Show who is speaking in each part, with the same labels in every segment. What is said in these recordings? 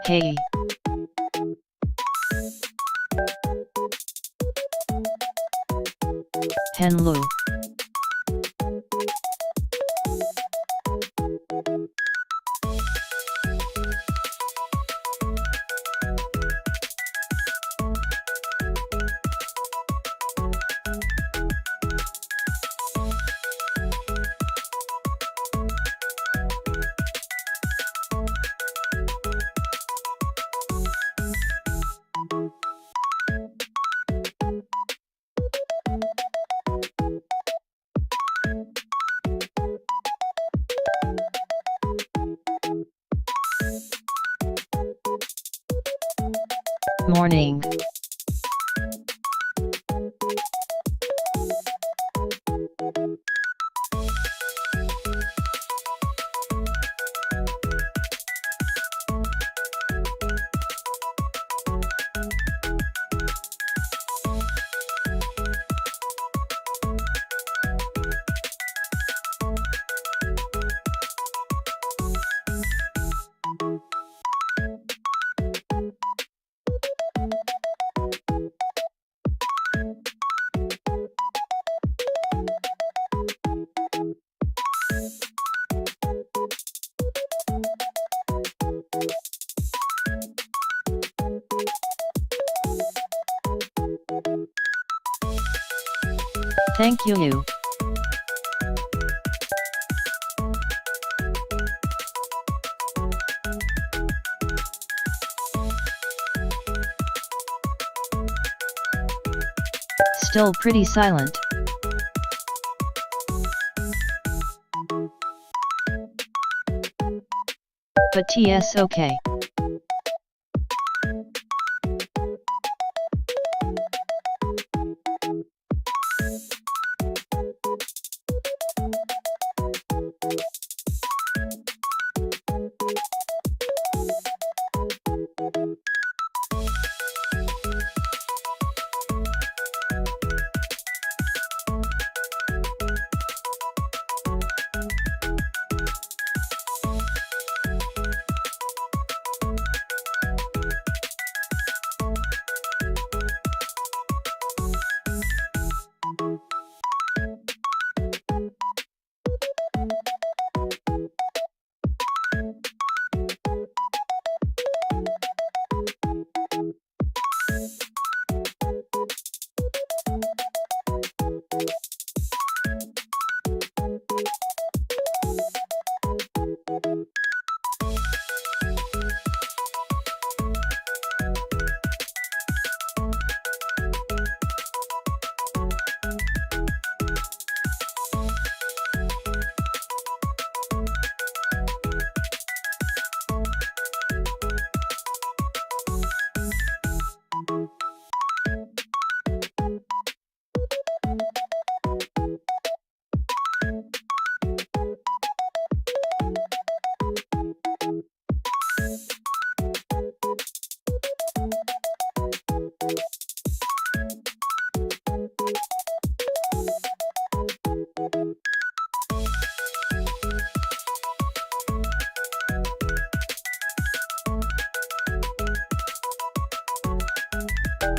Speaker 1: Hey. Hello. Morning. Thank you. Still pretty silent. But TS okay.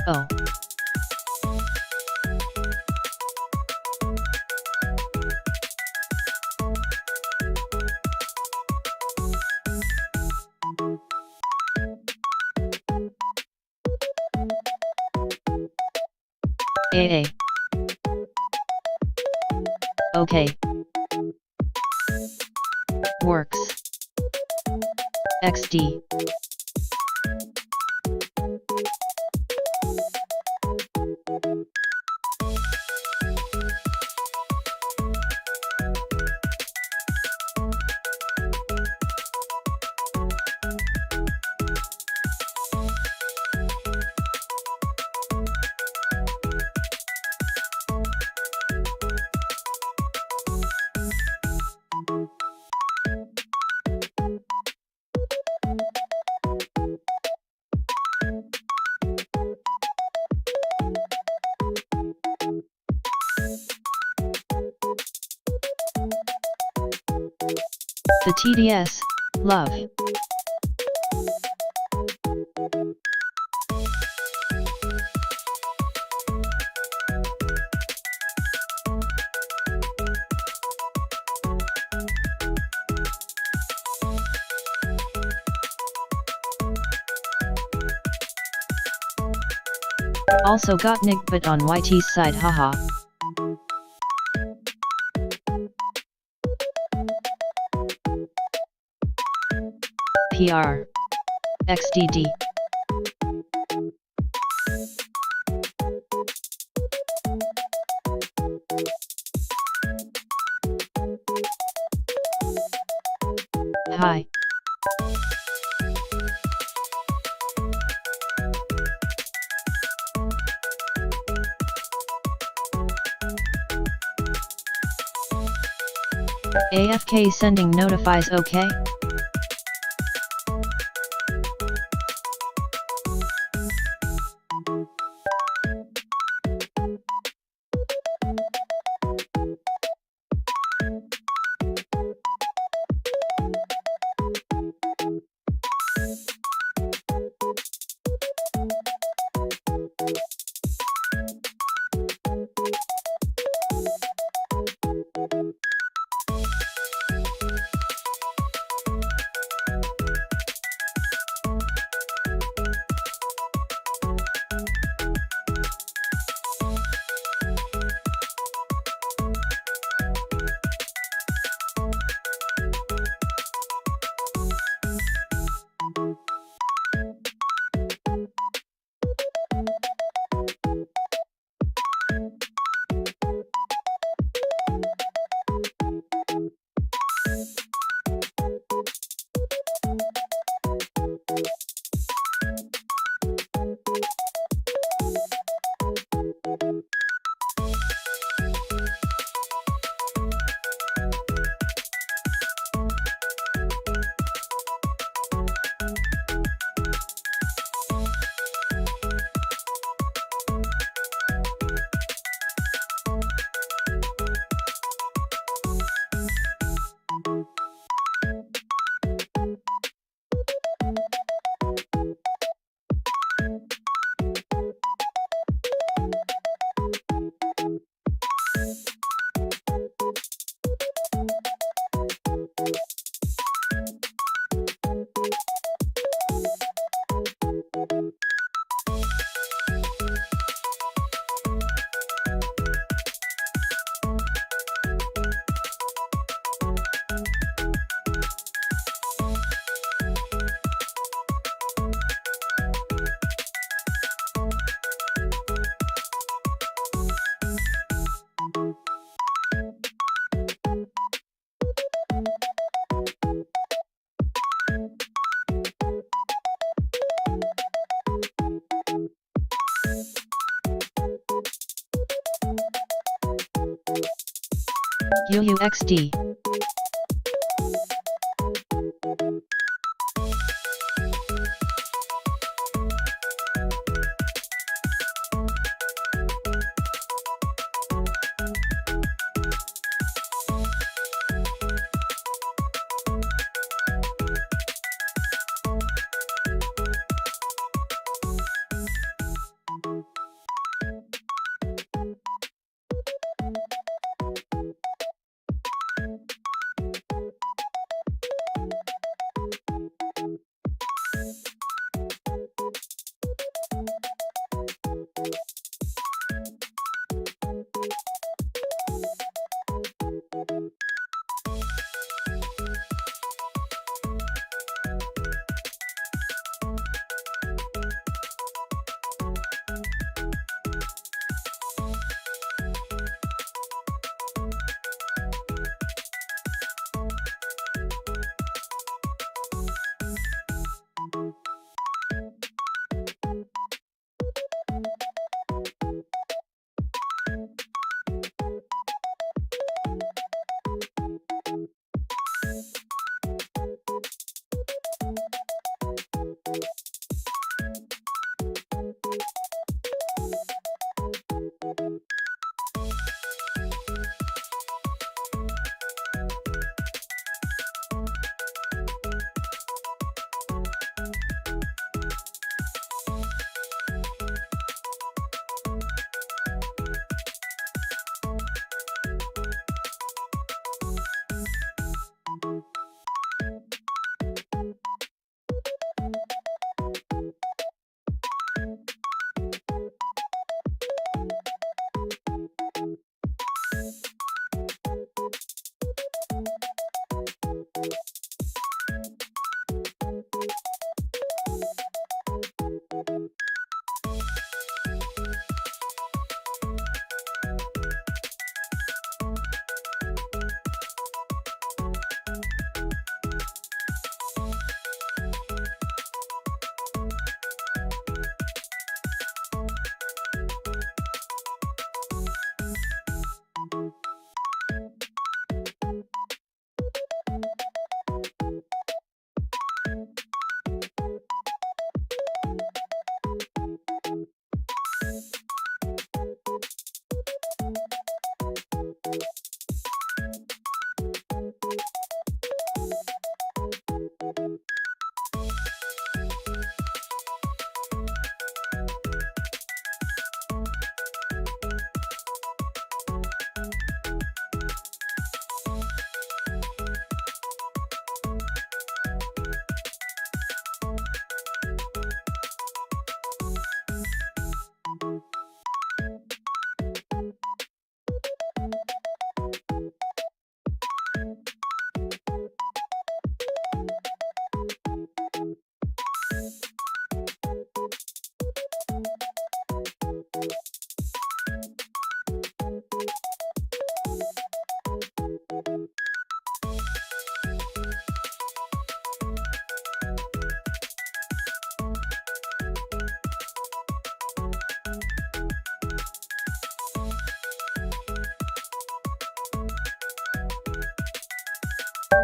Speaker 1: Oh. AA. Okay. Works. XD. The TDS, love. Also got nicked but on YT's side haha. PR. XDD. Hi. AFK sending notifies okay? UUXD.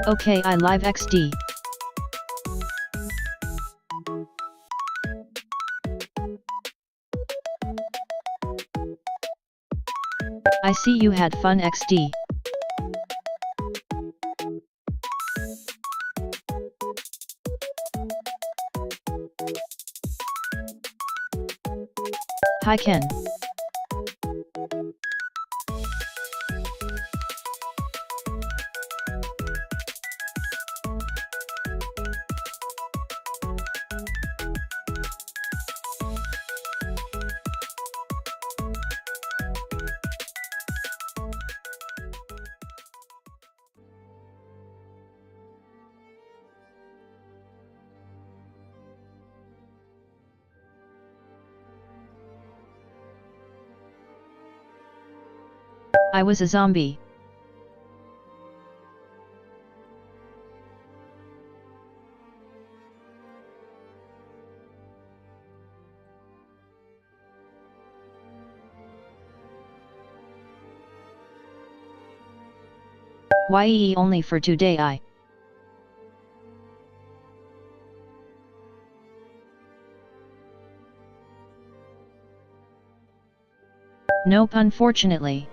Speaker 1: Okay, I live XD. I see you had fun XD. Hi Ken. I was a zombie. Yee only for today I. Nope, unfortunately.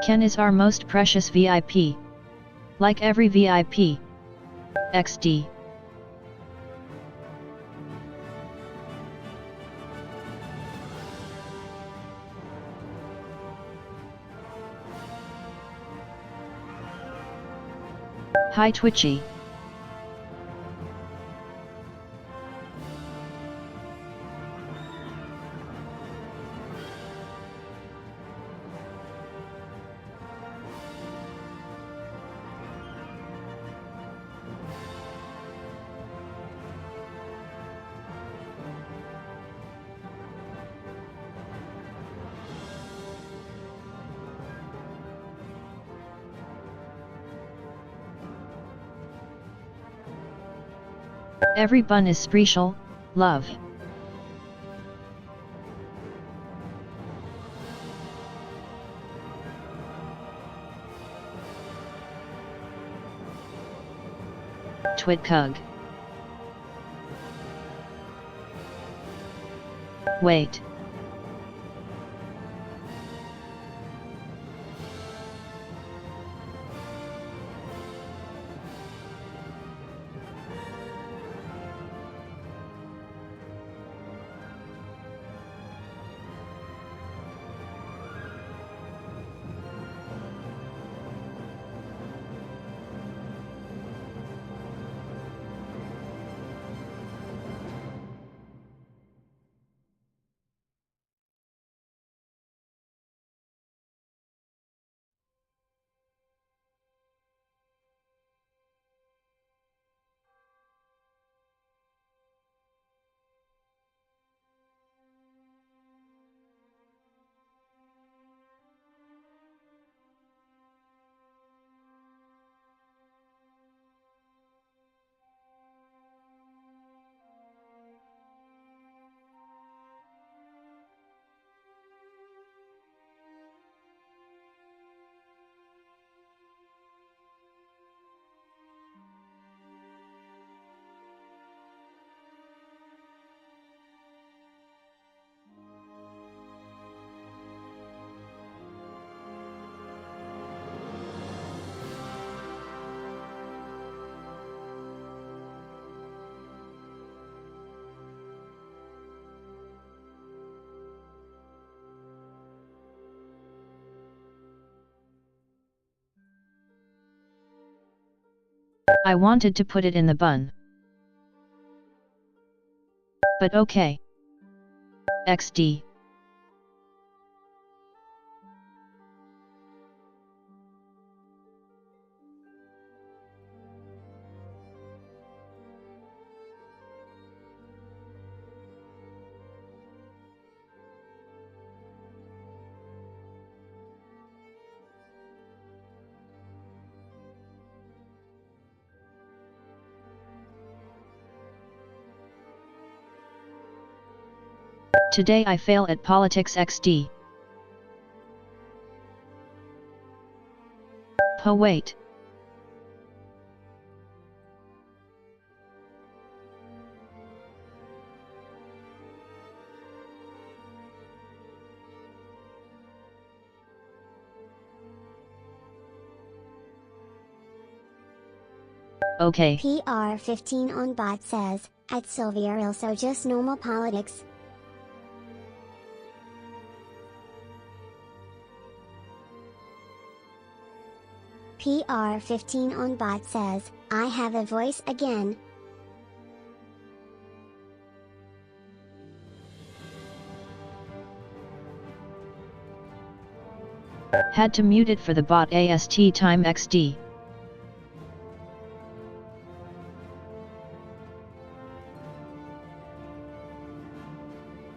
Speaker 1: Ken is our most precious VIP. Like every VIP. XD. Hi Twitchy. Every bun is special, love. Twitkug. Wait. I wanted to put it in the bun. But okay. XD. Today I fail at politics XD. Wait. Okay.
Speaker 2: PR15 on bot says, at Sylviarill so just normal politics. PR15 on bot says, I have a voice again.
Speaker 1: Had to mute it for the bot AST time XD.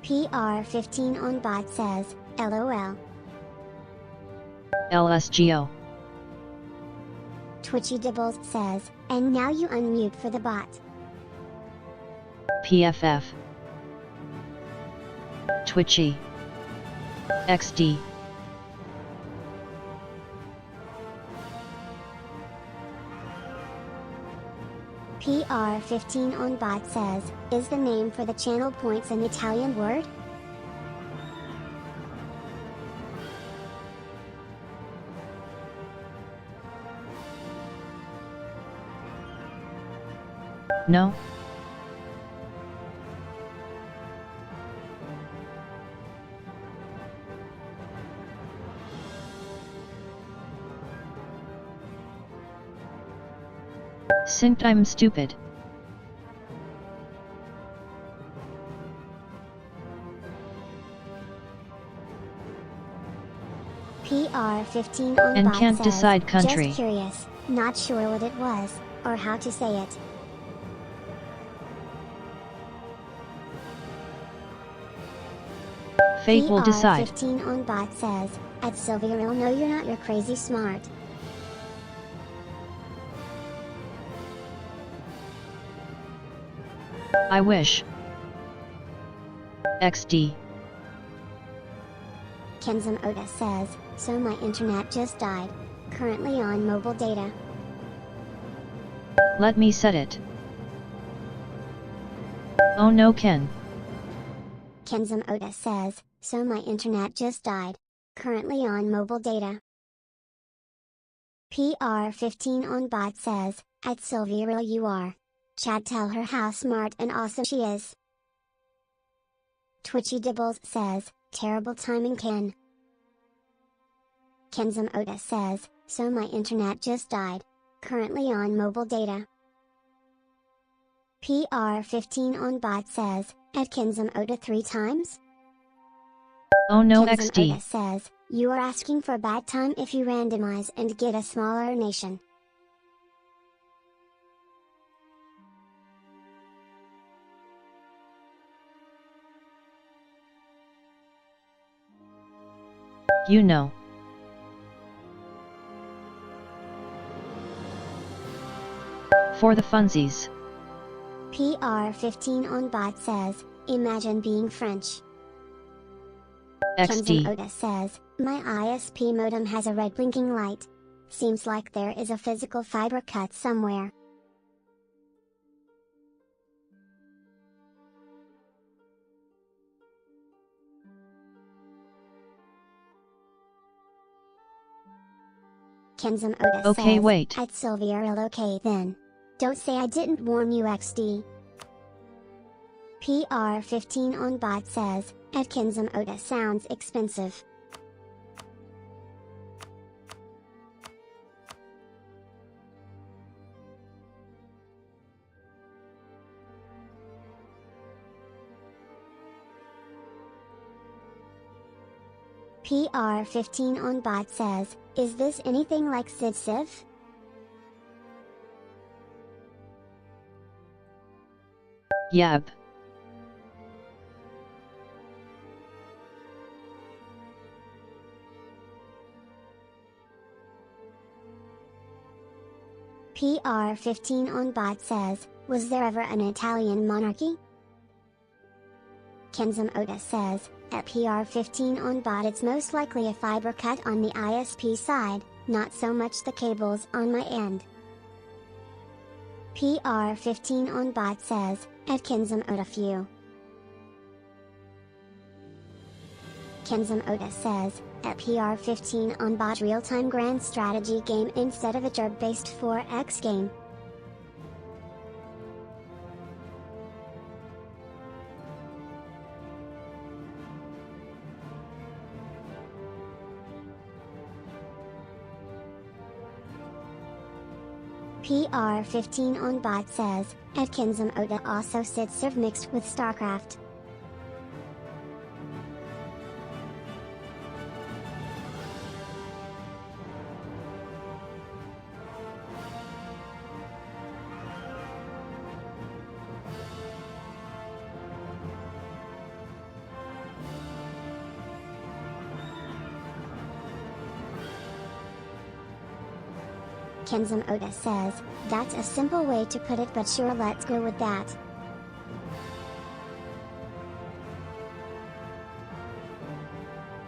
Speaker 2: PR15 on bot says, LOL.
Speaker 1: LSGO.
Speaker 2: Twitchy Dibbles says, and now you unmute for the bot.
Speaker 1: PFF. Twitchy. XD.
Speaker 2: PR15 on bot says, is the name for the channel points an Italian word?
Speaker 1: No. Synced. I'm stupid.
Speaker 2: PR15 on
Speaker 1: And
Speaker 2: bot
Speaker 1: can't
Speaker 2: says,
Speaker 1: decide country.
Speaker 2: just curious, not sure what it was, or how to say it.
Speaker 1: Fate will decide.
Speaker 2: PR15 on bot says, at Sylviarill no you're not, you're crazy smart.
Speaker 1: I wish. XD.
Speaker 2: Kenzum Oda says, so my internet just died. Currently on mobile data.
Speaker 1: Let me set it. Oh no, Ken.
Speaker 2: Kenzum Oda says, so my internet just died. Currently on mobile data. PR15 on bot says, at Sylviarill you are. Chad tell her how smart and awesome she is. Twitchy Dibbles says, terrible timing Ken. Kenzum Oda says, so my internet just died. Currently on mobile data. PR15 on bot says, at Kenzum Oda 3 times?
Speaker 1: Oh no,
Speaker 2: Kenzum
Speaker 1: XD.
Speaker 2: Oda says, you are asking for a bad time if you randomize and get a smaller nation.
Speaker 1: You know. For the funsies.
Speaker 2: PR15 on bot says, imagine being French.
Speaker 1: XD.
Speaker 2: Kenzum Oda says, my ISP modem has a red blinking light. Seems like there is a physical fiber cut somewhere. Kenzum Oda
Speaker 1: Okay,
Speaker 2: says,
Speaker 1: wait.
Speaker 2: at Sylviarill okay then. Don't say I didn't warn you XD. PR15 on bot says, at Kenzum Oda sounds expensive. PR15 on bot says, is this anything like SYLViE?
Speaker 1: Yep.
Speaker 2: PR15 on bot says, was there ever an Italian monarchy? Kenzum Oda says, at PR15 on bot it's most likely a fiber cut on the ISP side, not so much the cables on my end. PR15 on bot says, at Kenzum Oda few. Kenzum Oda says, at PR15 on bot real-time grand strategy game instead of a turb-based 4x game. PR15 on bot says, at Kenzum Oda also sits Civ mixed with StarCraft. Kenzum Oda says, that's a simple way to put it but sure let's go with that.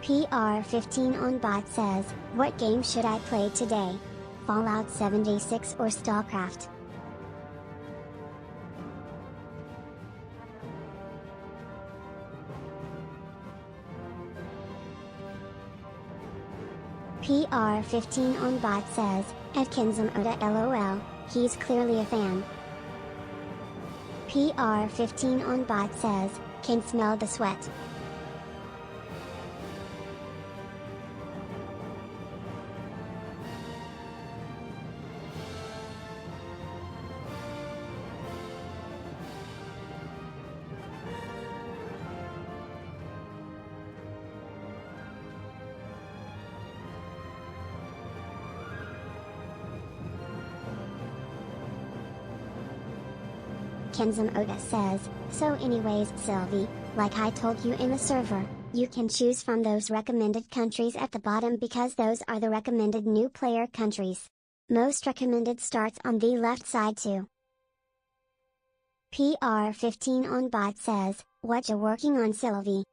Speaker 2: PR15 on bot says, what game should I play today? Fallout 76 or StarCraft? PR15 on bot says, at Kenzum Oda LOL, he's clearly a fan. PR15 on bot says, can smell the sweat. Kenzum Oda says, so anyways SYLViE, like I told you in the server, you can choose from those recommended countries at the bottom because those are the recommended new player countries. Most recommended starts on the left side too. PR15 on bot says, what you working on SYLViE?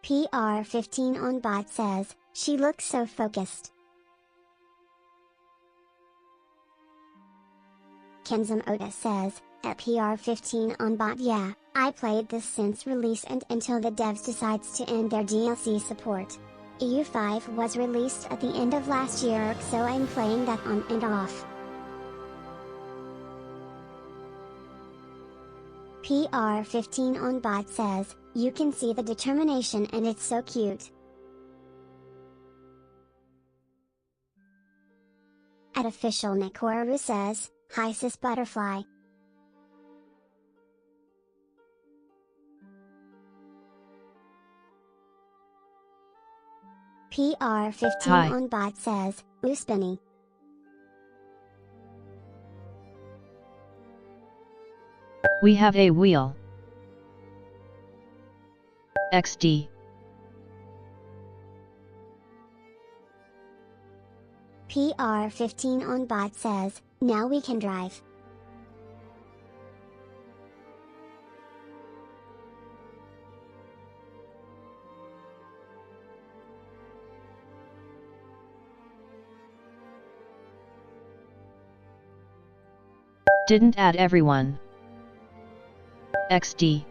Speaker 2: PR15 on bot says, she looks so focused. Kenzum Oda says, at PR15 on bot yeah, I played this since release and until the devs decides to end their DLC support. EU5 was released at the end of last year so I'm playing that on and off. PR15 on bot says, you can see the determination and it's so cute. At official Nikoru says, hi sis butterfly. PR15
Speaker 1: Hi.
Speaker 2: on bot says, ooh spinny.
Speaker 1: We have a wheel. XD.
Speaker 2: PR15 on bot says, now we can drive.
Speaker 1: Didn't add everyone. XD.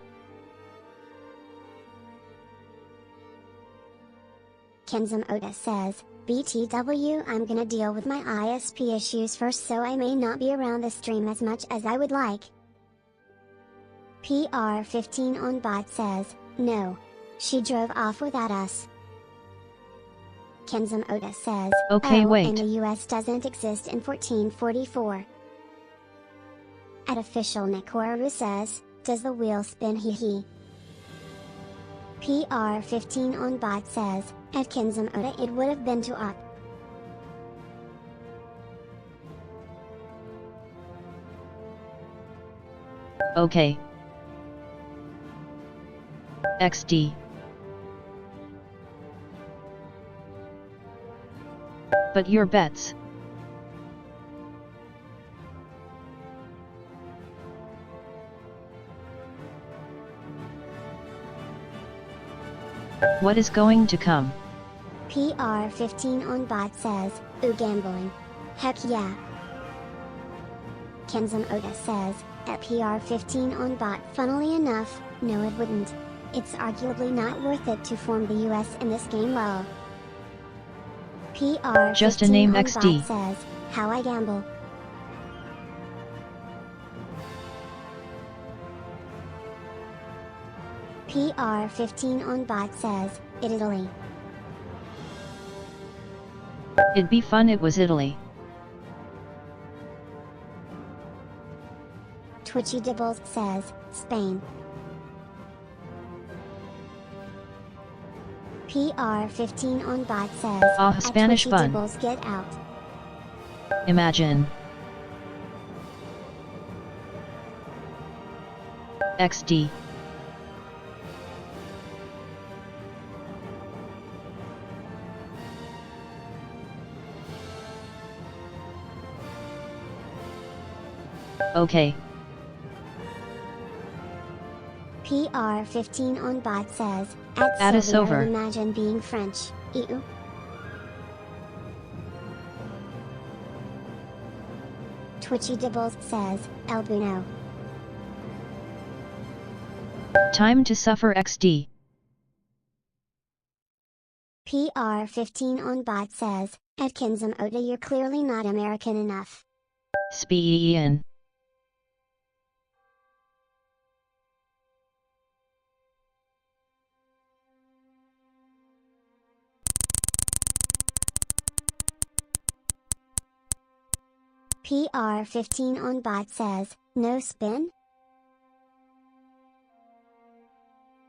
Speaker 2: Kenzum Oda says, BTW I'm gonna deal with my ISP issues first so I may not be around the stream as much as I would like. PR15 on bot says, no. She drove off without us. Kenzum Oda says,
Speaker 1: Okay,
Speaker 2: oh,
Speaker 1: wait.
Speaker 2: and the US doesn't exist in 1444. At official Nikoru says, does the wheel spin hee hee? PR15 on bot says, at Kenzum Oda it would have been to up.
Speaker 1: Okay. XD. But your bets. What is going to come?
Speaker 2: PR15 on bot says, ooh gambling. Heck yeah. Kenzum Oda says, at PR15 on bot funnily enough, no it wouldn't. It's arguably not worth it to form the US in this game lol. PR15
Speaker 1: Just a name
Speaker 2: on
Speaker 1: XD.
Speaker 2: bot says, how I gamble. PR15 on bot says, Italy.
Speaker 1: It'd be fun it was Italy.
Speaker 2: Twitchy Dibbles says, Spain. PR15 on bot says,
Speaker 1: Ah, Spanish
Speaker 2: Twitchy
Speaker 1: fun.
Speaker 2: Dibbles get out.
Speaker 1: Imagine. XD. Okay.
Speaker 2: PR15 on bot says,
Speaker 1: Add us
Speaker 2: Sylviarill
Speaker 1: over.
Speaker 2: imagine being French, ew. Twitchy Dibbles says, El Buno.
Speaker 1: Time to suffer XD.
Speaker 2: PR15 on bot says, Atkinson Oda you're clearly not American enough.
Speaker 1: SYLViE.
Speaker 2: PR15 on bot says, no spin?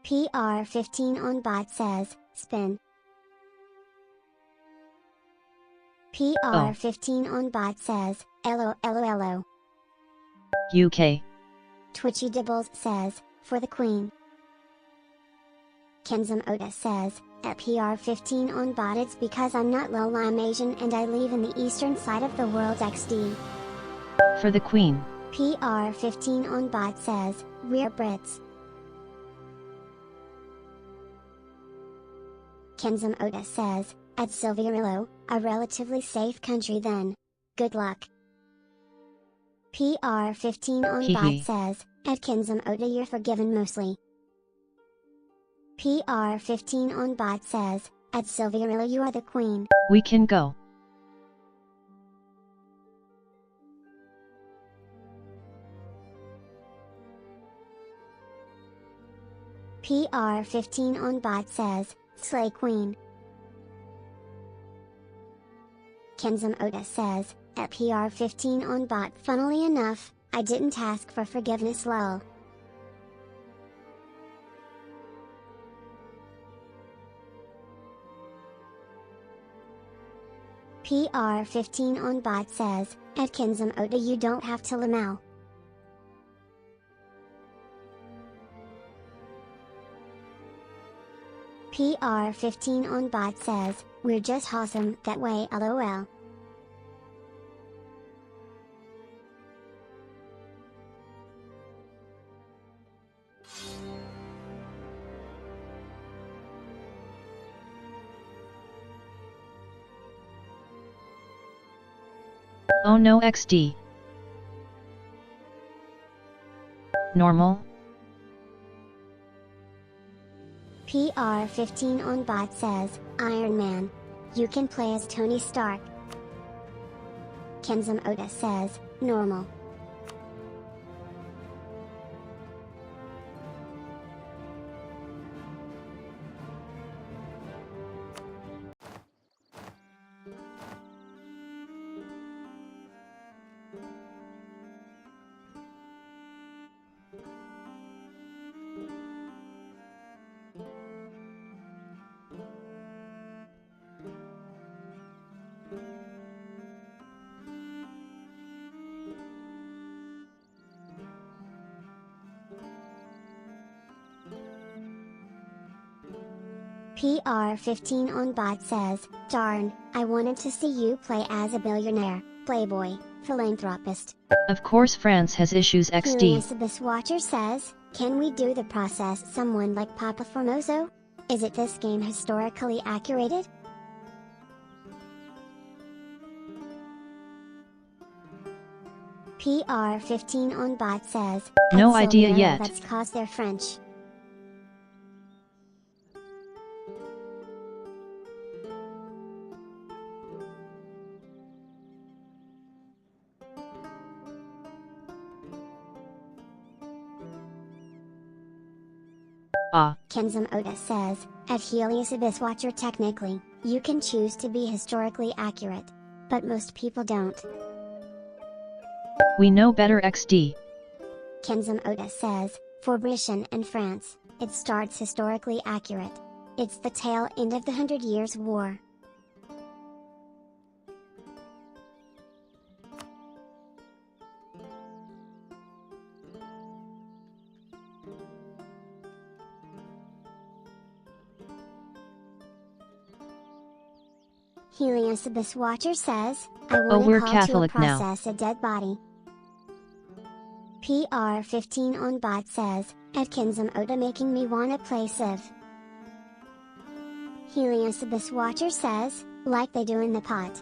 Speaker 2: PR15 on bot says, spin. PR15 on bot says, LOLOLO.
Speaker 1: UK.
Speaker 2: Twitchy Dibbles says, for the Queen. Kenzum Oda says, at PR15 on bot it's because I'm not lol I'm Asian and I live in the eastern side of the world XD.
Speaker 1: For the Queen.
Speaker 2: PR15 on bot says, we're Brits. Kenzum Oda says, at Sylviarill, a relatively safe country then. Good luck. PR15 on bot says, at Kenzum Oda you're forgiven mostly. PR15 on bot says, at Sylviarill you are the Queen.
Speaker 1: We can go.
Speaker 2: PR15 on bot says, slay Queen. Kenzum Oda says, at PR15 on bot funnily enough, I didn't ask for forgiveness lol. PR15 on bot says, at Kenzum Oda you don't have to lamau. PR15 on bot says, we're just awesome that way lol.
Speaker 1: Oh no XD. Normal.
Speaker 2: PR15 on bot says, Iron Man. You can play as Tony Stark. Kenzum Oda says, normal. PR15 on bot says, darn, I wanted to see you play as a billionaire, playboy, philanthropist.
Speaker 1: Of course France has issues XD.
Speaker 2: This watcher says, can we do the process someone like Papa Formoso? Is it this game historically accurate? PR15 on bot says,
Speaker 1: no idea yet.
Speaker 2: That's cause they're French. Kenzum Oda says, at Helios Abyss Watcher technically, you can choose to be historically accurate. But most people don't.
Speaker 1: We know better XD.
Speaker 2: Kenzum Oda says, for Britain and France, it starts historically accurate. It's the tail end of the 100 Years' War. Helios Abyss Watcher says, I want
Speaker 1: we're
Speaker 2: to call
Speaker 1: Catholic
Speaker 2: to a process a dead body. PR15 on bot says, at Kenzum Oda making me wanna play Civ. Helios Abyss Watcher says, like they do in the pot.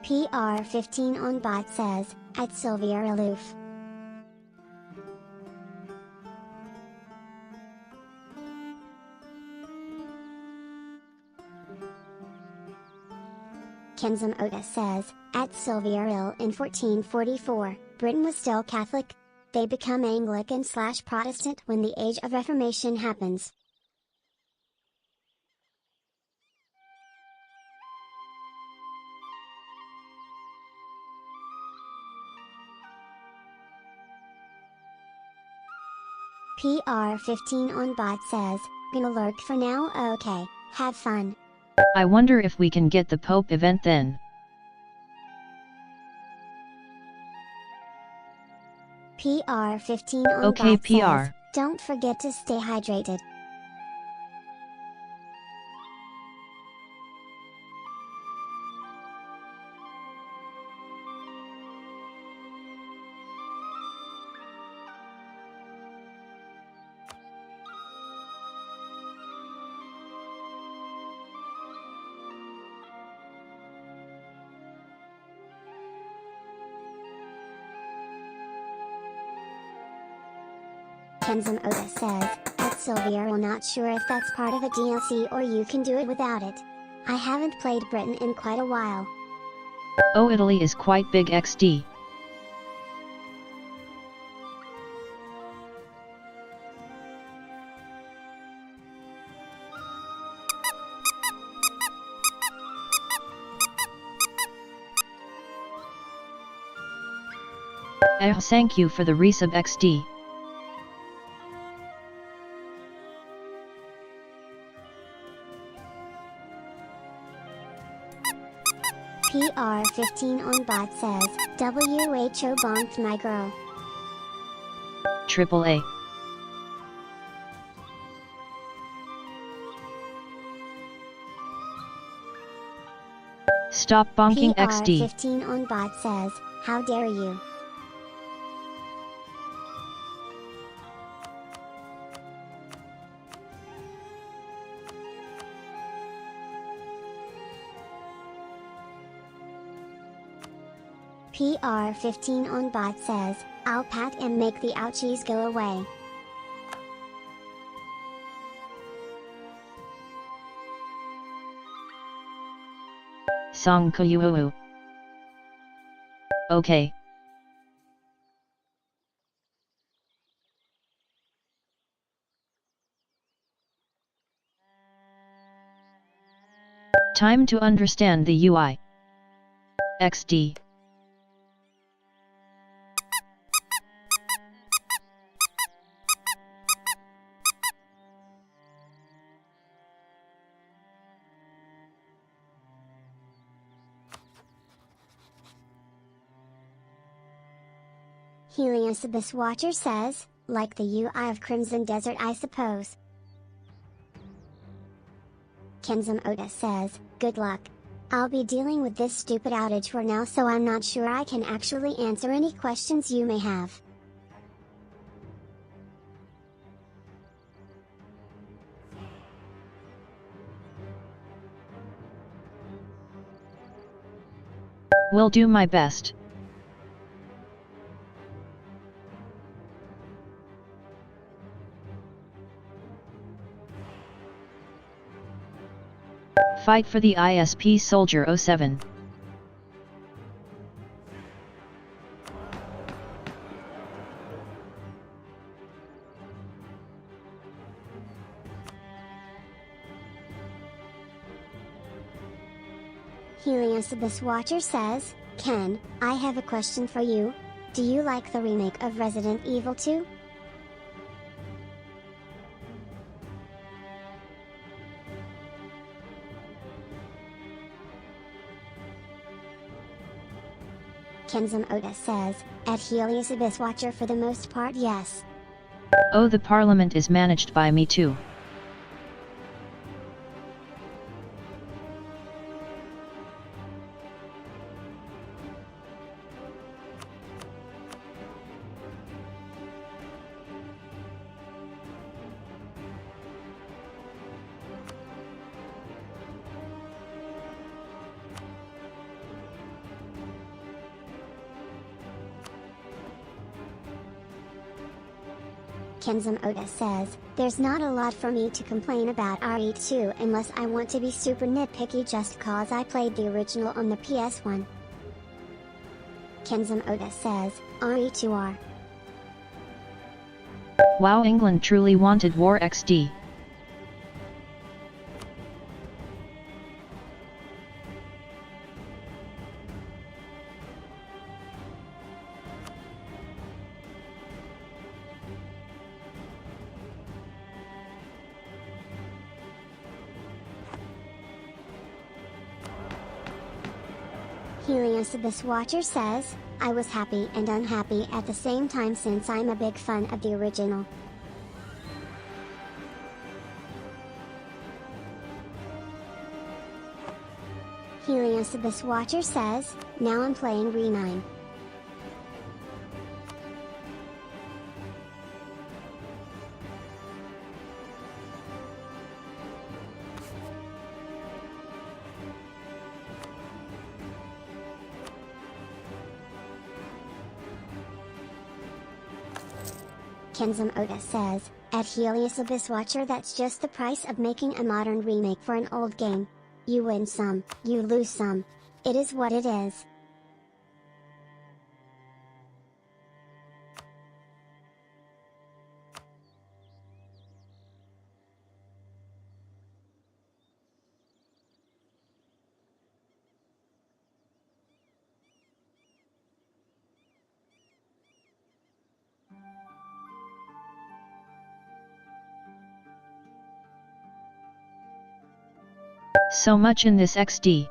Speaker 2: PR15 on bot says, at Sylviarill. Kenzum Oda says, at Sylviarill in 1444, Britain was still Catholic. They become Anglican/Protestant when the Age of Reformation happens. PR15 on bot says, gonna lurk for now, okay, have fun.
Speaker 1: I wonder if we can get the Pope event then.
Speaker 2: PR15 on
Speaker 1: okay,
Speaker 2: bot
Speaker 1: PR.
Speaker 2: says, don't forget to stay hydrated. Kenzum Oda says, at Sylviarill not sure if that's part of a DLC or you can do it without it. I haven't played Britain in quite a while.
Speaker 1: Oh, Italy is quite big XD. Thank you for the resub XD.
Speaker 2: PR15 on bot says, WHO bonked my girl.
Speaker 1: AAA. Stop bonking XD.
Speaker 2: PR15 on bot says, how dare you. PR15 on bot says, I'll pat and make the ouchies go away.
Speaker 1: Song Kuyuhu. Okay. Time to understand the UI. XD.
Speaker 2: Helios Abyss Watcher says, like the UI of Crimson Desert I suppose. Kenzum Oda says, good luck. I'll be dealing with this stupid outage for now, so I'm not sure I can actually answer any questions you may have.
Speaker 1: Will do my best. Fight for the ISP Soldier 07.
Speaker 2: Helios Abyss Watcher says, Ken, I have a question for you. Do you like the remake of Resident Evil 2? Kenzum Oda says, at Helios Abyss Watcher, for the most part yes.
Speaker 1: Oh, the parliament is managed by me too.
Speaker 2: Kenzum Oda says, there's not a lot for me to complain about RE2 unless I want to be super nitpicky just cause I played the original on the PS1. Kenzum Oda says, RE2R.
Speaker 1: Wow, England truly wanted war XD.
Speaker 2: Helios Abyss Watcher says, I was happy and unhappy at the same time since I'm a big fan of the original. Helios Abyss Watcher says, now I'm playing Re9. Kenzum Oda says, at Helios Abyss Watcher, that's just the price of making a modern remake for an old game. You win some, you lose some. It is what it is.
Speaker 1: So much in this XD.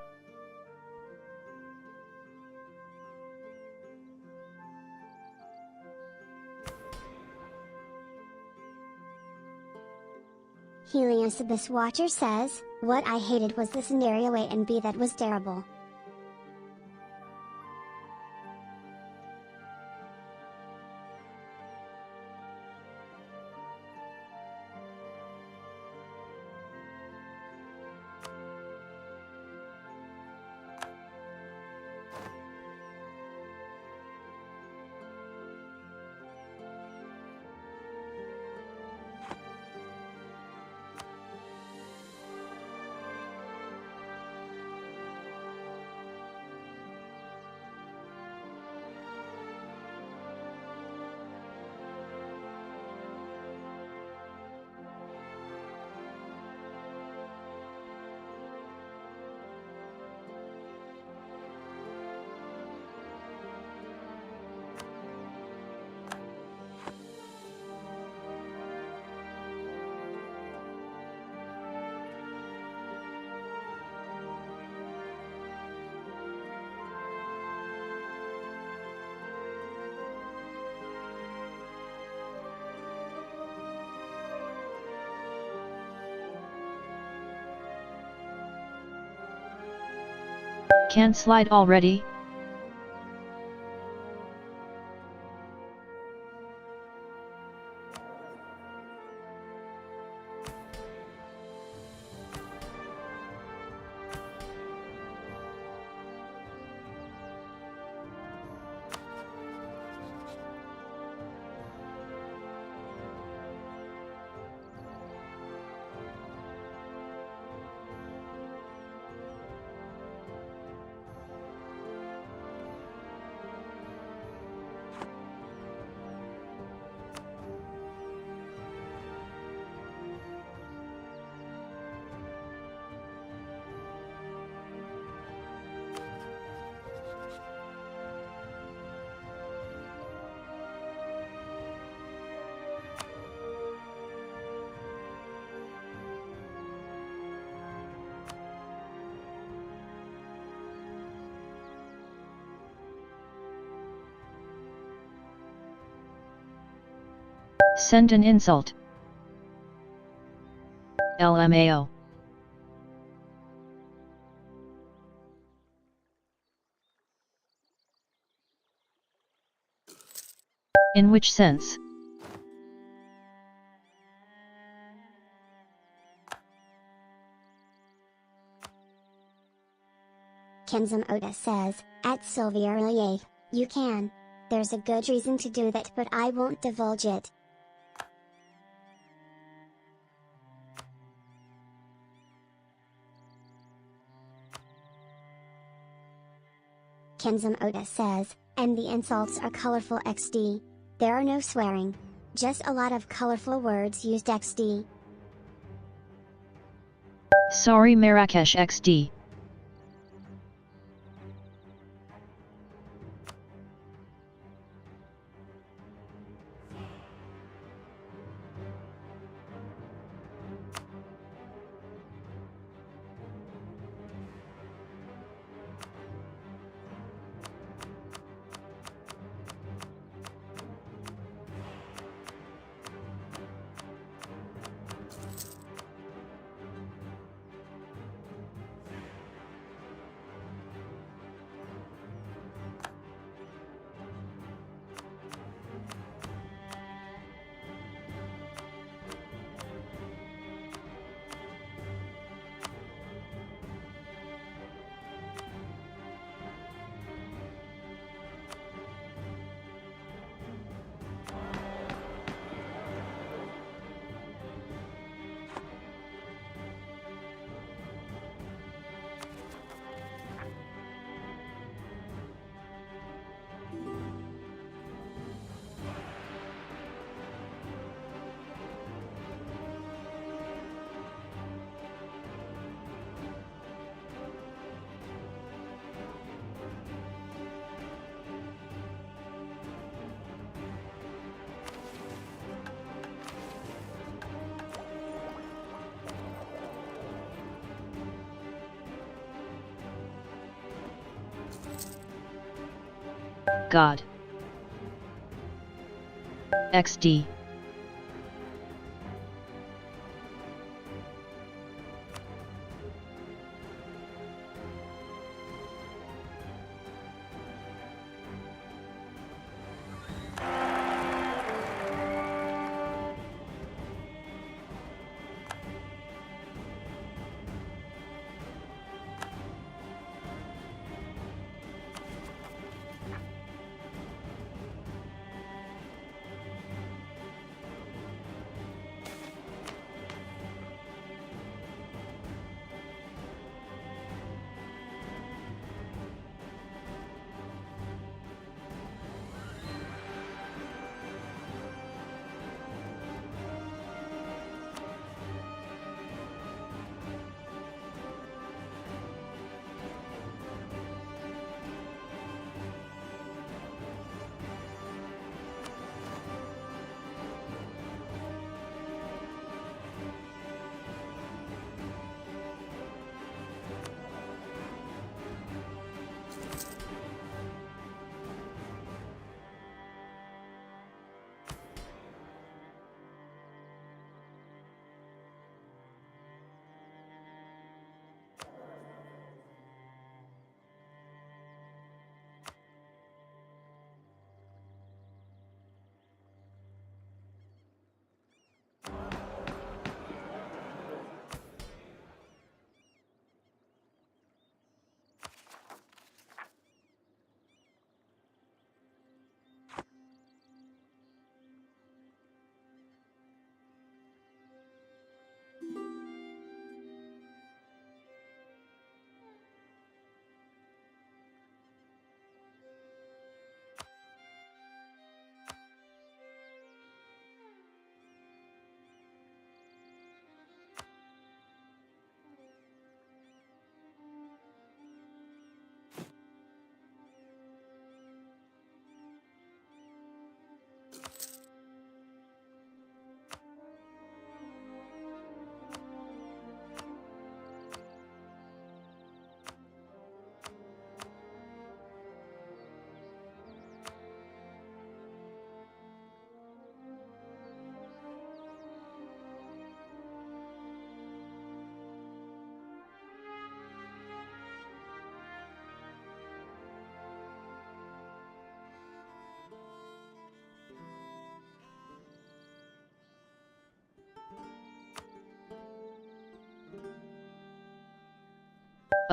Speaker 2: Helios Abyss Watcher says, what I hated was the scenario A and B, that was terrible.
Speaker 1: Can't slide already? Send an insult. LMAO. In which sense?
Speaker 2: Kenzum Oda says, at Sylviarill, you can. There's a good reason to do that, but I won't divulge it. Kenzum Oda says, and the insults are colorful XD. There are no swearing. Just a lot of colorful words used XD.
Speaker 1: Sorry Marrakesh XD. God. XD.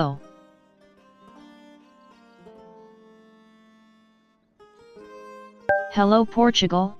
Speaker 1: Oh. Hello Portugal.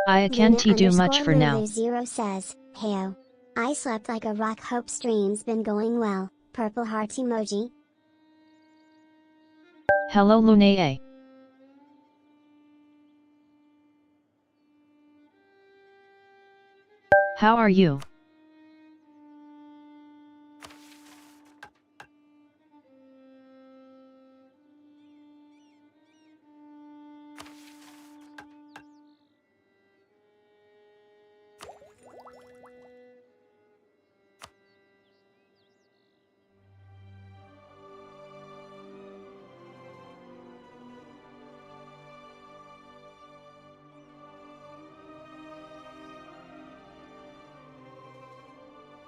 Speaker 1: I can't do much for now.
Speaker 2: Lulu0 says, heyo. I slept like a rock, hope stream's been going well, purple heart emoji.
Speaker 1: Hello Lunae. How are you?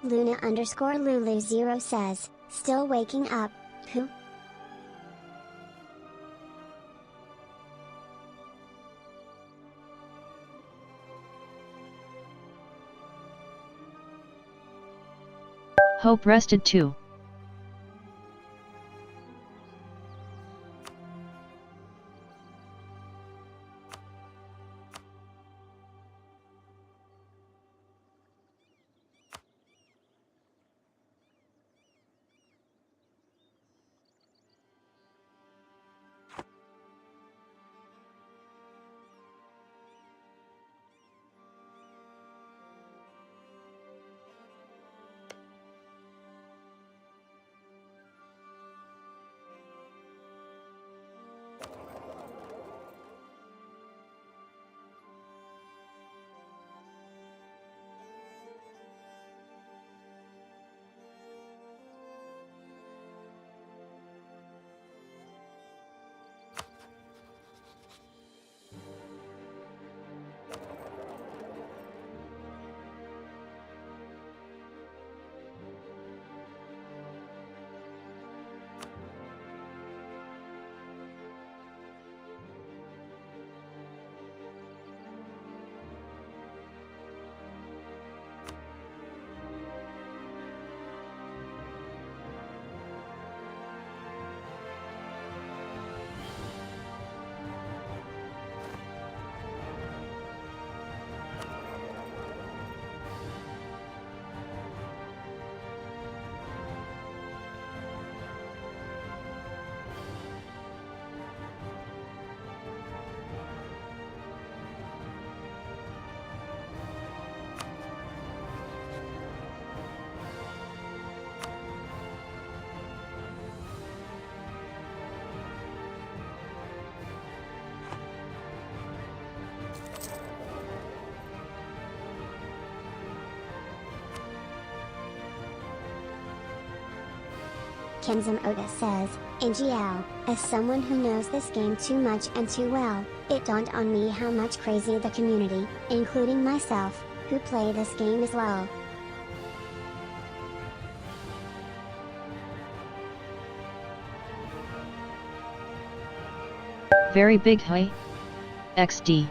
Speaker 2: Luna_Lulu0 says, still waking up, who?
Speaker 1: Hope rested too.
Speaker 2: Kenzum Oda says, NGL, as someone who knows this game too much and too well, it dawned on me how much crazy the community, including myself, who play this game is lol.
Speaker 1: Very big hey? XD.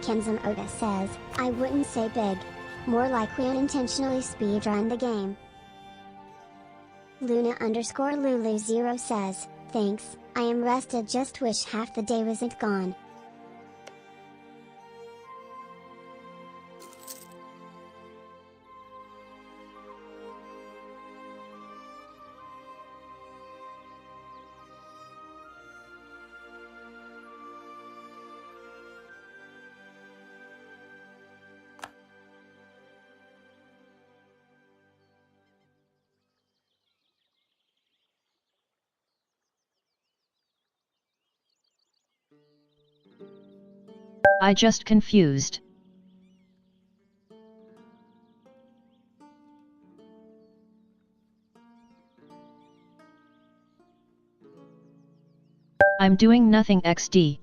Speaker 2: Kenzum Oda says, I wouldn't say big. More likely unintentionally speedrun the game. Luna_Lulu0 says, thanks, I am rested, just wish half the day wasn't gone.
Speaker 1: I just confused. I'm doing nothing XD.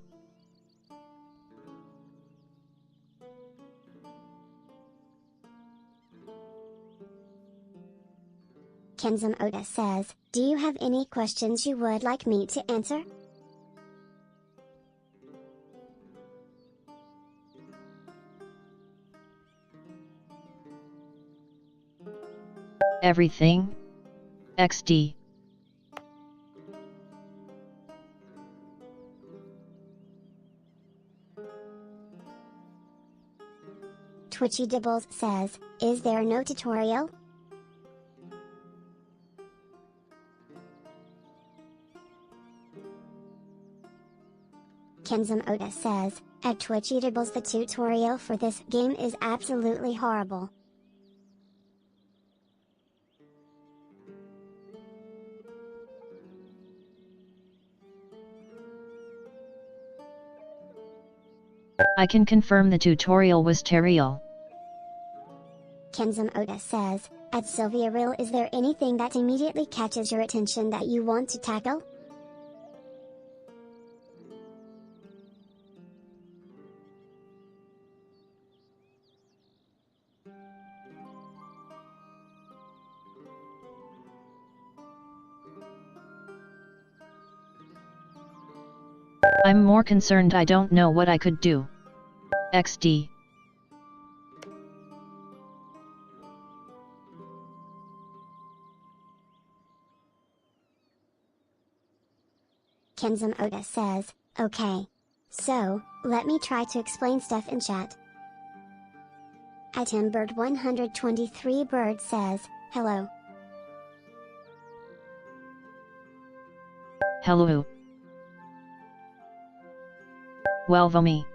Speaker 2: Kenzum Oda says, do you have any questions you would like me to answer?
Speaker 1: Everything? XD.
Speaker 2: Twitchy Dibbles says, is there no tutorial? Kenzum Oda says, at Twitchy Dibbles the tutorial for this game is absolutely horrible.
Speaker 1: I can confirm the tutorial was terrible.
Speaker 2: Kenzum Oda says, at Sylviarill, is there anything that immediately catches your attention that you want to tackle?
Speaker 1: I'm more concerned I don't know what I could do. XD.
Speaker 2: Kenzum Oda says, okay. So, let me try to explain stuff in chat. Bird123 Bird says, hello.
Speaker 1: Hello. Well, me.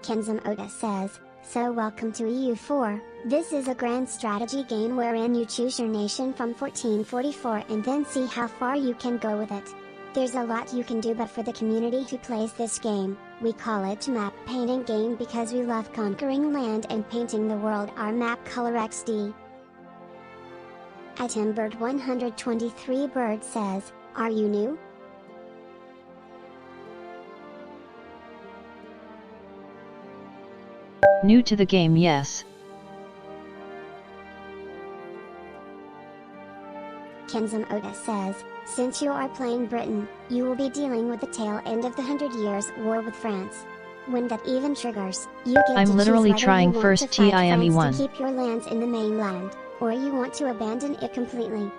Speaker 2: Kenzum Oda says, so welcome to EU4, this is a grand strategy game wherein you choose your nation from 1444 and then see how far you can go with it. There's a lot you can do, but for the community who plays this game, we call it map painting game because we love conquering land and painting the world our map color XD. Bird123 Bird says, are you new?
Speaker 1: New to the game, yes.
Speaker 2: Kenzum Oda says, since you are playing Britain, you will be dealing with the tail end of the 100 Years' War with France. When that even triggers, you get
Speaker 1: I'm
Speaker 2: to
Speaker 1: literally
Speaker 2: choose whether
Speaker 1: trying
Speaker 2: you want
Speaker 1: first
Speaker 2: to fight
Speaker 1: time
Speaker 2: France to
Speaker 1: E1.
Speaker 2: keep your lands in the mainland, or you want to abandon it completely.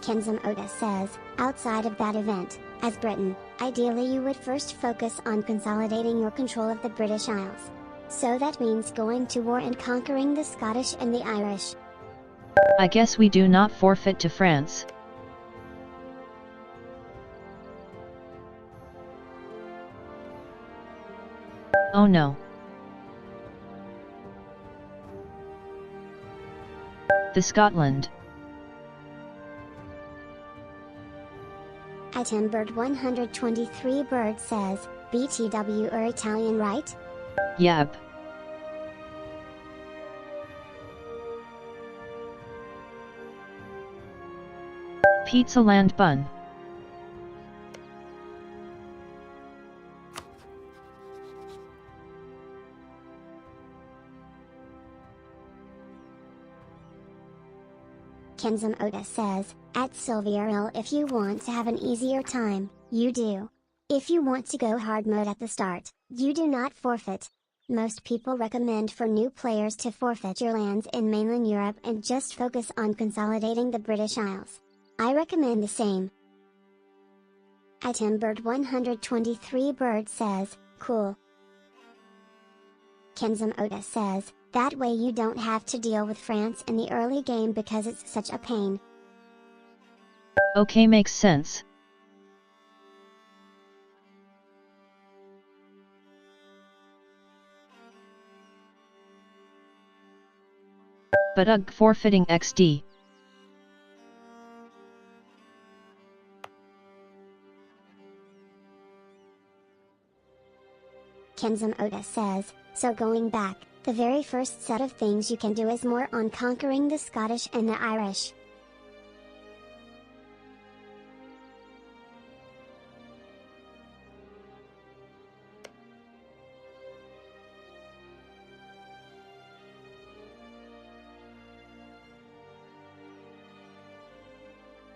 Speaker 2: Kenzum Oda says, outside of that event, as Britain, ideally you would first focus on consolidating your control of the British Isles. So that means going to war and conquering the Scottish and the Irish.
Speaker 1: I guess we do not forfeit to France. Oh no. The Scotland.
Speaker 2: Item Bird 123 Bird says, BTW are Italian, right?
Speaker 1: Yep. Pizza Land Bun.
Speaker 2: Kenzum Oda says, at Sylviarill, if you want to have an easier time, you do. If you want to go hard mode at the start, you do not forfeit. Most people recommend for new players to forfeit your lands in mainland Europe and just focus on consolidating the British Isles. I recommend the same. Item Bird 123 Bird says, cool. Kenzum Oda says, that way you don't have to deal with France in the early game because it's such a pain.
Speaker 1: Okay, makes sense. But ugh, forfeiting XD.
Speaker 2: Kenzum Oda says, so going back, the very first set of things you can do is more on conquering the Scottish and the Irish.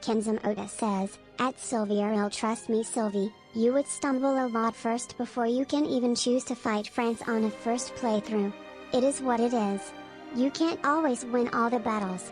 Speaker 2: Kenzum Oda says, at Sylviarill, trust me SYLViE, you would stumble a lot first before you can even choose to fight France on a first playthrough. It is what it is. You can't always win all the battles.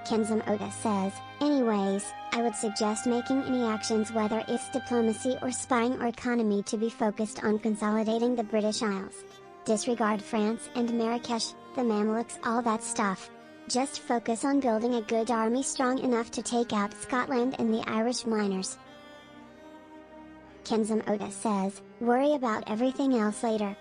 Speaker 2: Kenzum Oda says, anyways, I would suggest making any actions whether it's diplomacy or spying or economy to be focused on consolidating the British Isles. Disregard France and Marrakesh, the Mamluks, all that stuff. Just focus on building a good army strong enough to take out Scotland and the Irish miners. Kenzum Oda says, worry about everything else later.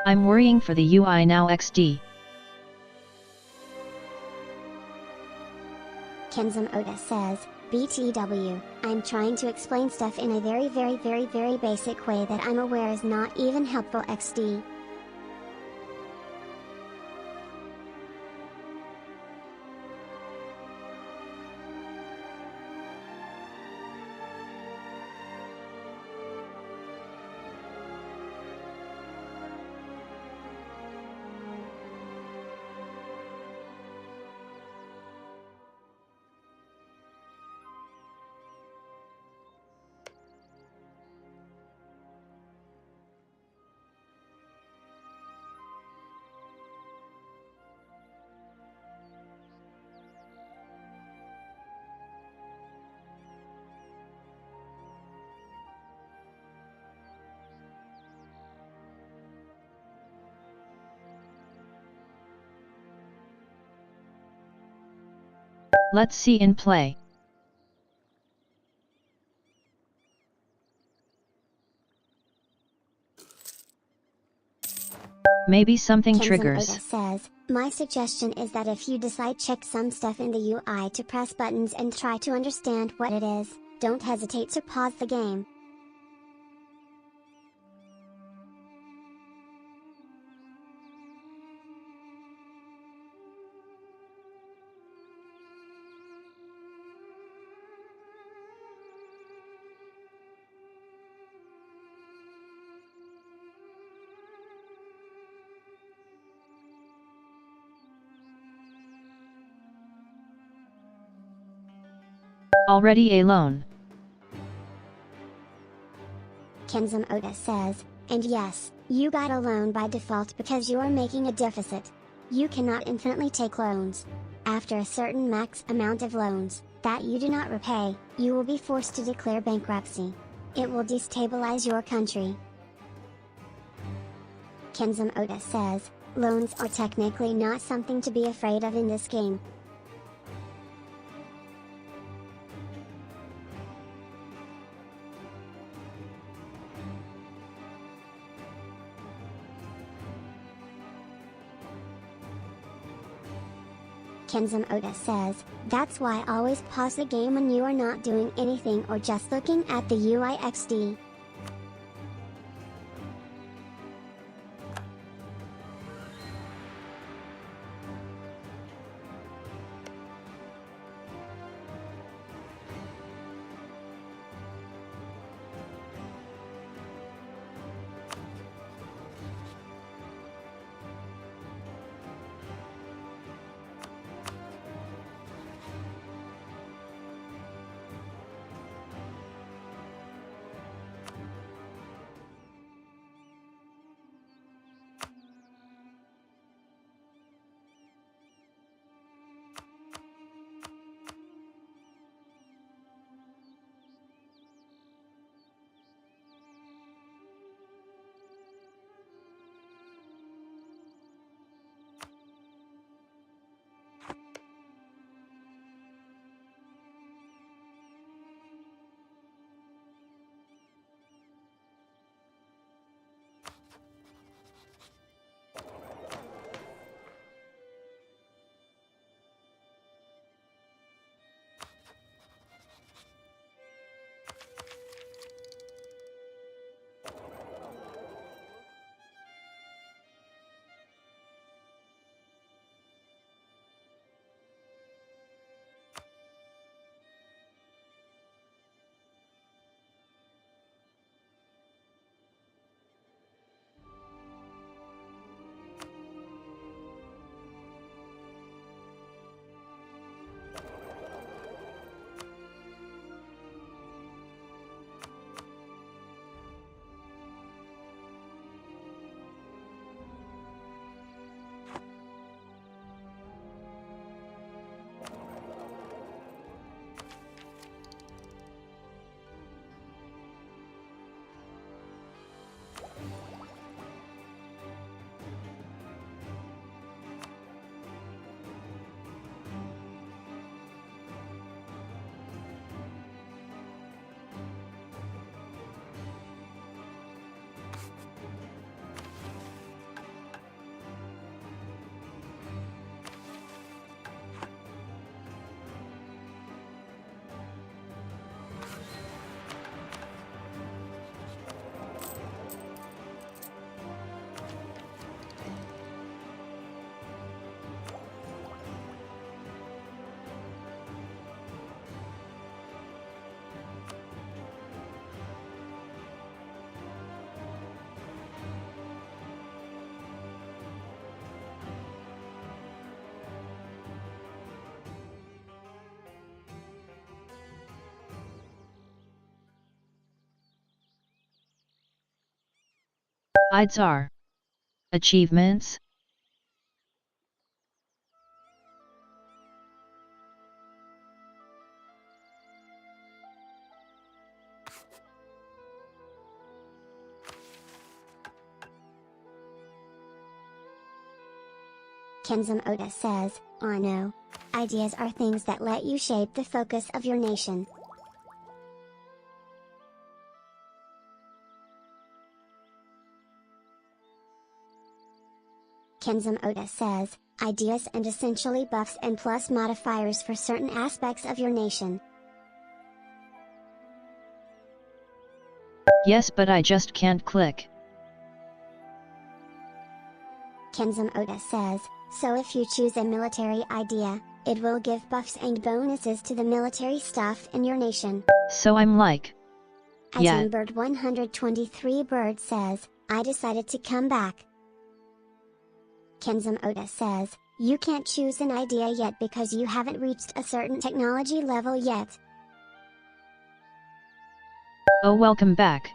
Speaker 1: I'm worrying for the UI now XD.
Speaker 2: Kenzum Oda says, BTW, I'm trying to explain stuff in a very basic way that I'm aware is not even helpful XD.
Speaker 1: Let's see in play. Maybe something triggers.
Speaker 2: Says, my suggestion is that if you decide check some stuff in the UI to press buttons and try to understand what it is, don't hesitate to pause the game.
Speaker 1: Already alone.
Speaker 2: Kenzum Oda says, and yes, you got a loan by default because you are making a deficit. You cannot infinitely take loans. After a certain max amount of loans, that you do not repay, you will be forced to declare bankruptcy. It will destabilize your country. Kenzum Oda says, loans are technically not something to be afraid of in this game. Kenzum Oda says, that's why always pause the game when you are not doing anything or just looking at the UI XD.
Speaker 1: Ids are achievements.
Speaker 2: Kenzum Oda says, "Oh no. Ideas are things that let you shape the focus of your nation." Kenzum Oda says, "Ideas and essentially buffs and plus modifiers for certain aspects of your nation."
Speaker 1: Yes, but I just can't click.
Speaker 2: Kenzum Oda says, "So if you choose a military idea, it will give buffs and bonuses to the military stuff in your nation."
Speaker 1: So I'm like, yeah.
Speaker 2: Bird 123 Bird says, "I decided to come back." Kenzum Oda says, "You can't choose an idea yet because you haven't reached a certain technology level yet."
Speaker 1: Oh, welcome back.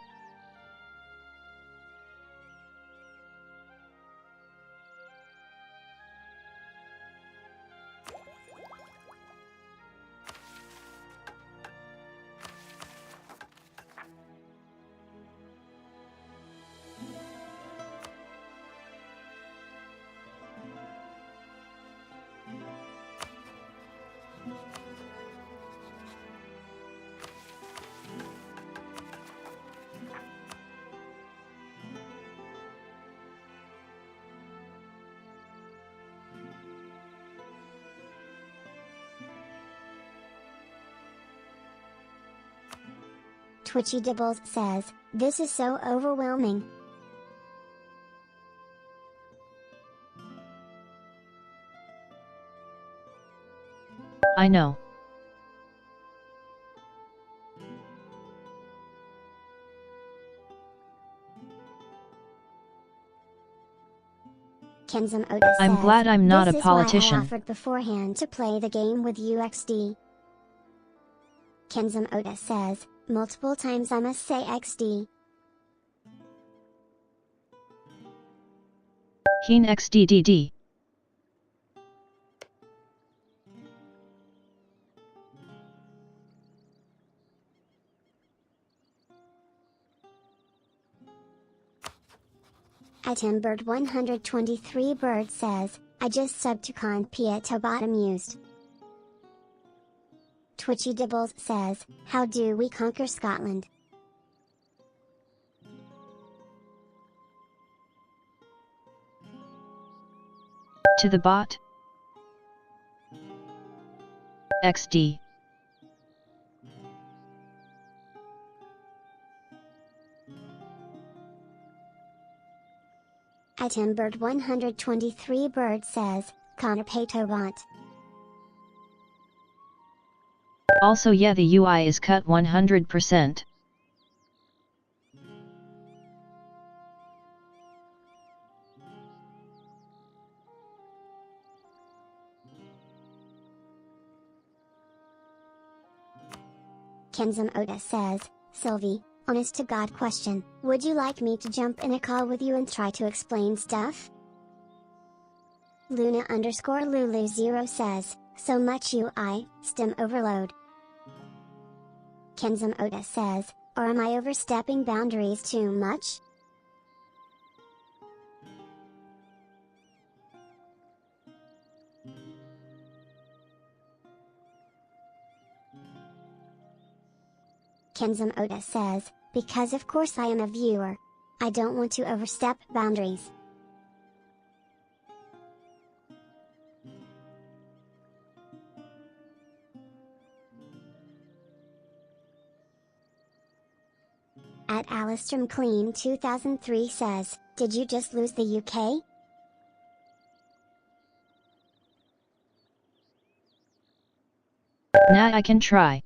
Speaker 2: Twitchy Dibbles says, "This is so overwhelming."
Speaker 1: I know.
Speaker 2: Kenzum Oda says,
Speaker 1: I'm glad I'm not a
Speaker 2: "This
Speaker 1: politician."
Speaker 2: is why I offered beforehand to play the game with UXD." Kenzum Oda says, "Multiple times I must say XD."
Speaker 1: Keen XDDD.
Speaker 2: Bird 123 Bird says, "I just subbed to Con Pieto Bottom used." Twitchy Dibbles says, "How do we conquer Scotland?"
Speaker 1: To the bot. XD.
Speaker 2: Bird 123 Bird says, "Connor Patobot."
Speaker 1: Also, yeah, the UI is cut 100%.
Speaker 2: Kenzum Oda says, "SYLViE, honest to God question, would you like me to jump in a call with you and try to explain stuff?" Luna_Lulu0 says, "So much UI, stem overload." Kenzum Oda says, "Or am I overstepping boundaries too much?" Kenzum Oda says, "Because of course I am a viewer. I don't want to overstep boundaries." Alistromclean 2003 says, "Did you just lose the UK?"
Speaker 1: Nah, I can try.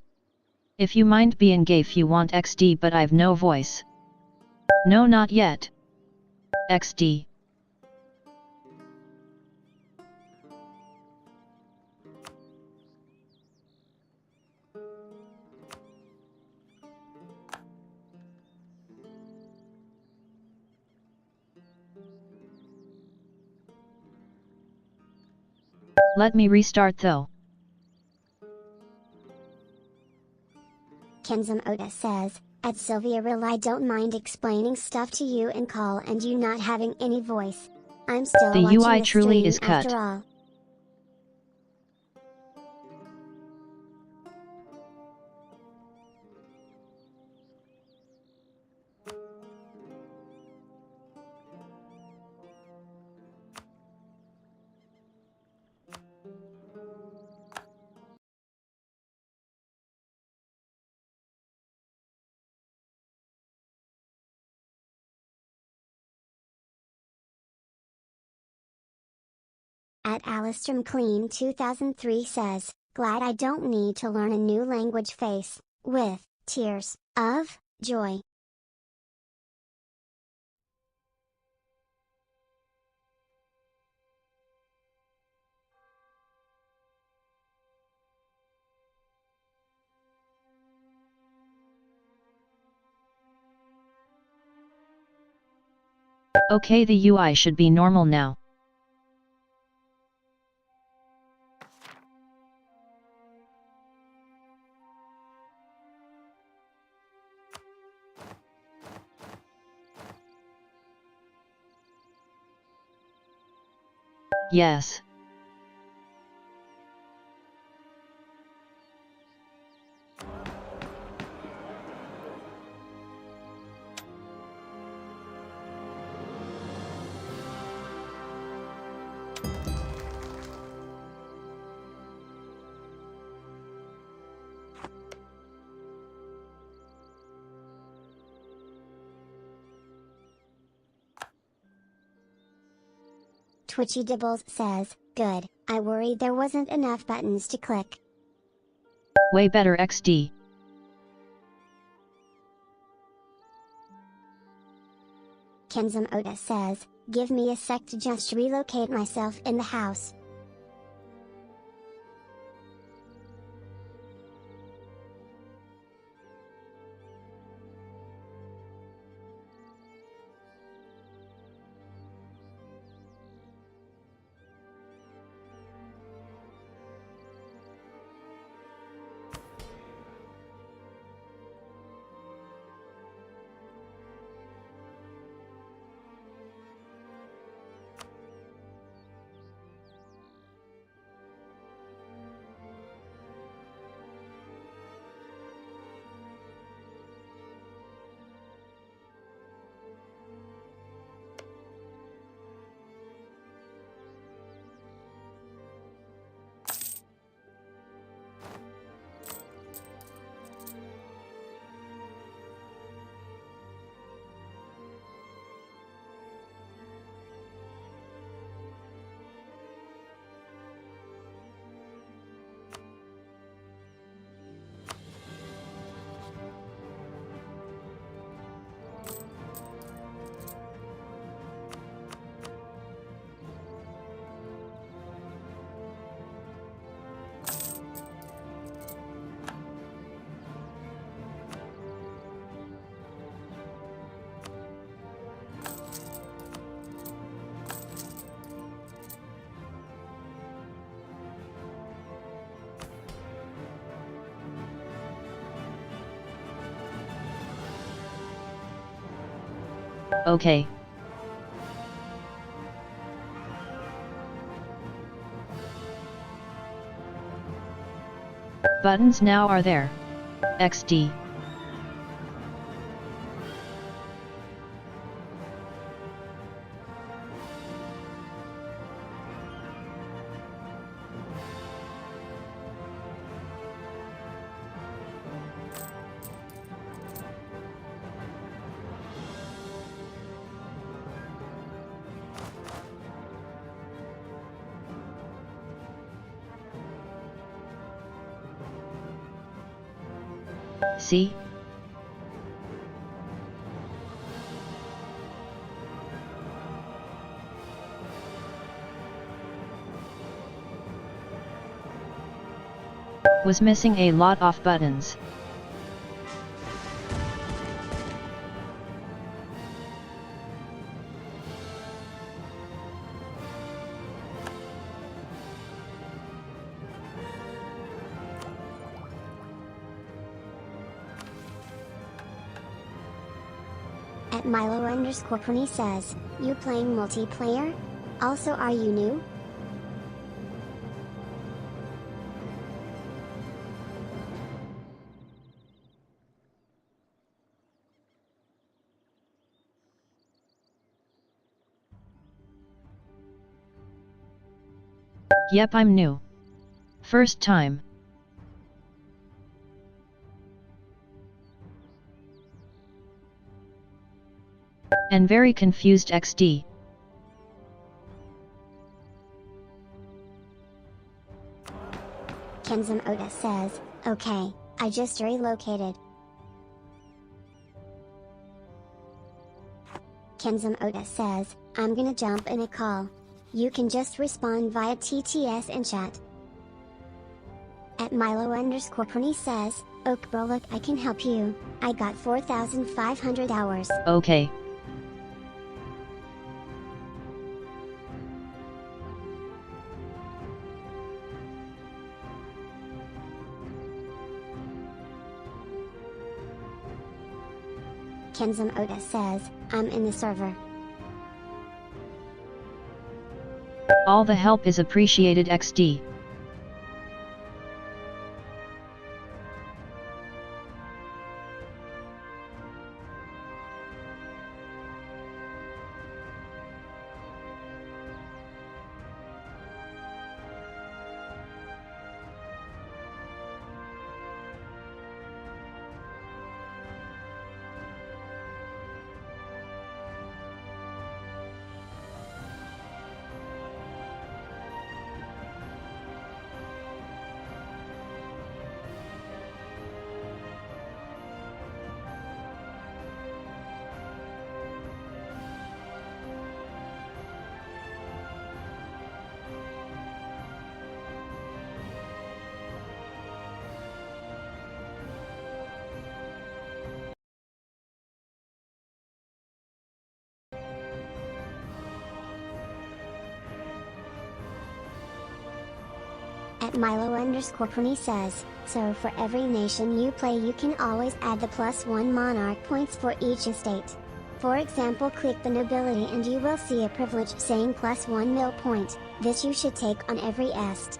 Speaker 1: If you mind being gay if you want XD, but I've no voice. No, not yet. XD. Let me restart though.
Speaker 2: Kenzum Oda says, "At Sylviarill I don't mind explaining stuff to you in call and you not having any voice." I'm still
Speaker 1: The
Speaker 2: watching
Speaker 1: UI
Speaker 2: the
Speaker 1: truly
Speaker 2: stream
Speaker 1: is cut.
Speaker 2: after all. At Clean 2003 says, glad I don't need to learn a new language face, with tears of joy.
Speaker 1: Okay, the UI should be normal now. Yes.
Speaker 2: Twitchy Dibbles says, good, I worried there wasn't enough buttons to click.
Speaker 1: Way better XD.
Speaker 2: Kenzum Oda says, give me a sec to just relocate myself in the house.
Speaker 1: Okay. Buttons now are there. XD. See? Was missing a lot of buttons.
Speaker 2: At Milo_20 says, you playing multiplayer? Also, are you new?
Speaker 1: Yep, I'm new. First time. And very confused XD.
Speaker 2: Kenzum Oda says, okay, I just relocated. Kenzum Oda says, I'm gonna jump in a call. You can just respond via TTS and chat. At Milo_Pony says, ok bro, look, I can help you. I got 4,500 hours.
Speaker 1: Okay.
Speaker 2: Kenzum Oda says, I'm in the server.
Speaker 1: All the help is appreciated XD.
Speaker 2: At Milo_Pony says, so for every nation you play you can always add the +1 monarch points for each estate. For example, click the nobility and you will see a privilege saying +1 mil point, this you should take on every est.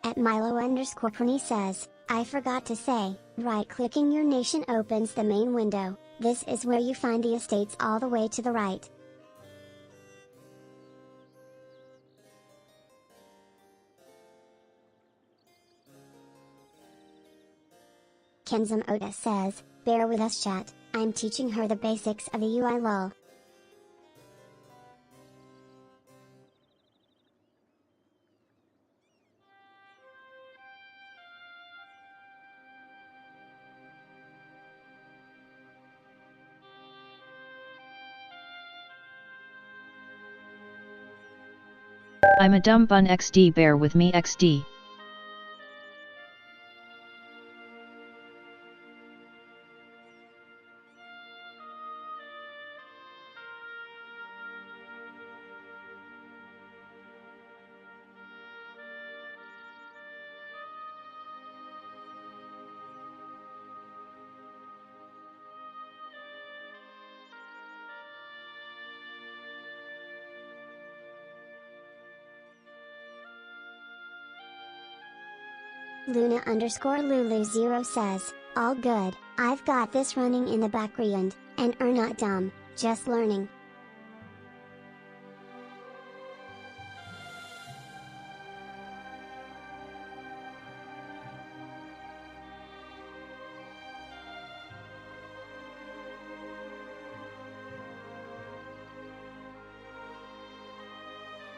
Speaker 2: At Milo_Pony says, I forgot to say, right-clicking your nation opens the main window. This is where you find the estates all the way to the right. Kenzum Oda says, bear with us chat, I'm teaching her the basics of the UI lol.
Speaker 1: I'm a dumb bun XD, bear with me XD.
Speaker 2: Luna_Lulu0 says, all good, I've got this running in the background, and are not dumb, just learning.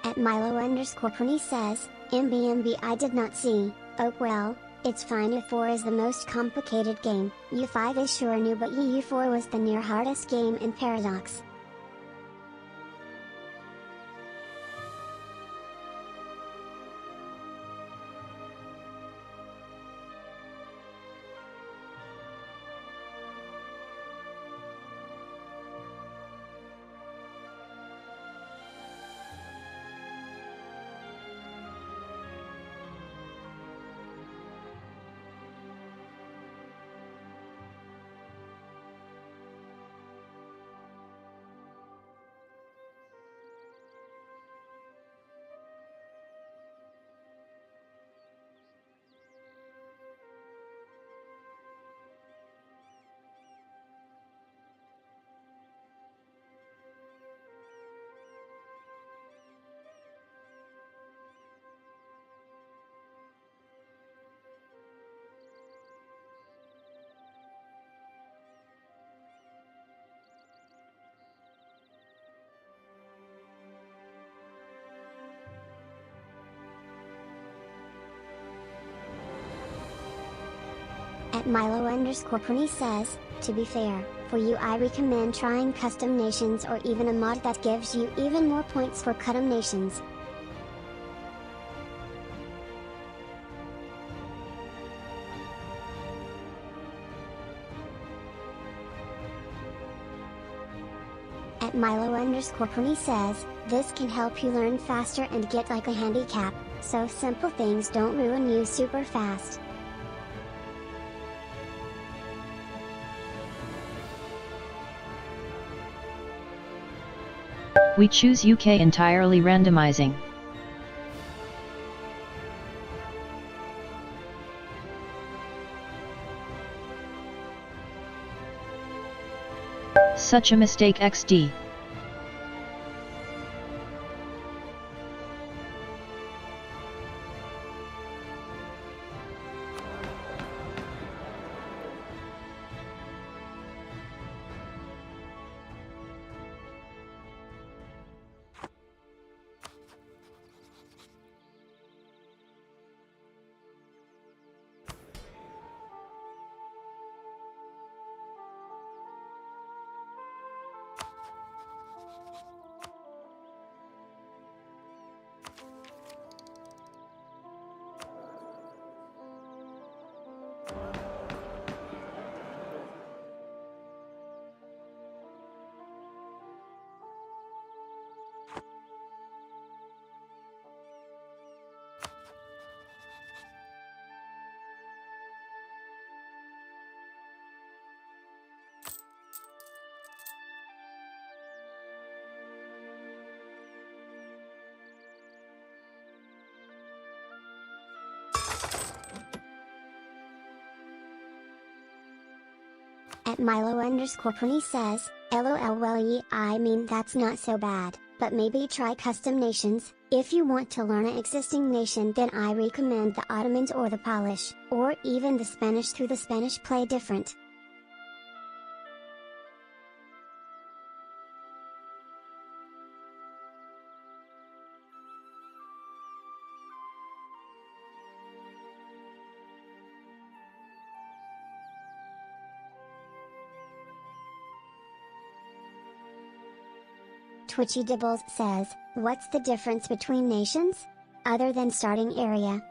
Speaker 2: At Milo_Pony says, MB I did not see. Oh well, it's fine. U4 is the most complicated game, U5 is sure new, but U4 was the near hardest game in Paradox. At Milo_Pony says, to be fair, for you I recommend trying custom nations or even a mod that gives you even more points for custom nations. At Milo_Pony says, this can help you learn faster and get like a handicap, so simple things don't ruin you super fast.
Speaker 1: We choose UK entirely randomizing. Such a mistake XD.
Speaker 2: At Milo_Pony says, LOL well I mean that's not so bad, but maybe try custom nations. If you want to learn an existing nation, then I recommend the Ottomans or the Polish, or even the Spanish through the Spanish play different. Twitchy Dibbles says, what's the difference between nations? Other than starting area.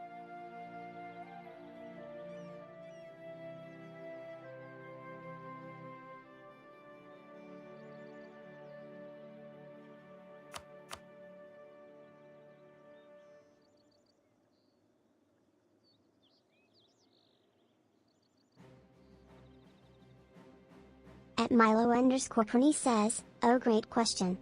Speaker 2: At Milo_Pony says, oh great question.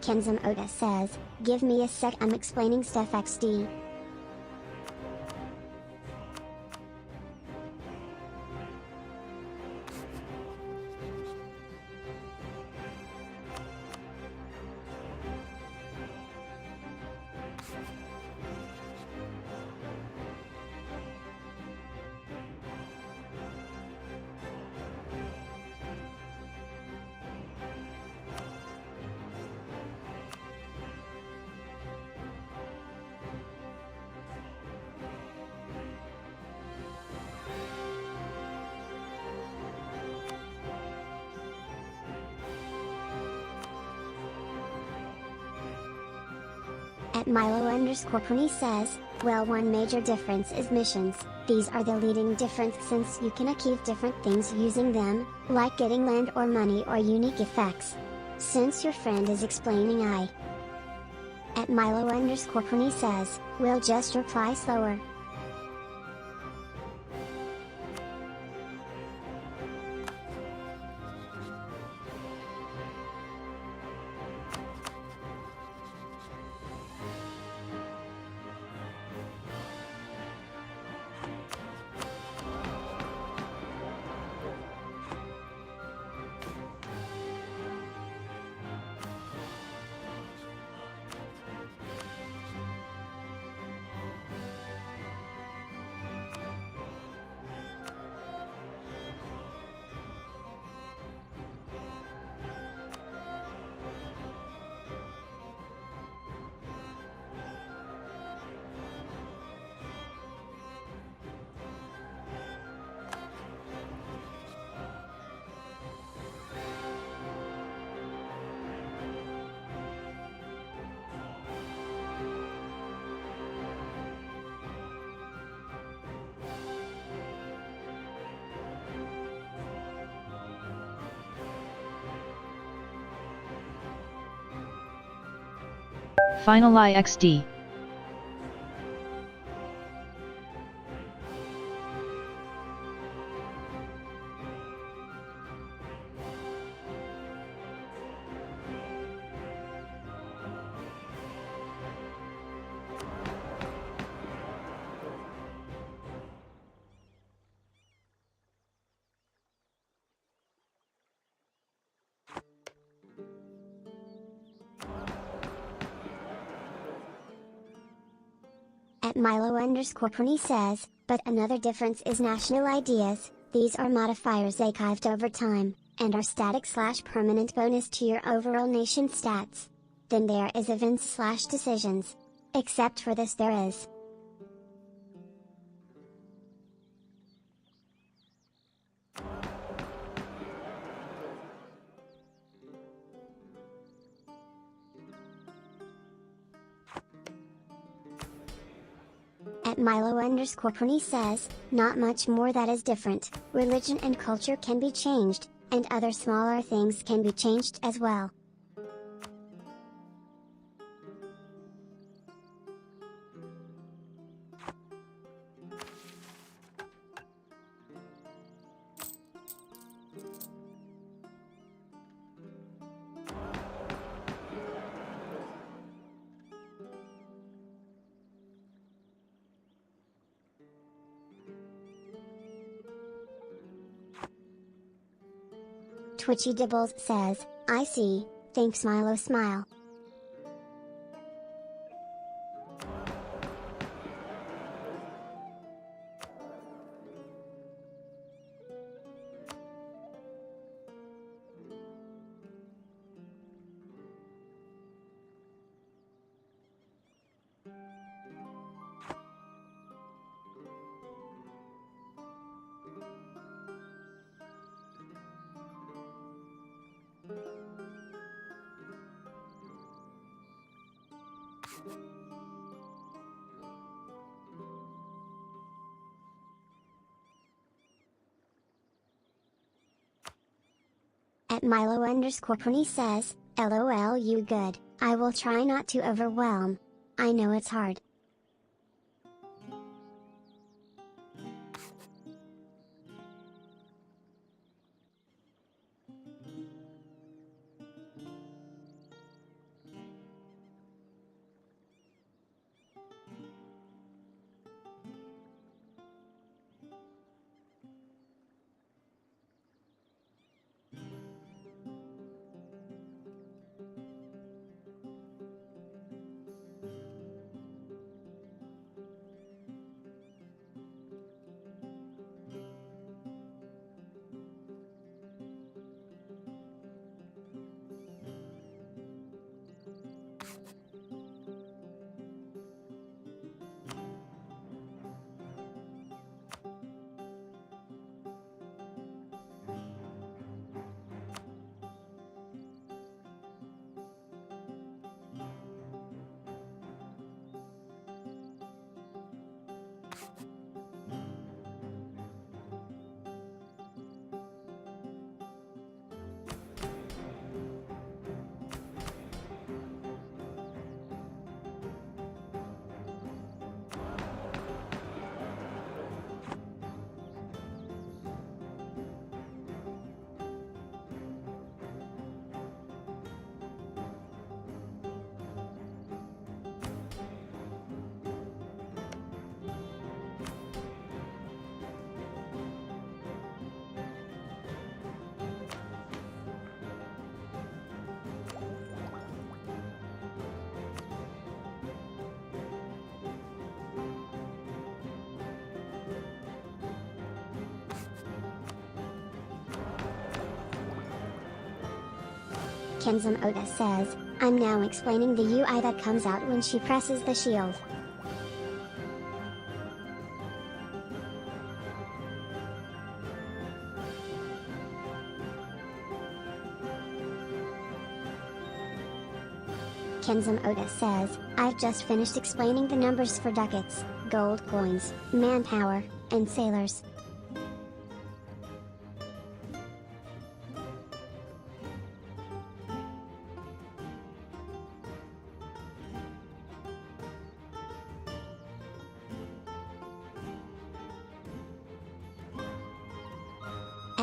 Speaker 2: Kenzum Oda says, give me a sec, I'm explaining stuff XD. At Milo_Pony says, well, one major difference is missions. These are the leading difference since you can achieve different things using them, like getting land or money or unique effects. Since your friend is explaining At Milo_Pony says, we'll just reply slower.
Speaker 1: Final IXD.
Speaker 2: At Milo_Pony says, but another difference is national ideas. These are modifiers archived over time, and are static/permanent bonus to your overall nation stats. Then there is events/decisions. Except for this there is. At Milo_Pony says, not much more that is different. Religion and culture can be changed, and other smaller things can be changed as well. Twitchy Dibbles says, I see, thanks Milo Smile. At Milo_Prinny says, LOL you good, I will try not to overwhelm. I know it's hard. Kenzum Oda says, I'm now explaining the UI that comes out when she presses the shield. Kenzum Oda says, I've just finished explaining the numbers for ducats, gold coins, manpower, and sailors.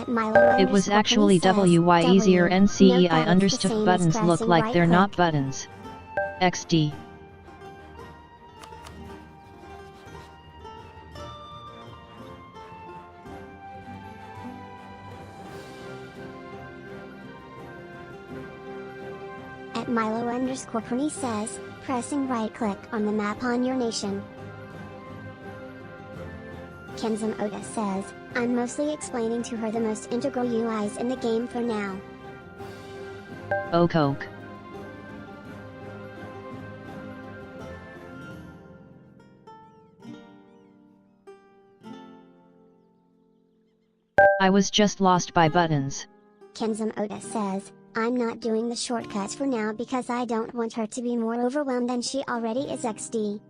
Speaker 2: At Milo
Speaker 1: It was actually WY easier NCE. I understood buttons look like they're not buttons. XD.
Speaker 2: At Milo_Prinny says, pressing right click on the map on your nation. Kenzum Oda says, I'm mostly explaining to her the most integral UIs in the game for now.
Speaker 1: Coke. I was just lost by buttons.
Speaker 2: Kenzum Oda says, I'm not doing the shortcut for now because I don't want her to be more overwhelmed than she already is XD.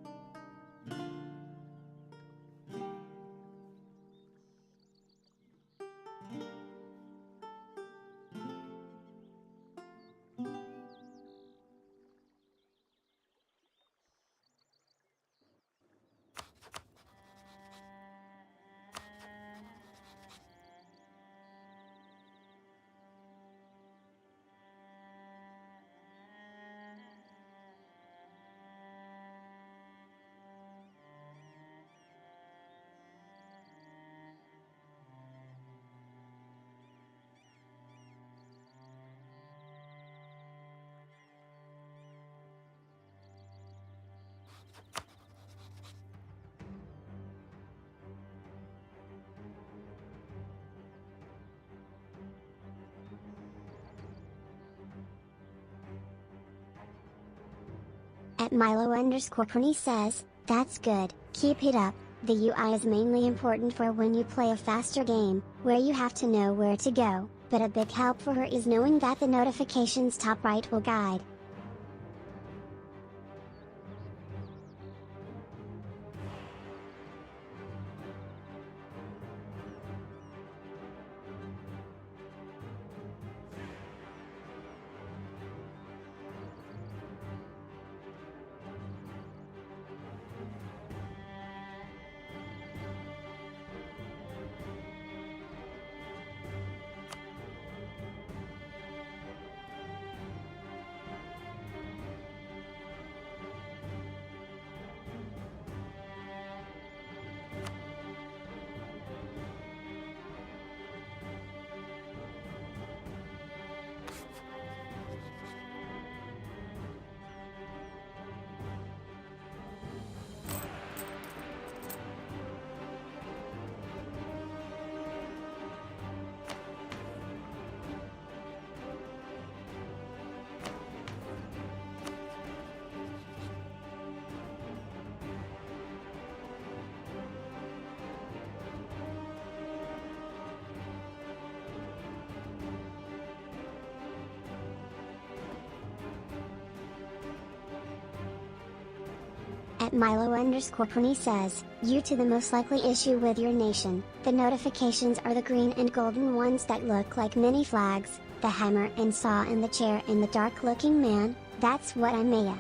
Speaker 2: At Milo_Prinny says, that's good, keep it up. The UI is mainly important for when you play a faster game, where you have to know where to go, but a big help for her is knowing that the notifications top right will guide. At Milo_20 says, due to the most likely issue with your nation, the notifications are the green and golden ones that look like mini flags, the hammer and saw in the chair and the dark looking man, that's what I maya.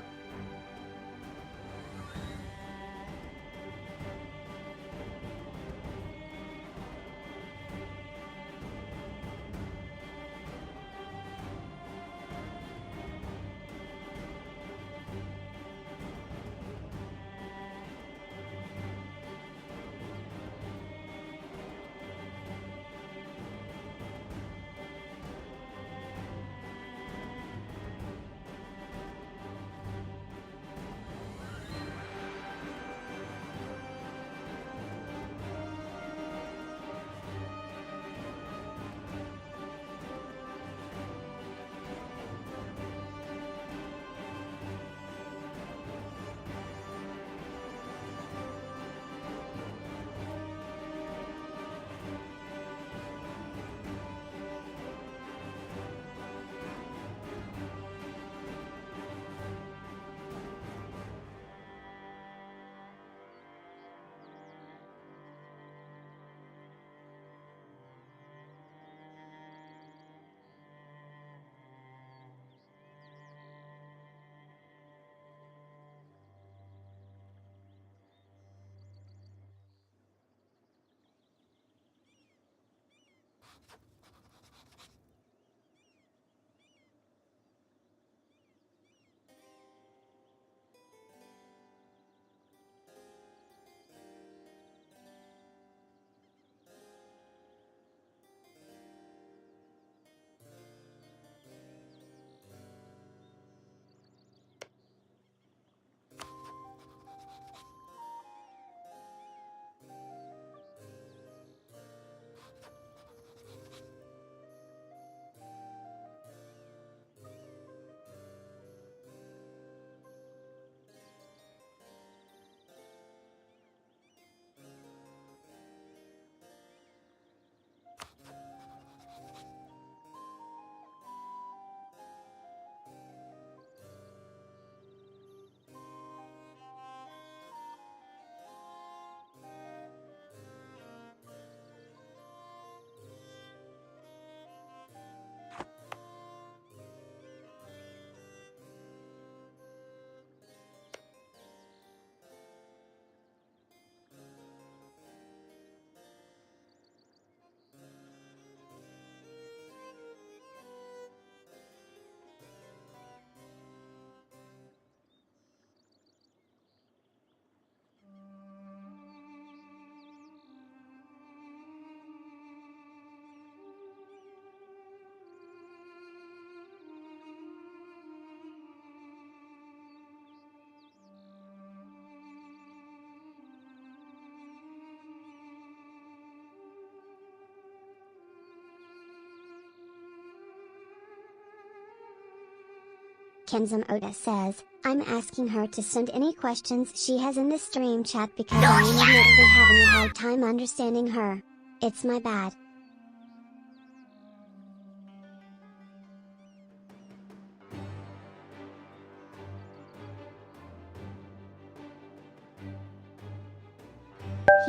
Speaker 2: Kenzum Oda says, I'm asking her to send any questions she has in the stream chat because I am admittedly having a hard time understanding her. It's my bad.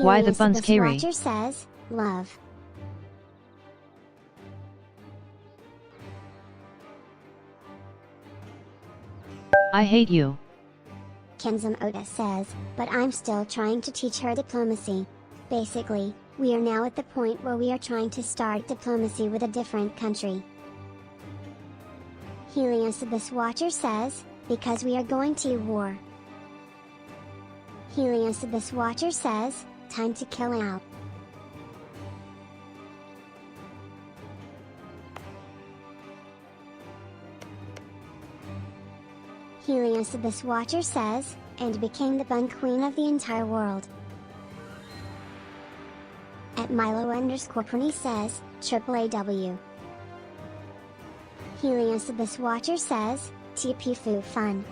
Speaker 1: Why the buns carry?
Speaker 2: Watcher says, love.
Speaker 1: I hate you.
Speaker 2: Kenzum Oda says, but I'm still trying to teach her diplomacy. Basically, we are now at the point where we are trying to start diplomacy with a different country. Heliosibus Watcher says, because we are going to war. Heliosibus Watcher says, time to kill out. Heliosibus Watcher says, and became the bun queen of the entire world. At Milo_20 says, AAAW. Heliosibus Watcher says, TP Foo Fun.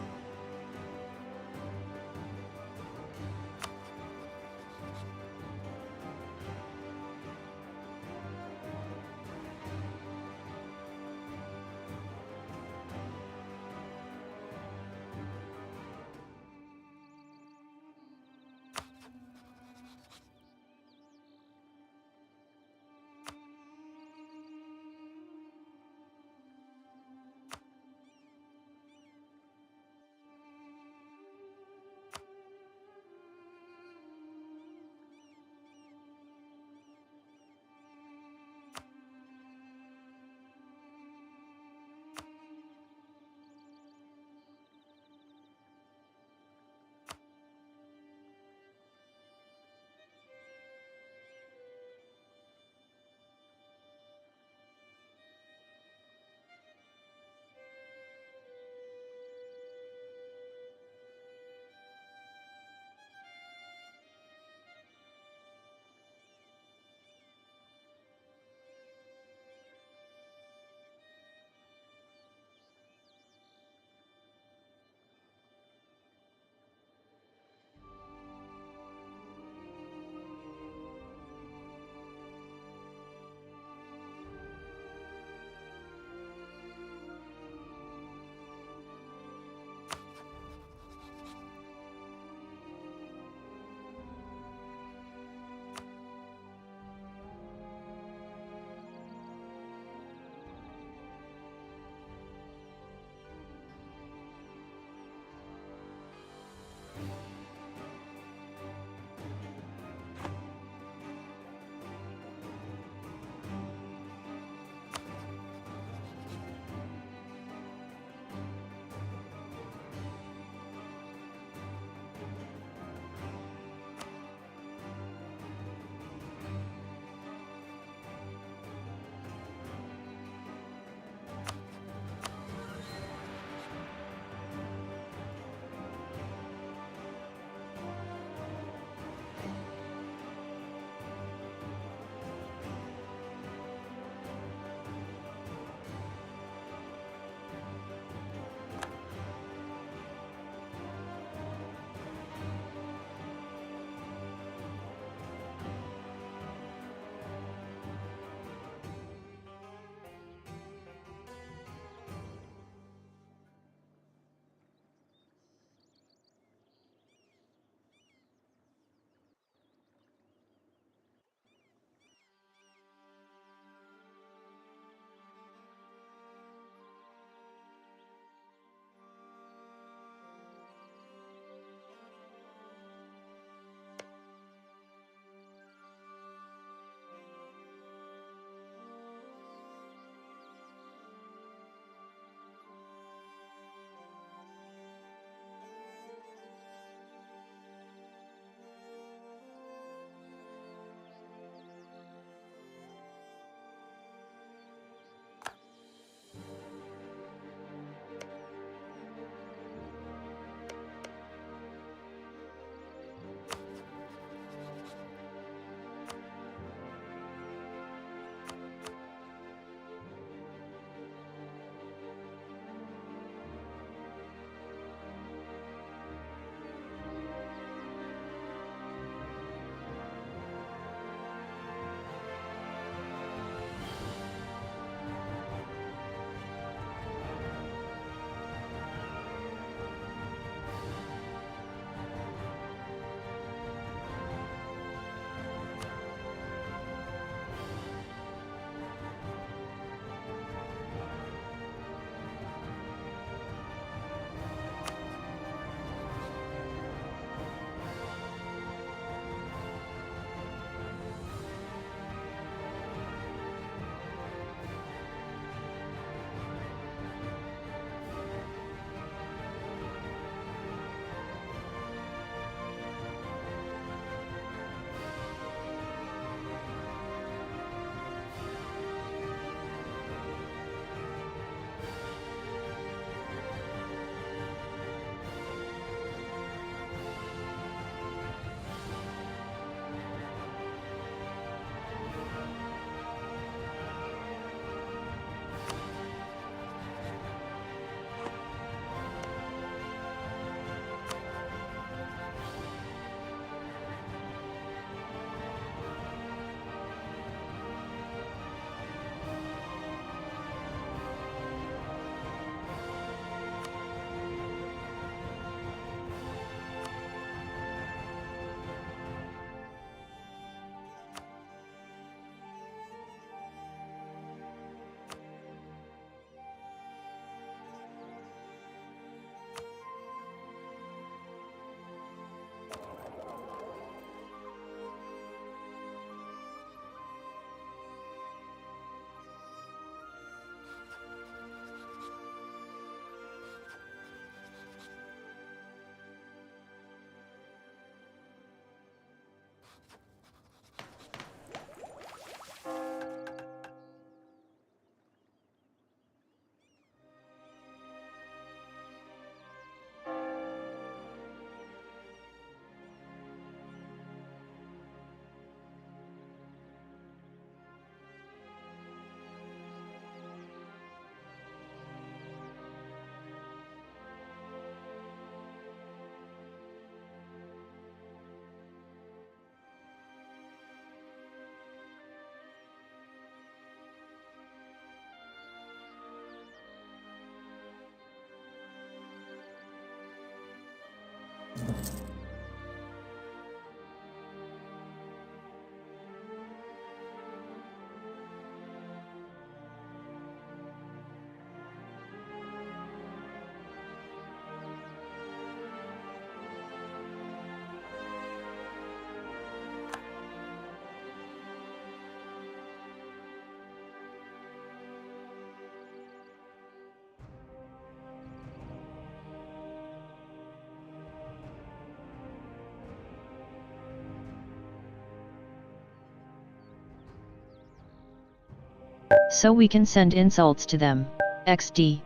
Speaker 1: So we can send insults to them. XD.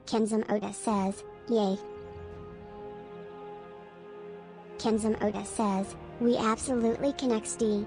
Speaker 2: Kenzum Oda says, yay. Kenzum Oda says, we absolutely can XD.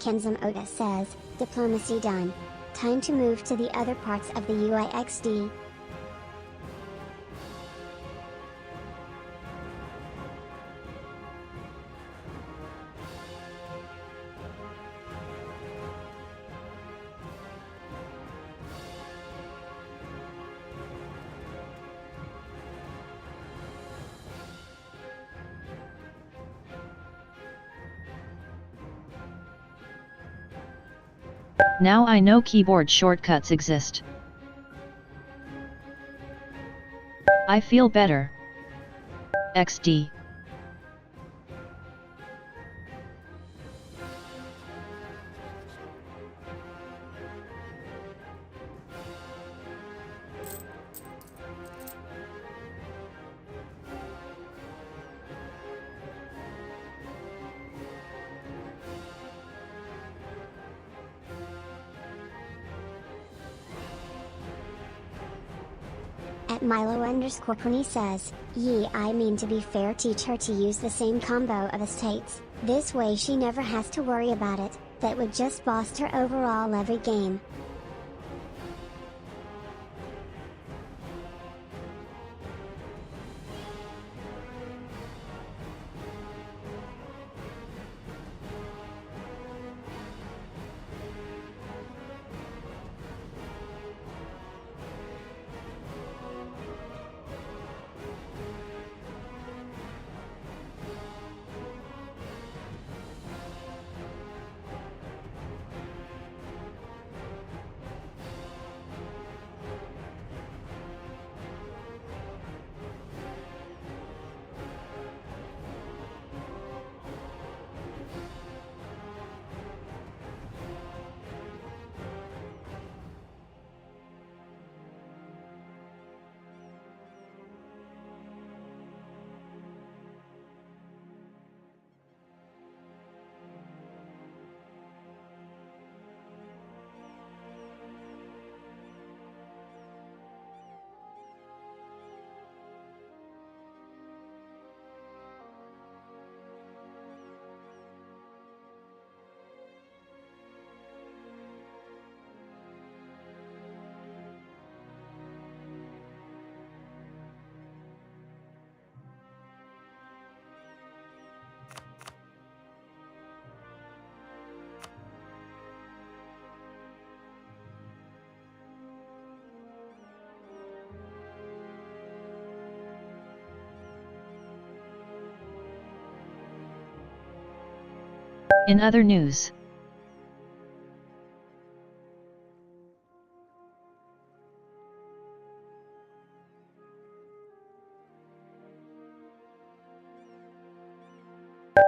Speaker 2: Kenzum Oda says, diplomacy done. Time to move to the other parts of the UIXD.
Speaker 1: Now I know keyboard shortcuts exist. I feel better. XD.
Speaker 2: At Milo_Pony says, yee, I mean to be fair, teach her to use the same combo of estates, this way she never has to worry about it, that would just boost her overall every game.
Speaker 1: In other news,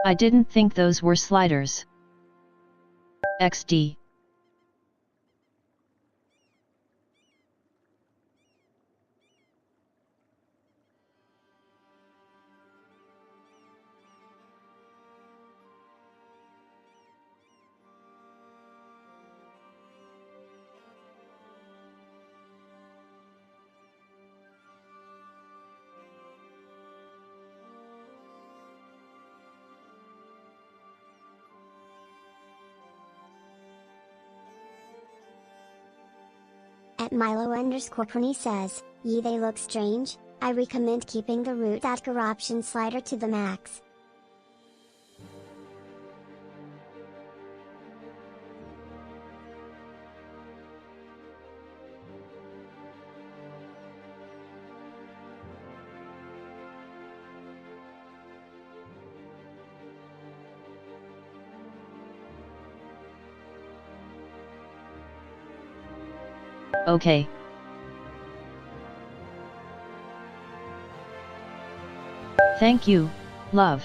Speaker 1: I didn't think those were sliders. XD.
Speaker 2: At Milo_Pony says, "Yee, they look strange. I recommend keeping the root.corruption slider to the max."
Speaker 1: Okay. Thank you, love.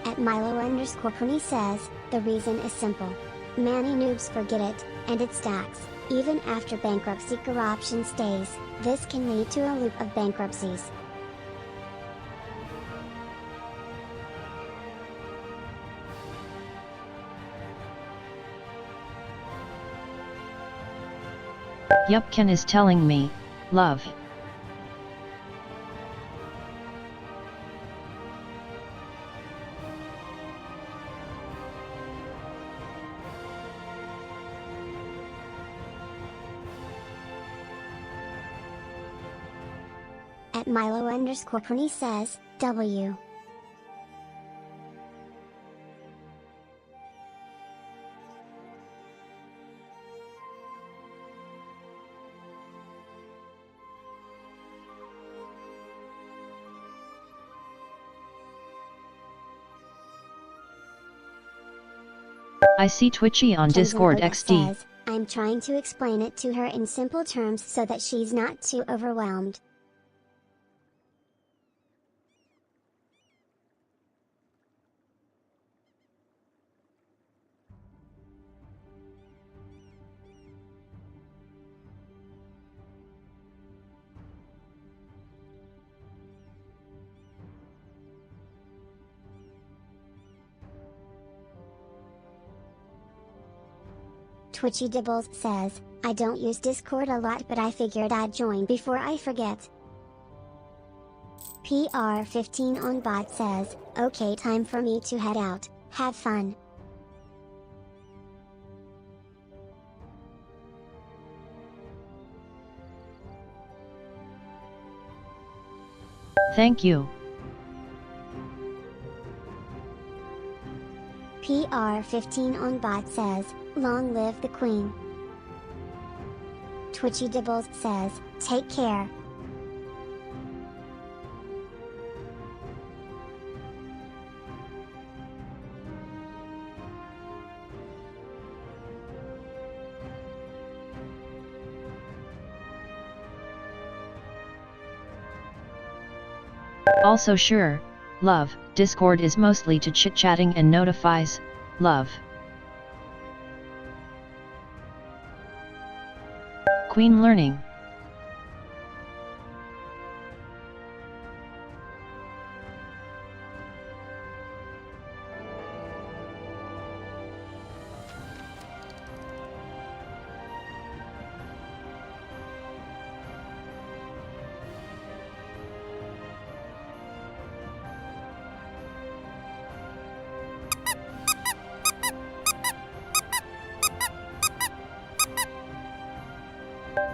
Speaker 2: At Milo_Pony says, "The reason is simple. Many noobs forget it, and it stacks, even after bankruptcy corruption stays. This can lead to a loop of bankruptcies."
Speaker 1: Yup, Ken is telling me, love.
Speaker 2: At Milo_Pony says, "W.
Speaker 1: I see Twitchy on Discord XD.
Speaker 2: Says, "I'm trying to explain it to her in simple terms so that she's not too overwhelmed." Twitchy Dibbles says, "I don't use Discord a lot, but I figured I'd join before I forget." PR15 on bot says, "Okay, time for me to head out. Have fun."
Speaker 1: Thank you.
Speaker 2: PR15 on bot says, "Long live the Queen." Twitchy Dibbles says, "Take care."
Speaker 1: Also sure, love, Discord is mostly to chit-chatting and notifies, love. Queen learning.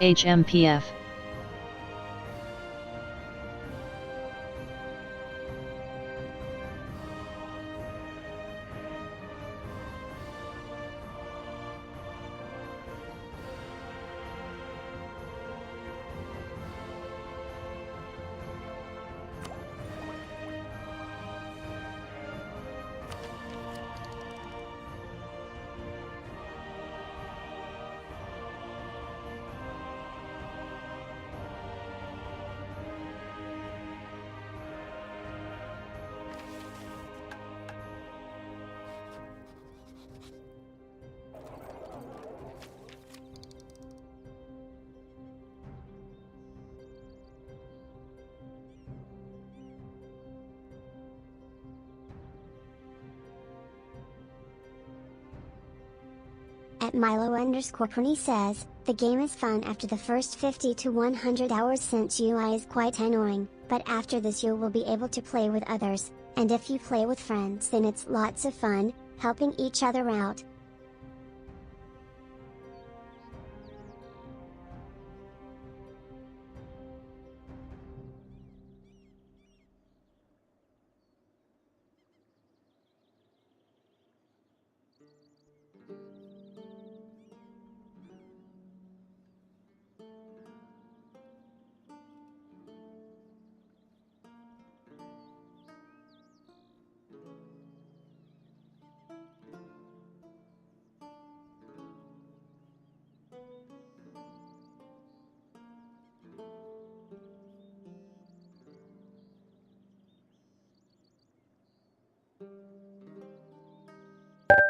Speaker 1: HMPF.
Speaker 2: At Milo_Pony says, the game is fun after the first 50 to 100 hours since UI is quite annoying, but after this you will be able to play with others, and if you play with friends then it's lots of fun, helping each other out.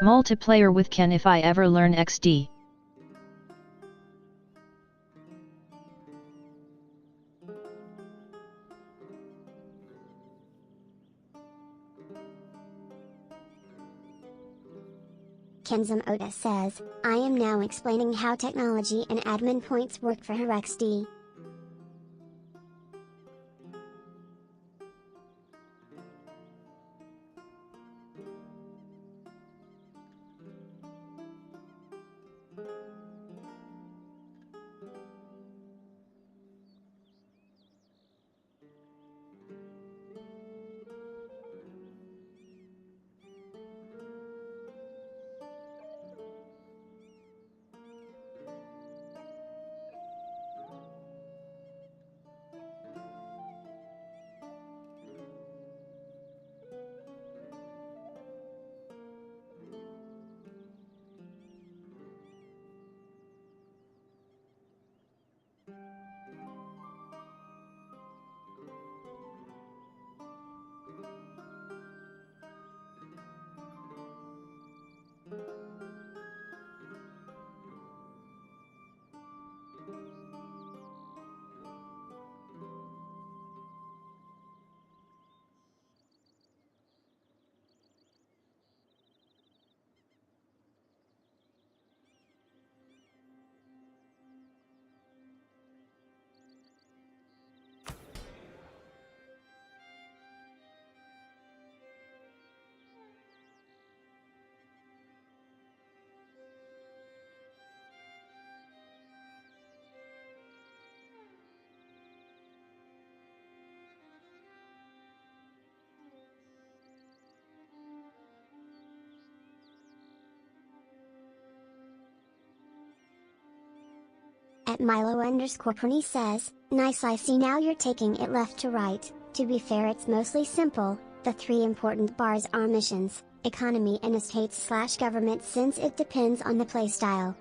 Speaker 1: Multiplayer with Ken if I ever learn XD.
Speaker 2: Kenzum Oda says, I am now explaining how technology and admin points work for her XD. At Milo_Pony says, nice, I see now you're taking it left to right. To be fair, it's mostly simple. The three important bars are missions, economy and estates/government, since it depends on the playstyle.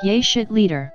Speaker 1: Yay shit leader.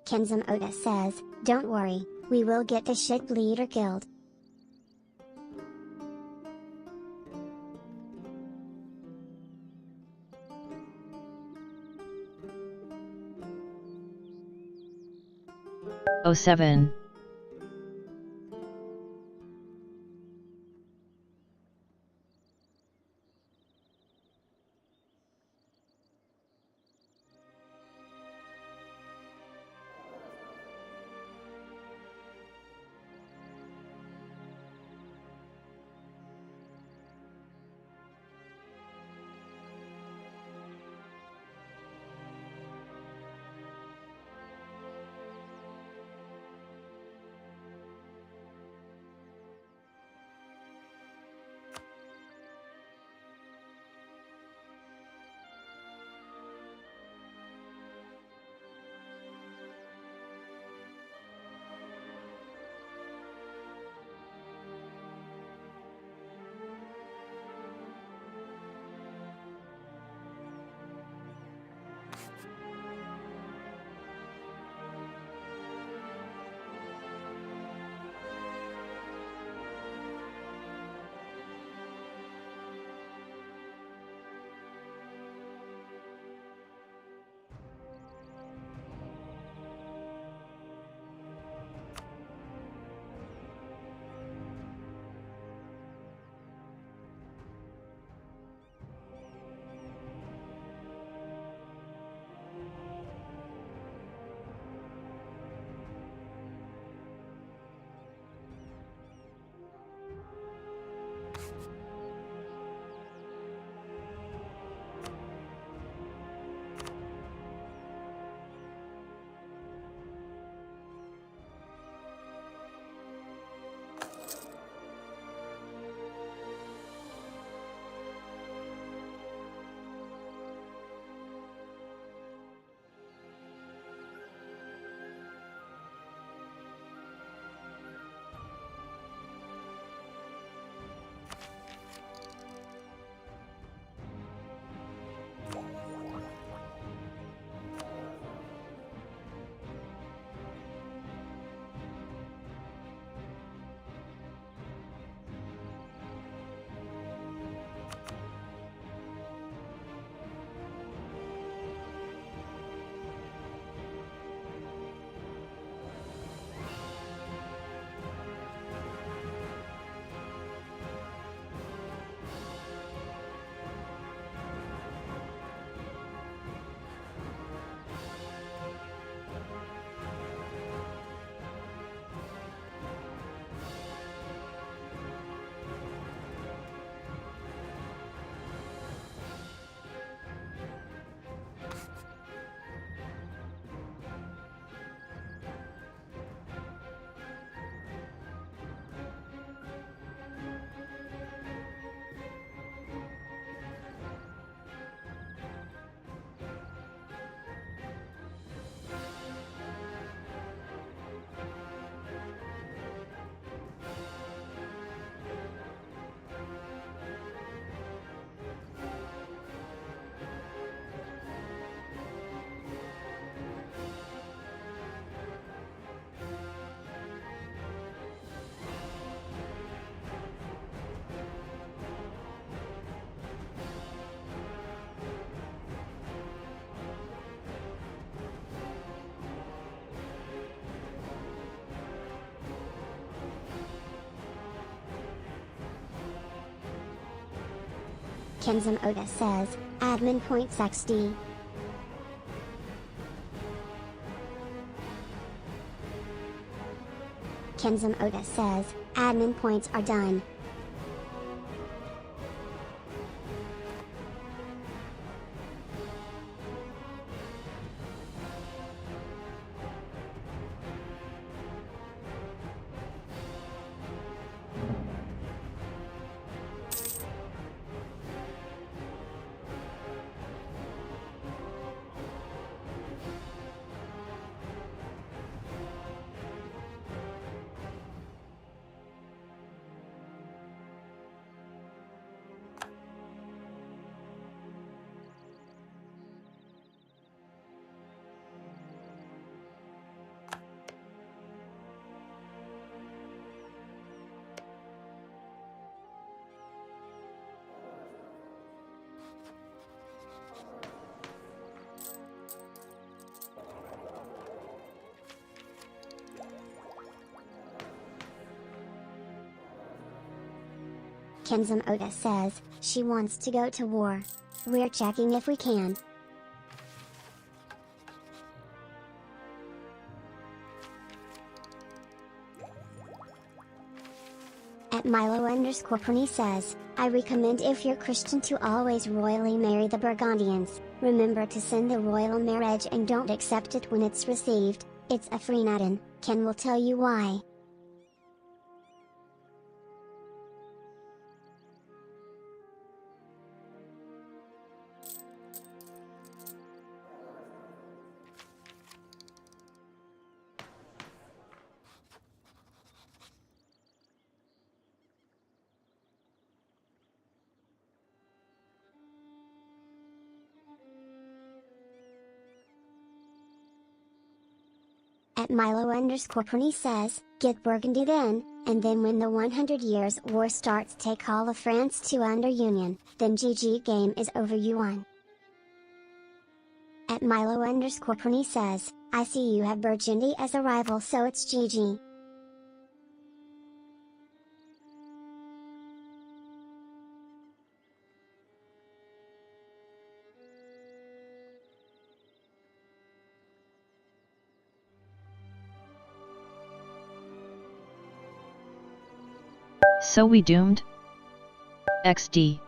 Speaker 2: Kenzum Oda says, "Don't worry, we will get the shit leader killed."
Speaker 1: Oh 07.
Speaker 2: Kenzum Oda says, admin points XD. Kenzum Oda says, admin points are done. Kenzum Oda says, she wants to go to war. We're checking if we can. At Milo_Prinny says, I recommend if you're Christian to always royally marry the Burgundians. Remember to send the royal marriage and don't accept it when it's received. It's a Freenaden. Ken will tell you why. At Milo_Prinny says, get Burgundy then, and then when the 100 Years' War starts take all of France to under Union, then GG game is over you won. At Milo_Prinny says, I see you have Burgundy as a rival so it's GG.
Speaker 1: So we doomed? XD.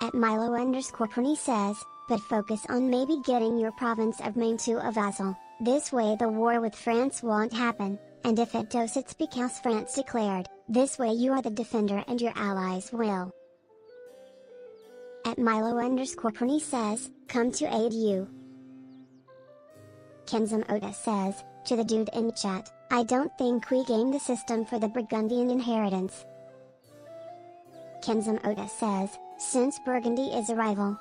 Speaker 2: At Milo_Prinny says, but focus on maybe getting your province of Maine to a vassal, this way the war with France won't happen, and if it does it's because France declared, this way you are the defender and your allies will. At Milo_Prinny says, come to aid you. Kenzum Oda says, to the dude in chat, I don't think we game the system for the Burgundian inheritance. Kenzum Oda says, since Burgundy is a rival.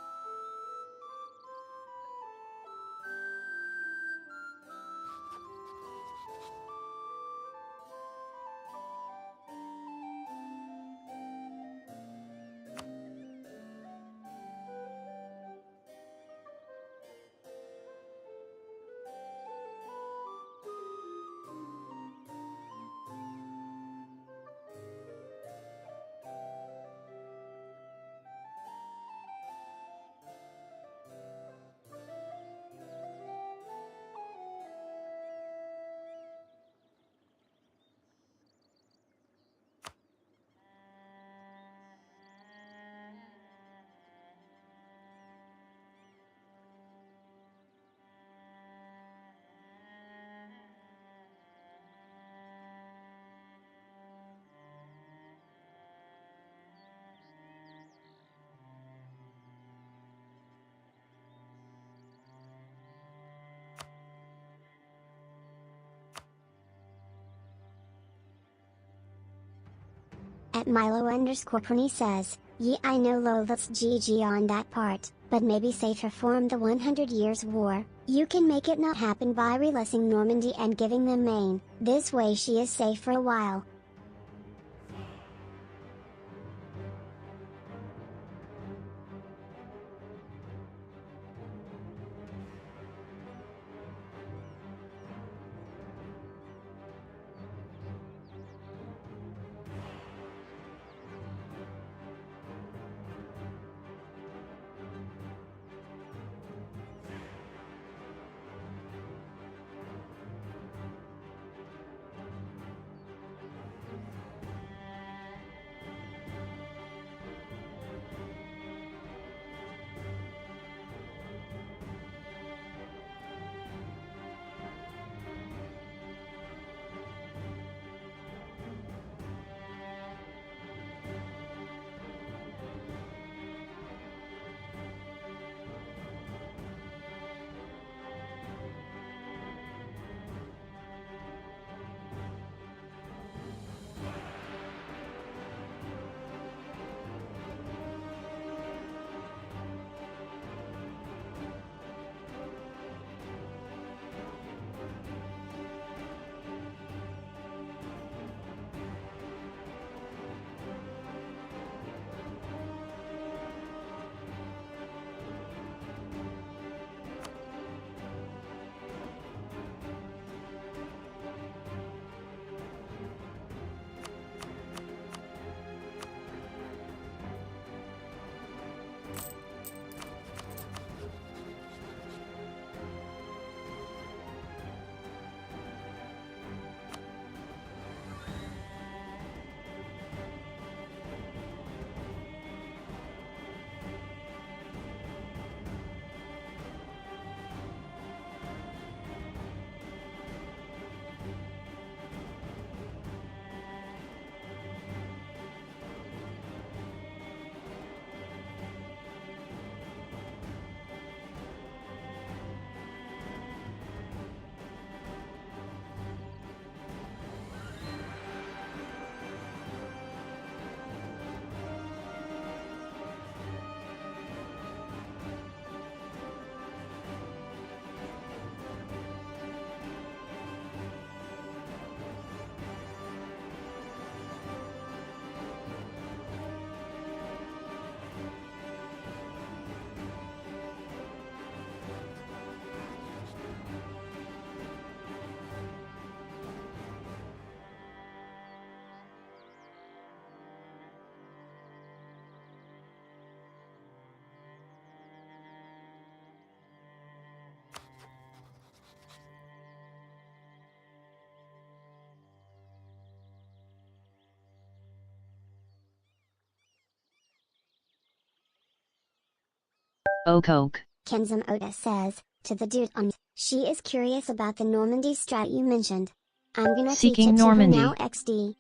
Speaker 2: Milo_Pony says, "Yeah, I know lol, that's GG on that part, but maybe save her from the 100 Years' War. You can make it not happen by releasing Normandy and giving them Maine, this way she is safe for a while."
Speaker 1: Okoke.
Speaker 2: Kenzum Oda says, to the dude on, she is curious about the Normandy strat you mentioned. I'm gonna teach
Speaker 1: Seeking
Speaker 2: it to her
Speaker 1: Normandy.
Speaker 2: now XD.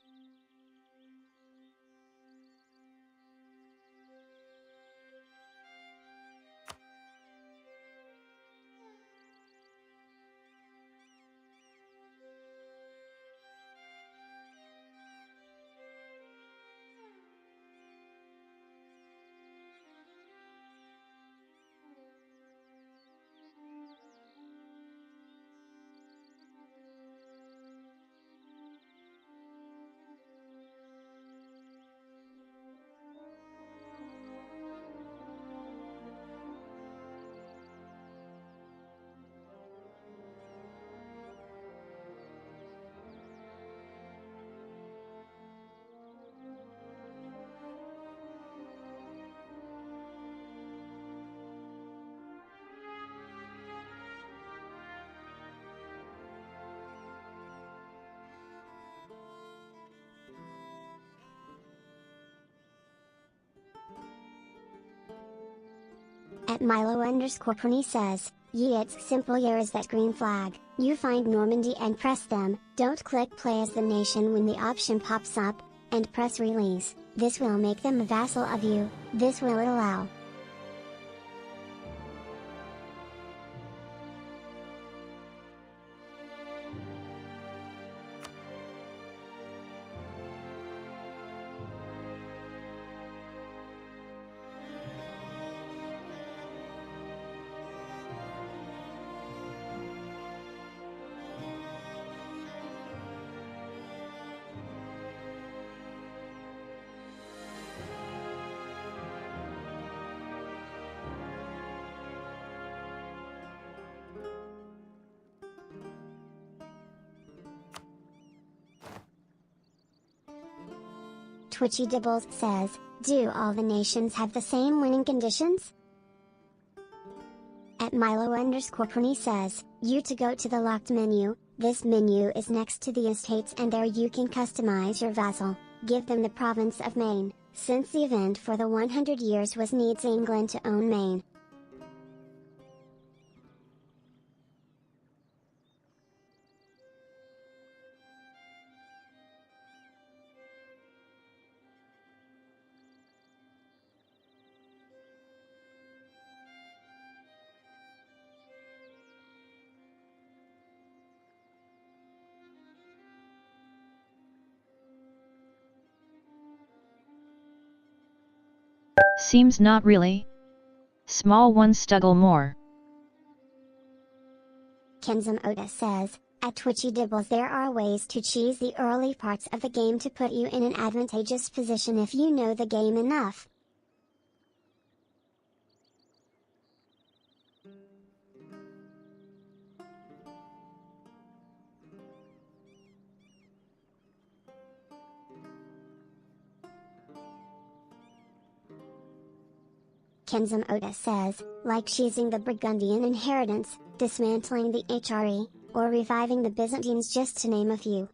Speaker 2: At Milo_Pony says, "Yeah, it's simple. Here is that green flag. You find Normandy and press them. Don't click play as the nation when the option pops up, and press release. This will make them a vassal of you. This will allow Twitchy Dibbles says, do all the nations have the same winning conditions? At Milo_Pony says, you to go to the locked menu, this menu is next to the estates and there you can customize your vassal, give them the province of Maine, since the event for the 100 years was needs England to own Maine.
Speaker 1: Seems not really. Small ones stuggle more.
Speaker 2: Kenzum Oda says, at Twitchy Dibbles there are ways to cheese the early parts of the game to put you in an advantageous position if you know the game enough. Kenzum Oda says, like cheesing the Burgundian inheritance, dismantling the HRE, or reviving the Byzantines just to name a few.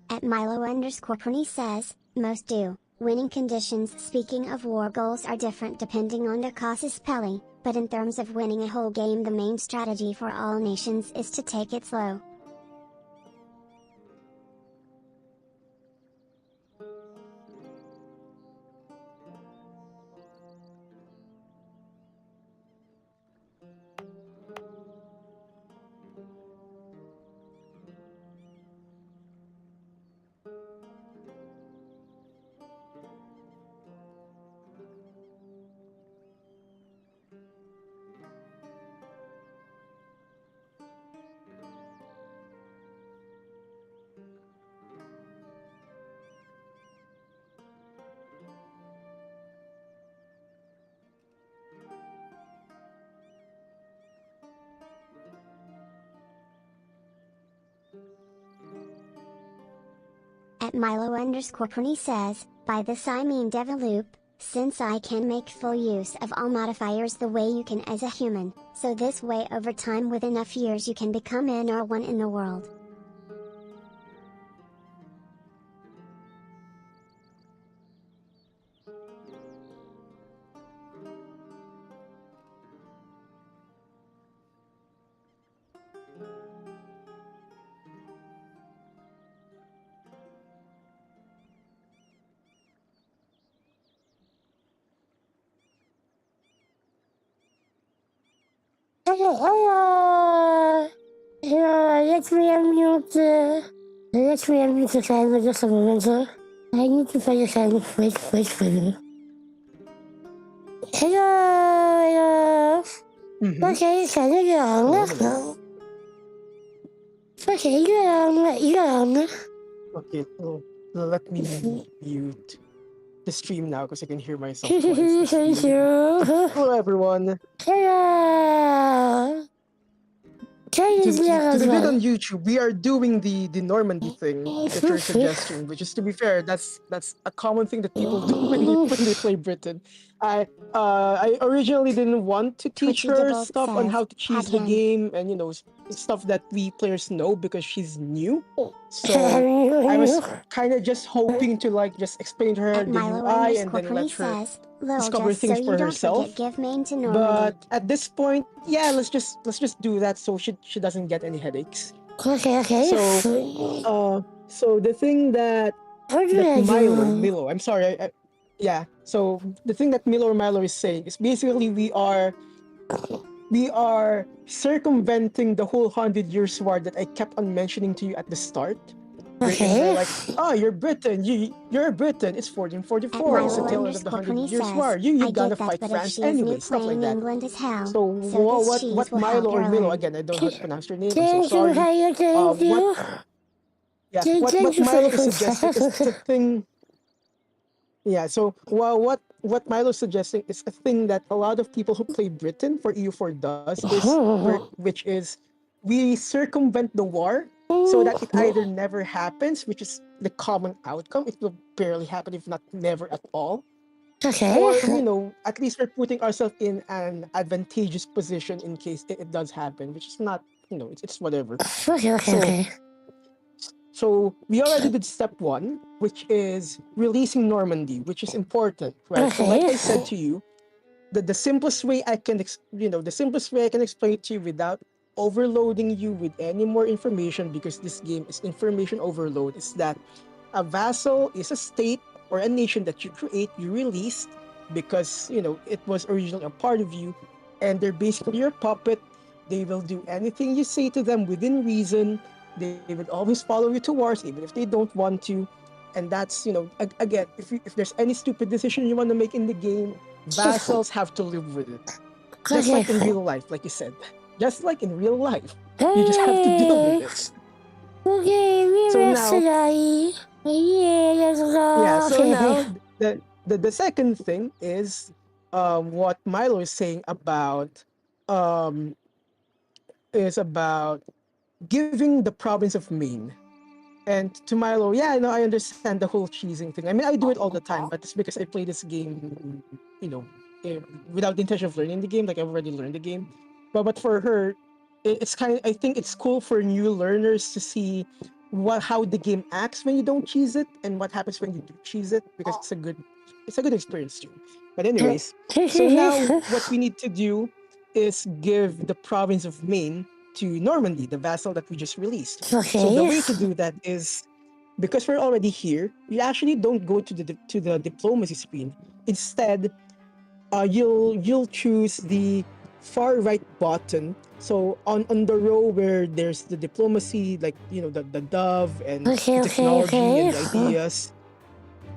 Speaker 2: At Milo_Pony says, most do. Winning conditions. Speaking of war goals are different depending on the casus belli, but in terms of winning a whole game the main strategy for all nations is to take it slow. At Milo_Pony says, by this I mean develoop, since I can make full use of all modifiers the way you can as a human, so this way over time with enough years you can become NR1 in the world.
Speaker 3: Let me unmute. Let me unmute the camera just a moment, sir. I need to find the camera. Wait for you. Hello. Okay, can you get on? Okay, you're on.
Speaker 4: Okay, so let me mute the stream now because I can hear myself twice.
Speaker 3: Thank you.
Speaker 4: Hello, everyone.
Speaker 3: Hello.
Speaker 4: To the bit on YouTube, we are doing the Normandy thing that you're suggesting, which is, to be fair, that's a common thing that people do when they play Britain. I originally didn't want to teach her stuff on how to cheese the game and stuff that we players know because she's new. So I was kind of just hoping to just explain to her the UI and then let her discover things for herself. But at this point, yeah, let's just do that so she doesn't get any headaches.
Speaker 3: Okay.
Speaker 4: So the thing that Milo, I'm sorry, yeah. So the thing that Milo is saying is basically we are circumventing the whole 100-year war that I kept on mentioning to you at the start.
Speaker 3: Okay.
Speaker 4: Like, oh, you're Britain. You're Britain. It's 1444. It's the tail end of the 100 Years' War. You're gonna fight France anyway. Stuff like that. So what Milo or Milo again? I don't know how to pronounce your name. I'm so sorry. What Milo is suggesting is the thing. Yeah, so well, what Milo's suggesting is a thing that a lot of people who play Britain for EU4 does is which is we circumvent the war so that it either never happens, which is the common outcome. It will barely happen if not never at all.
Speaker 3: Okay.
Speaker 4: Or, at least we're putting ourselves in an advantageous position in case it does happen, which is not, it's whatever.
Speaker 3: Okay, okay,
Speaker 4: So
Speaker 3: okay.
Speaker 4: So we already did step one, which is releasing Normandy, which is important, right? So like
Speaker 3: Okay.
Speaker 4: I said to you, the simplest way I can the simplest way I can explain it to you without overloading you with any more information, because this game is information overload, is that a vassal is a state or a nation that you create, you released because it was originally a part of you, and they're basically your puppet. They will do anything you say to them within reason. They would always follow you to wars even if they don't want to. And that's, again, if there's any stupid decision you want to make in the game, vassals have to live with it. Just like in real life, like you said. Just like in real life. You just have to deal with it.
Speaker 3: Okay,
Speaker 4: So now,
Speaker 3: yeah, let's go.
Speaker 4: yeah, so now the second thing is what Milo is saying um about giving the province of Maine. And to Milo, yeah, no, I understand the whole cheesing thing. I mean, I do it all the time, but it's because I play this game, you know, without the intention of learning the game. Like I've already learned the game, but for her, it's kind of. I think it's cool for new learners to see how the game acts when you don't cheese it, and what happens when you do cheese it, because it's a good experience too. But anyways, so now what we need to do is give the province of Maine to Normandy, the vassal that we just released. So the way to do that is, because we're already here, you actually don't go to the diplomacy screen. Instead, you'll choose the far right button. So on the row where there's the diplomacy, like the dove and the technology and the ideas,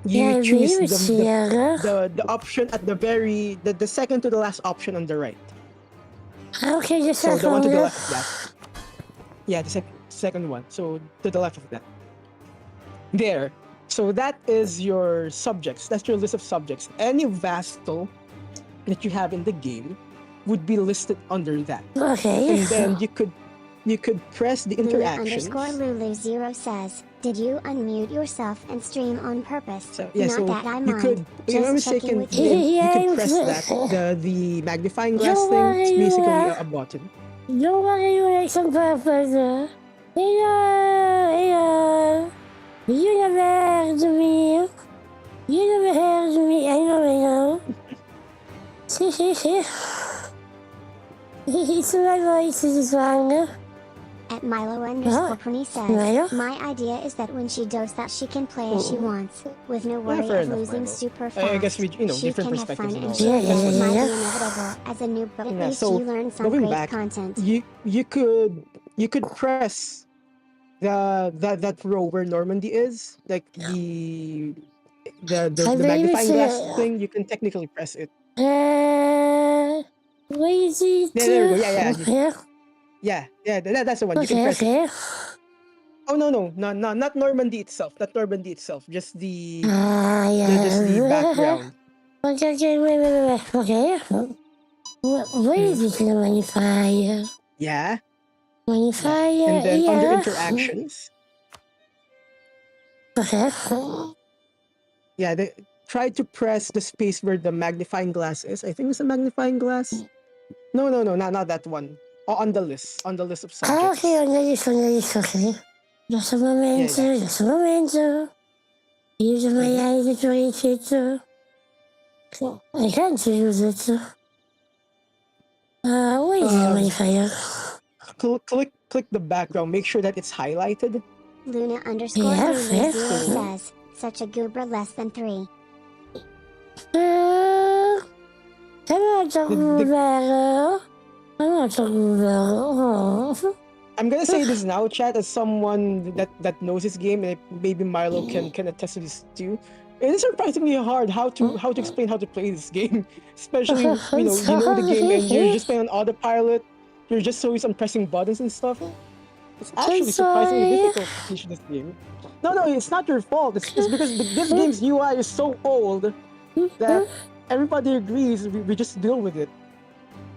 Speaker 4: you choose the option at the second to the last option on the right.
Speaker 3: Okay, the
Speaker 4: So
Speaker 3: second
Speaker 4: the one to the
Speaker 3: one.
Speaker 4: left of that. Yeah, the second one. So to the left of that. There. So that is your subjects. That's your list of subjects. Any vassal that you have in the game would be listed under that.
Speaker 3: Okay.
Speaker 4: And then you could press the interactions.
Speaker 2: Luna_Lulu0 says, did you unmute yourself and stream on purpose?
Speaker 4: So yeah,
Speaker 2: Not
Speaker 4: so
Speaker 2: that I
Speaker 4: you
Speaker 2: mind.
Speaker 4: could, if I'm not
Speaker 2: Just checking
Speaker 4: mistaken,
Speaker 2: with
Speaker 4: then
Speaker 2: you.
Speaker 4: you could press that the magnifying glass thing. It's basically a button.
Speaker 3: Don't worry, you make some purpose. Hello. You never heard me. You never heard me. I know. It's my voice is wrong.
Speaker 2: At Milo_Pony says,
Speaker 3: Milo?
Speaker 2: my idea is that when she does that she can play as she wants, with no worry
Speaker 4: fair
Speaker 2: of
Speaker 4: enough,
Speaker 2: losing
Speaker 4: Milo.
Speaker 2: super fast.
Speaker 4: I guess we,
Speaker 2: she
Speaker 4: different
Speaker 2: can have
Speaker 4: perspectives
Speaker 2: fun
Speaker 4: and all
Speaker 2: and
Speaker 4: that.
Speaker 2: share
Speaker 3: Yeah,
Speaker 2: it might
Speaker 3: yeah.
Speaker 2: be inevitable as a noob, but at
Speaker 4: Yeah,
Speaker 2: least
Speaker 4: so
Speaker 2: you learn some
Speaker 4: going
Speaker 2: great
Speaker 4: back,
Speaker 2: content.
Speaker 4: you could press that row where Normandy is, like the magnifying glass thing. You can technically press it.
Speaker 3: Where is it?
Speaker 4: There we go.
Speaker 3: Yeah.
Speaker 4: That's the one. You can press it. Oh no, not Normandy itself. Not Normandy itself. Just the just the background.
Speaker 3: Okay, wait. Okay. Where is it in the magnifier?
Speaker 4: Yeah.
Speaker 3: Magnifier,
Speaker 4: And then
Speaker 3: yeah.
Speaker 4: under interactions,
Speaker 3: Okay.
Speaker 4: yeah, they try to press the space where the magnifying glass is. I think it's a magnifying glass. No, not that one. On the list of subjects.
Speaker 3: Okay, on the list, okay. Just a moment. Use my eyes to reach it. I can't use it. Where is the magnifier?
Speaker 4: Click the background. Make sure that it's highlighted.
Speaker 2: Luna_Lulu0 says, such a goober less than 3.
Speaker 3: I'm not a goober.
Speaker 4: I'm gonna say this now, chat, as someone that knows this game, and maybe Milo can attest to this too. It is surprisingly hard how to explain how to play this game, especially you know the game and you're just playing on autopilot. You're just so used on pressing buttons and stuff. It's actually surprisingly difficult to teach this game. No, it's not your fault. It's because this game's UI is so old that everybody agrees we just deal with it.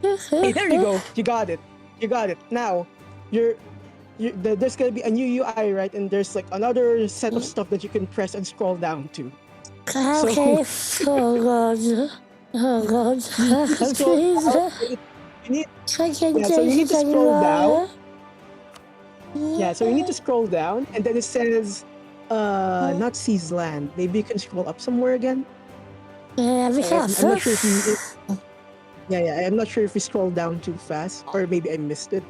Speaker 4: Hey, there you go. You got it. You got it. Now, there's gonna be a new UI, right? And there's like another set of stuff that you can press and scroll down to.
Speaker 3: Okay, oh god. Oh god. Please.
Speaker 4: So you need to scroll down. Yeah, so you need to scroll down, and then it says, not seize land. Maybe you can scroll up somewhere again. I'm not sure if you. I'm not sure if we scroll down too fast, or maybe I missed it.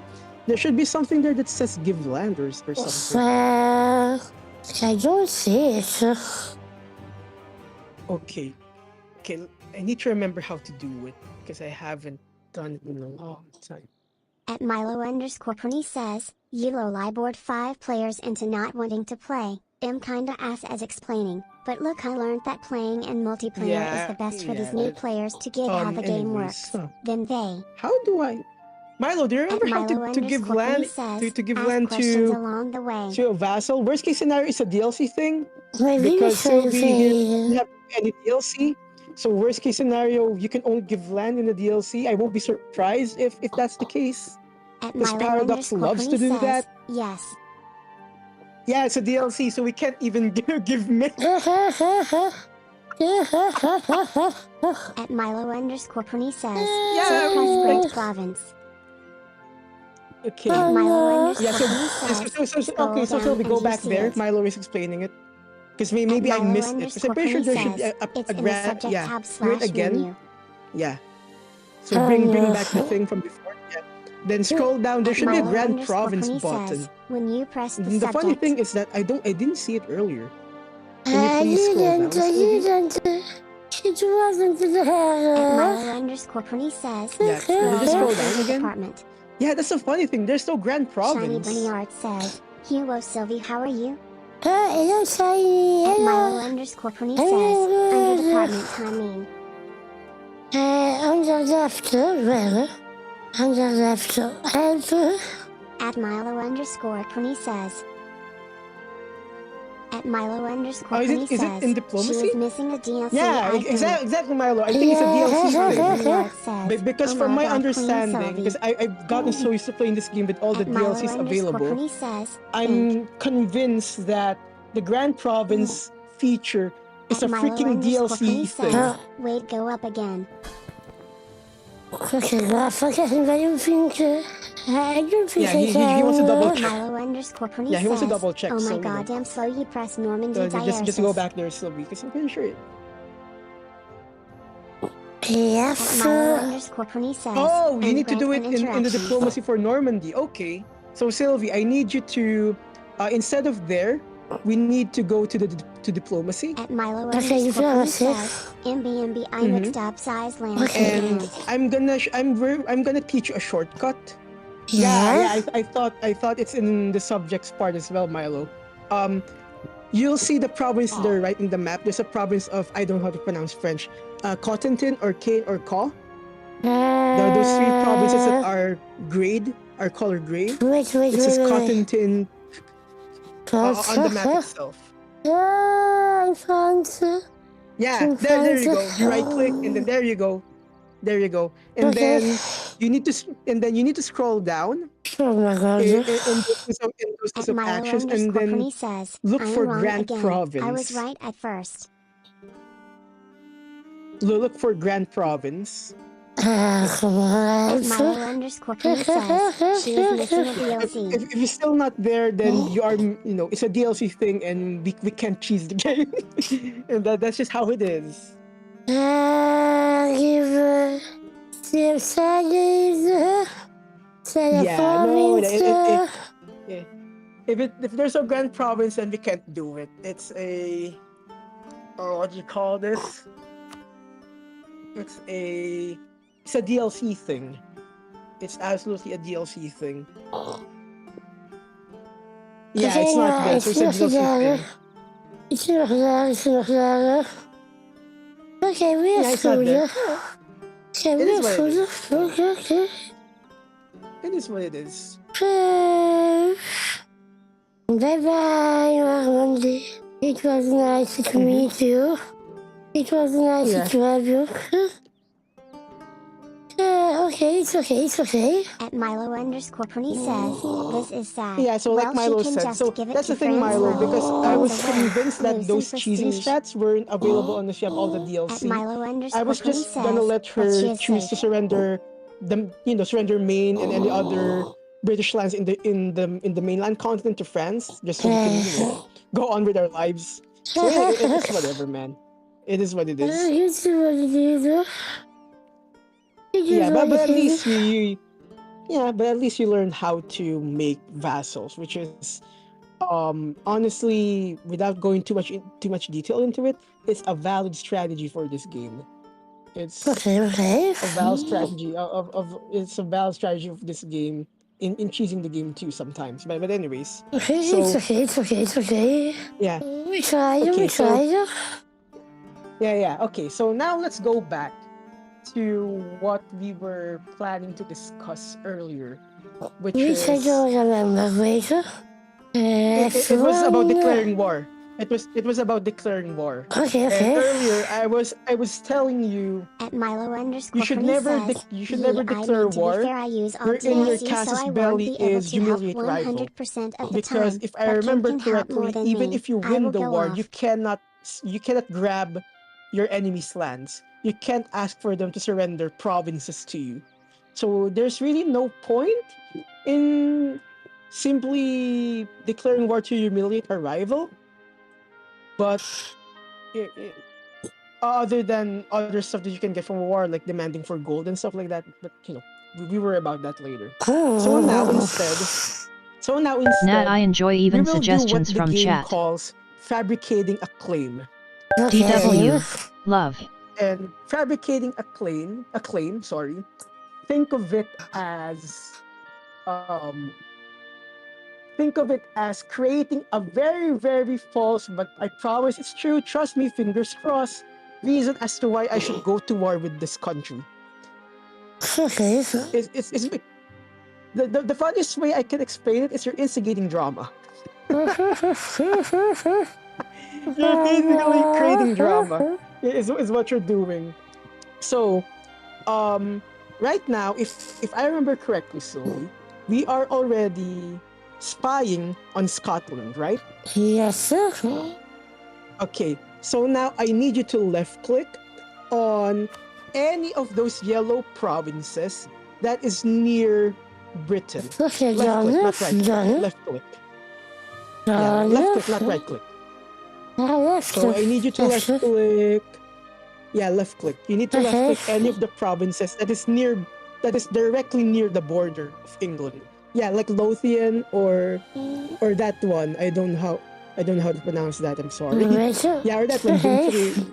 Speaker 4: There should be something there that says give land or something.
Speaker 3: I don't see it.
Speaker 4: Okay, I need to remember how to do it because I haven't done it in a long time.
Speaker 2: At Milo_Pony says, YOLO bored 5 players into not wanting to play. I'm kinda ass as explaining, but look, I learned that playing in multiplayer is the best for these new players to get how the game works. Then they.
Speaker 4: How do I? Milo, do you remember how to give land to give land to a vassal? Worst case scenario is a DLC thing because Sylvie doesn't have any DLC. So worst case scenario, you can only give land in the DLC. I won't be surprised if that's the case. Because Paradox loves to do that.
Speaker 2: Yes.
Speaker 4: Yeah, it's a DLC, so we can't even give me.
Speaker 2: At Milo_Pony says, press Great Province.
Speaker 4: Okay.
Speaker 2: So
Speaker 4: we go back there. Milo is explaining it. Because maybe I missed it. Because I'm pretty sure there should be a grant. Yeah, do it again.
Speaker 2: Menu.
Speaker 4: Yeah. So bring back the thing from before. Yeah. Then scroll down. There should be a Grand Province button.
Speaker 2: When you press the
Speaker 4: subject.
Speaker 2: funny
Speaker 4: thing is that I didn't see it earlier. Can you please scroll down?
Speaker 3: It wasn't there.
Speaker 2: Milo_Pony says,
Speaker 4: just scroll down again. Yeah, that's the funny thing. There's no Grand Province.
Speaker 2: Shiny Bunny Art says, hello Sylvie, how are you?
Speaker 3: Hello, Shiny.
Speaker 2: Milo_Pony says, under department timing.
Speaker 3: Under left, well, under left, help.
Speaker 2: At Milo_Pony says. At Milo_Pony
Speaker 4: is it in diplomacy?
Speaker 2: She is missing a DLC.
Speaker 4: Yeah, exactly, Milo. I think it's a DLC thing. Because from my understanding, because I've gotten so used to playing this game with all the DLCs available, I'm convinced that the Grand Province feature is a freaking DLC thing.
Speaker 2: Wait, go up again.
Speaker 3: Okay, I don't think
Speaker 4: he wants to double check.
Speaker 2: Milo_Pony
Speaker 4: he wants to double check.
Speaker 2: Oh my god, I'm slow. You press Normandy
Speaker 4: so just go back there, Sylvie, because I'm pretty sure it.
Speaker 3: Yes.
Speaker 2: Milo_Pony says.
Speaker 4: Oh, you need to do it in the diplomacy for Normandy. Okay, so Sylvie, I need you to instead of there, we need to go to diplomacy.
Speaker 2: At Milo_Pony says, MB, I mixed up size land.
Speaker 4: And I'm gonna teach you a shortcut.
Speaker 3: Yeah.
Speaker 4: I thought it's in the subjects part as well, Milo. You'll see the province there, right in the map. There's a province of, I don't know how to pronounce French, Cotentin or Cane or Caw. There are those 3 provinces that are color gray. It says Cotentin on the map itself.
Speaker 3: I found
Speaker 4: Yeah, there you go. You right click and then there you go. There you go. And then you need to scroll down.
Speaker 3: Oh my god.
Speaker 4: In those of actions and then look for Grand Province.
Speaker 2: I was right at first.
Speaker 4: Look for Grand Province.
Speaker 3: Come on.
Speaker 2: Milo_Pony says, she is missing a DLC.
Speaker 4: If you're still not there, then you are, it's a DLC thing and we can't cheese the game. And that's just how it is. If there's a Grand Province, then we can't do it. It's a, what do you call this? It's a DLC thing. It's absolutely a DLC thing. Yeah, it's not there. So it's a DLC thing.
Speaker 3: Okay, we are screwed.
Speaker 4: Okay, we are screwed. Okay. It is what it is.
Speaker 3: Bye bye, Marmondi. It was nice to meet you. It was nice
Speaker 4: Yeah.
Speaker 3: to have you. Okay, it's okay.
Speaker 2: At Milo_Pony says, this is sad.
Speaker 4: Yeah, so like
Speaker 2: Well, she
Speaker 4: Milo
Speaker 2: can
Speaker 4: said,
Speaker 2: just
Speaker 4: so
Speaker 2: give it
Speaker 4: that's
Speaker 2: to
Speaker 4: the thing,
Speaker 2: friends
Speaker 4: Milo,
Speaker 2: love.
Speaker 4: because I
Speaker 2: By
Speaker 4: was
Speaker 2: the way,
Speaker 4: convinced that
Speaker 2: lose
Speaker 4: those
Speaker 2: some
Speaker 4: cheesing
Speaker 2: prestige.
Speaker 4: stats weren't available unless you have all the
Speaker 2: At
Speaker 4: DLC. I was
Speaker 2: Milo_Pony
Speaker 4: just gonna
Speaker 2: says
Speaker 4: let
Speaker 2: that
Speaker 4: her
Speaker 2: she is
Speaker 4: choose to
Speaker 2: safe.
Speaker 4: surrender surrender Maine and any other British lands in the mainland continent to France, just so we can, go on with our lives. So yeah, it's whatever, man. It is what it is.
Speaker 3: You see what it is.
Speaker 4: Yeah, but at least but at least you learn how to make vassals, which is honestly, without going too much detail into it, it's a valid strategy for this game. It's
Speaker 3: Okay.
Speaker 4: a valid strategy it's a valid strategy of this game in choosing the game too sometimes. But anyways,
Speaker 3: Okay,
Speaker 4: so
Speaker 3: it's okay.
Speaker 4: yeah,
Speaker 3: We tried.
Speaker 4: okay, so okay. So now let's go back to what we were planning to discuss earlier, which
Speaker 3: Which I
Speaker 4: is
Speaker 3: don't remember, wait.
Speaker 4: it was about declaring war. It was about declaring war.
Speaker 3: Okay.
Speaker 4: And earlier I was telling you
Speaker 2: At Milo_Pony
Speaker 4: you should never
Speaker 2: says,
Speaker 4: you should never declare
Speaker 2: I mean, to be
Speaker 4: war
Speaker 2: fair, I use all
Speaker 4: wherein your
Speaker 2: DLC, so
Speaker 4: casus
Speaker 2: I won't
Speaker 4: belli
Speaker 2: be able
Speaker 4: is
Speaker 2: to help
Speaker 4: humiliate rival.
Speaker 2: 100% of the
Speaker 4: Because
Speaker 2: time.
Speaker 4: if I
Speaker 2: But
Speaker 4: remember
Speaker 2: can help more
Speaker 4: correctly,
Speaker 2: than
Speaker 4: even
Speaker 2: me.
Speaker 4: if you
Speaker 2: I
Speaker 4: win
Speaker 2: will
Speaker 4: the
Speaker 2: go
Speaker 4: war,
Speaker 2: off.
Speaker 4: you cannot grab your enemy's lands. You can't ask for them to surrender provinces to you. So there's really no point in simply declaring war to humiliate a rival. But other than other stuff that you can get from a war, like demanding for gold and stuff like that. But we worry about that later. So now instead,
Speaker 1: Nat, I enjoy
Speaker 4: we
Speaker 1: even
Speaker 4: will do what
Speaker 1: suggestions
Speaker 4: the
Speaker 1: from
Speaker 4: game
Speaker 1: chat.
Speaker 4: calls fabricating a claim.
Speaker 1: DW. Love.
Speaker 4: And fabricating a claim, sorry. Think of it as creating a very, very false, but I promise it's true, trust me, fingers crossed, reason as to why I should go to war with this country. It's the funniest way I can explain it is you're instigating drama. You're basically creating drama is what you're doing. So, right now, if I remember correctly, Sylvie, we are already spying on Scotland, right?
Speaker 3: Yes, sir.
Speaker 4: Okay, so now I need you to left click on any of those yellow provinces that is near Britain.
Speaker 3: Okay,
Speaker 4: Left click, not right click.
Speaker 3: done.
Speaker 4: Left click. Yeah, left click, not right click. So I need you to left click. Yeah, left click. You need to left click any of the provinces that is directly near the border of England. Yeah, like Lothian or that one. I don't know how to pronounce that. I'm sorry. Yeah, or that one.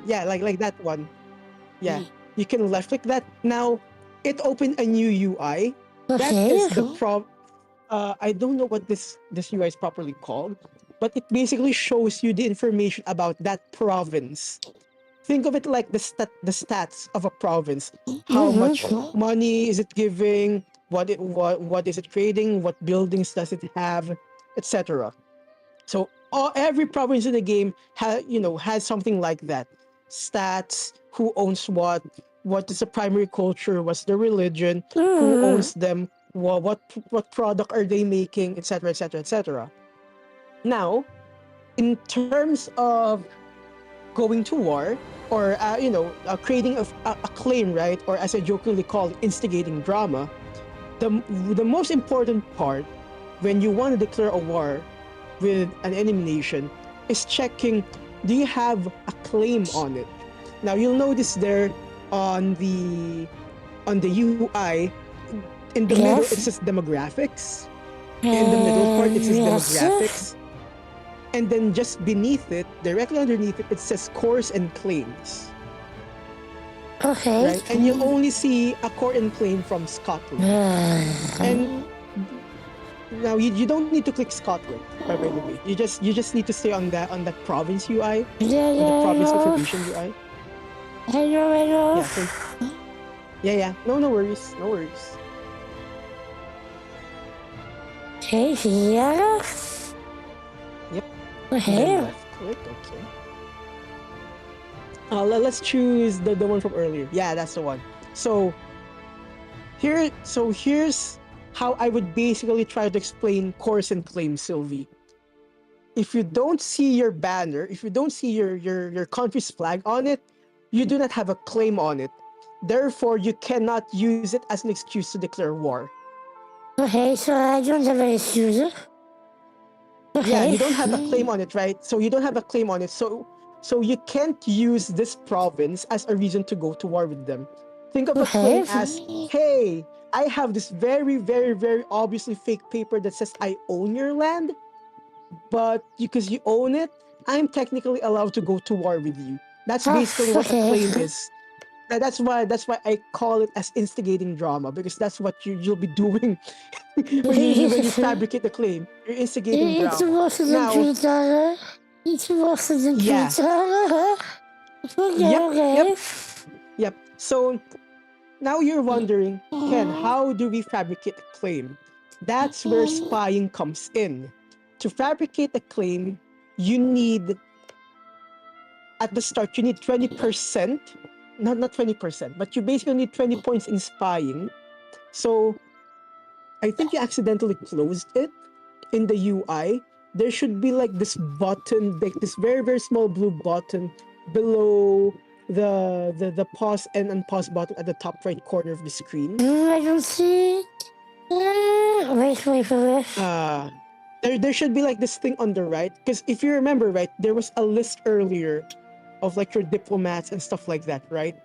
Speaker 4: Yeah, like that one. Yeah, you can left click that. Now, it opened a new UI. That is the I don't know what this UI is properly called, but it basically shows you the information about that province. Think of it like the stats of a province. How much money is it giving? What is it creating? What buildings does it have, etc. So every province in the game has something like that. Stats, who owns what is the primary culture, what's the religion, who owns them, what product are they making, etc., etc., etc. Now, in terms of going to war or creating a claim, right, or as I jokingly call it, instigating drama, the most important part when you want to declare a war with an enemy nation is checking, do you have a claim on it? Now you'll notice there on the UI, in the middle it says demographics. In the middle part it says demographics. And then just beneath it, directly underneath it, it says cores and claims.
Speaker 3: Okay.
Speaker 4: Right? And you'll only see a core and claim from Scotland. And now you don't need to click Scotland, by the way. You just need to stay on that province UI. On the province information UI.
Speaker 3: I know.
Speaker 4: Yeah. No worries.
Speaker 3: Okay, Sylviarill.
Speaker 4: Yep.
Speaker 3: Okay.
Speaker 4: Then left click. Okay. Let's choose the one from earlier. Yeah, that's the one. So here's how I would basically try to explain course and claim, SYLViE. If you don't see your banner, if you don't see your country's flag on it, you do not have a claim on it. Therefore, you cannot use it as an excuse to declare war.
Speaker 3: Okay, so I don't have an excuse. Okay.
Speaker 4: Yeah, you don't have a claim on it, right? So you don't have a claim on it. So you can't use this province as a reason to go to war with them. Think of a claim as, hey, I have this very, very, very obviously fake paper that says I own your land, but because you own it, I'm technically allowed to go to war with you. That's basically what a claim is. That's why I call it as instigating drama, because that's what you'll be doing when you fabricate the claim. You're instigating
Speaker 3: It's
Speaker 4: drama.
Speaker 3: worse than Twitter. It's worse than Twitter. Okay.
Speaker 4: Yep. So now you're wondering, Ken, how do we fabricate a claim? That's where spying comes in. To fabricate a claim, you need, at the start, you need 20%. Not 20%, but you basically need 20 points in spying. So I think you accidentally closed it in the UI. There should be like this button, like this very, very small blue button below the pause and unpause button at the top right corner of the screen.
Speaker 3: I don't see it. Wait.
Speaker 4: There should be like this thing on the right, because if you remember, right, there was a list earlier of like your diplomats and stuff like that, right?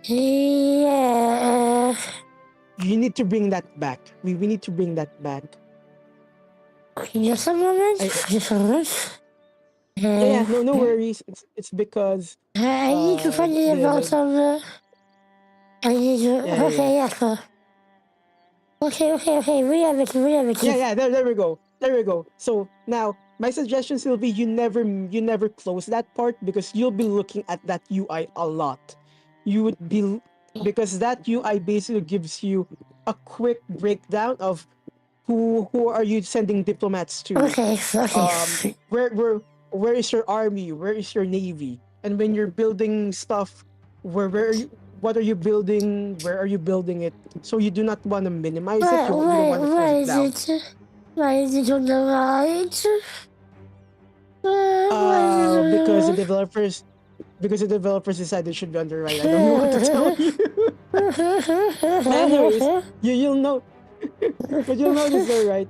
Speaker 3: Yeah.
Speaker 4: You need to bring that back. We need to bring that back.
Speaker 3: Just a moment. Just a moment.
Speaker 4: Yeah, no worries. It's because
Speaker 3: I need to find the bottom. I need to. Okay. We have it.
Speaker 4: Yeah. There we go. So now my suggestion, SYLViE, you never close that part, because you'll be looking at that UI a lot. You would be, because that UI basically gives you a quick breakdown of who are you sending diplomats to.
Speaker 3: Okay.
Speaker 4: Where is your army? Where is your navy? And when you're building stuff, where are you? What are you building? Where are you building it? So you do not want to minimize it. You don't want to close it down.
Speaker 3: Why is it on the right?
Speaker 4: Because the developers decided it should be on the right. I don't know what to tell you. Anyways, you'll know. But you'll notice there, right?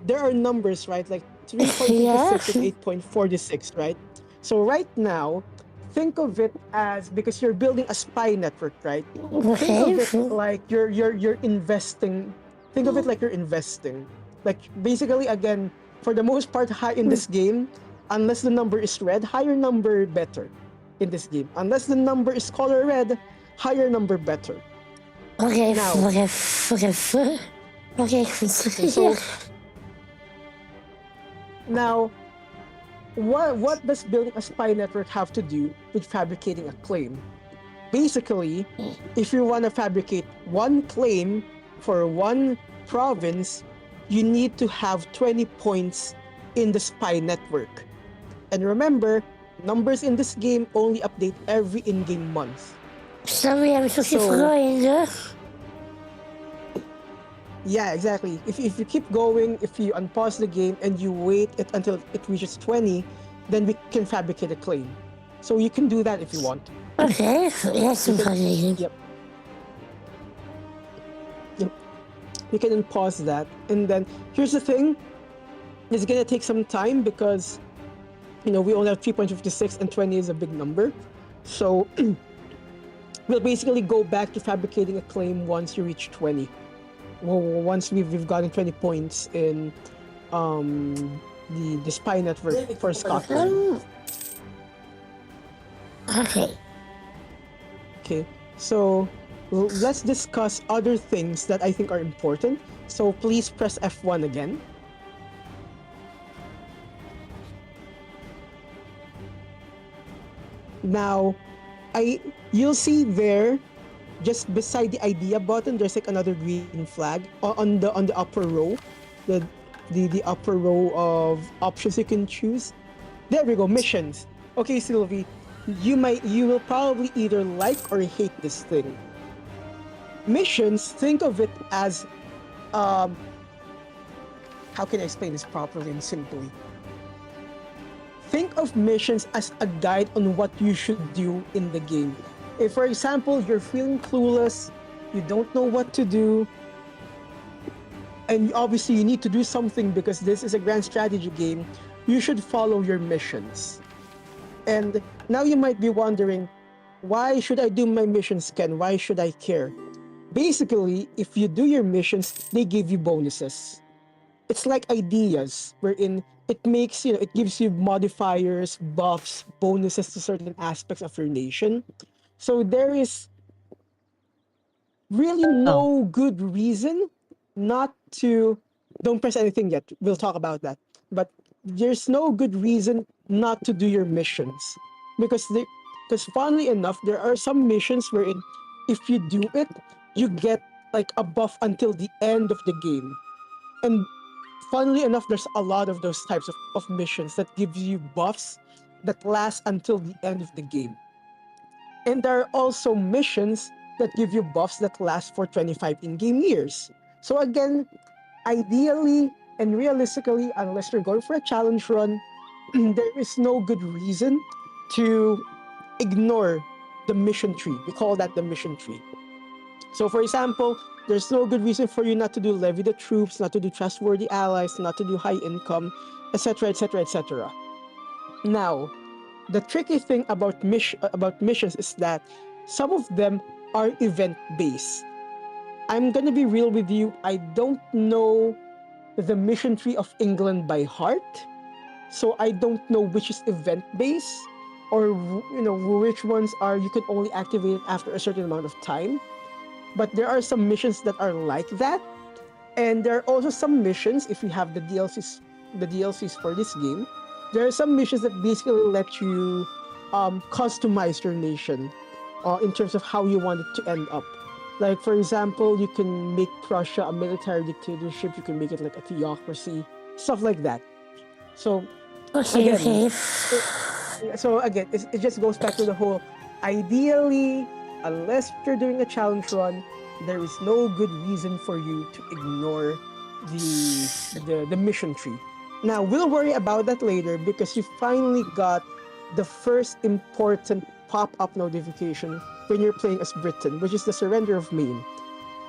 Speaker 4: There are numbers, right? Like 3.56 and 8.46, right? So right now, think of it as, because you're building a spy network, right? Think of it like you're investing. Think of it like you're investing. Like basically, again, for the most part, high in this game, unless the number is red, higher number better in this game. Unless the number is color red, higher number better.
Speaker 3: Okay.
Speaker 4: So now, what does building a spy network have to do with fabricating a claim? Basically, if you want to fabricate one claim for one province, you need to have 20 points in the spy network. And remember, numbers in this game only update every in-game month.
Speaker 3: Sorry, I'm so going.
Speaker 4: Yeah, exactly. If you keep going, if you unpause the game and you wait until it reaches 20, then we can fabricate a claim. So you can do that if you want.
Speaker 3: Okay, yes,
Speaker 4: Yep. You can unpause that. And then here's the thing. It's gonna take some time because, we only have 3.56 and 20 is a big number. So we'll basically go back to fabricating a claim once you reach 20. Well, once we've gotten 20 points in the spy network for Scotland. Okay, so let's discuss other things that I think are important. So please press F1 again. Now, you'll see there, just beside the idea button, there's like another green flag on the upper row. the upper row of options you can choose. There we go, missions. Okay, SYLViE, you will probably either like or hate this thing. Missions, think of it as how can I explain this properly and simply? Think of missions as a guide on what you should do in the game. If, for example, you're feeling clueless, you don't know what to do, and obviously you need to do something because this is a grand strategy game, you should follow your missions. And now you might be wondering, why should I do my missions, Ken? Why should I care? Basically, if you do your missions, they give you bonuses. It's like ideas, wherein it makes, it gives you modifiers, buffs, bonuses to certain aspects of your nation. So there is really no good reason not to, don't press anything yet, we'll talk about that, but there's no good reason not to do your missions, because funnily enough, there are some missions wherein if you do it, you get like a buff until the end of the game. And funnily enough, there's a lot of those types of missions that gives you buffs that last until the end of the game. And there are also missions that give you buffs that last for 25 in-game years. So again, ideally and realistically, unless you're going for a challenge run, there is no good reason to ignore the mission tree. We call that the mission tree. So for example, there's no good reason for you not to do levy the troops, not to do trustworthy allies, not to do high income, etc., etc., etc. Now, the tricky thing about missions is that some of them are event-based. I'm gonna be real with you, I don't know the mission tree of England by heart, so I don't know which is event-based, or which ones are you can only activate it after a certain amount of time. But there are some missions that are like that, and there are also some missions, if you have the DLCs for this game, there are some missions that basically let you customize your nation in terms of how you want it to end up. Like, for example, you can make Prussia a military dictatorship, you can make it like a theocracy, stuff like that. So, again, it just goes back to the whole, ideally, unless you're doing a challenge run, there is no good reason for you to ignore the mission tree. Now, we'll worry about that later because you finally got the first important pop-up notification when you're playing as Britain, which is the surrender of Maine.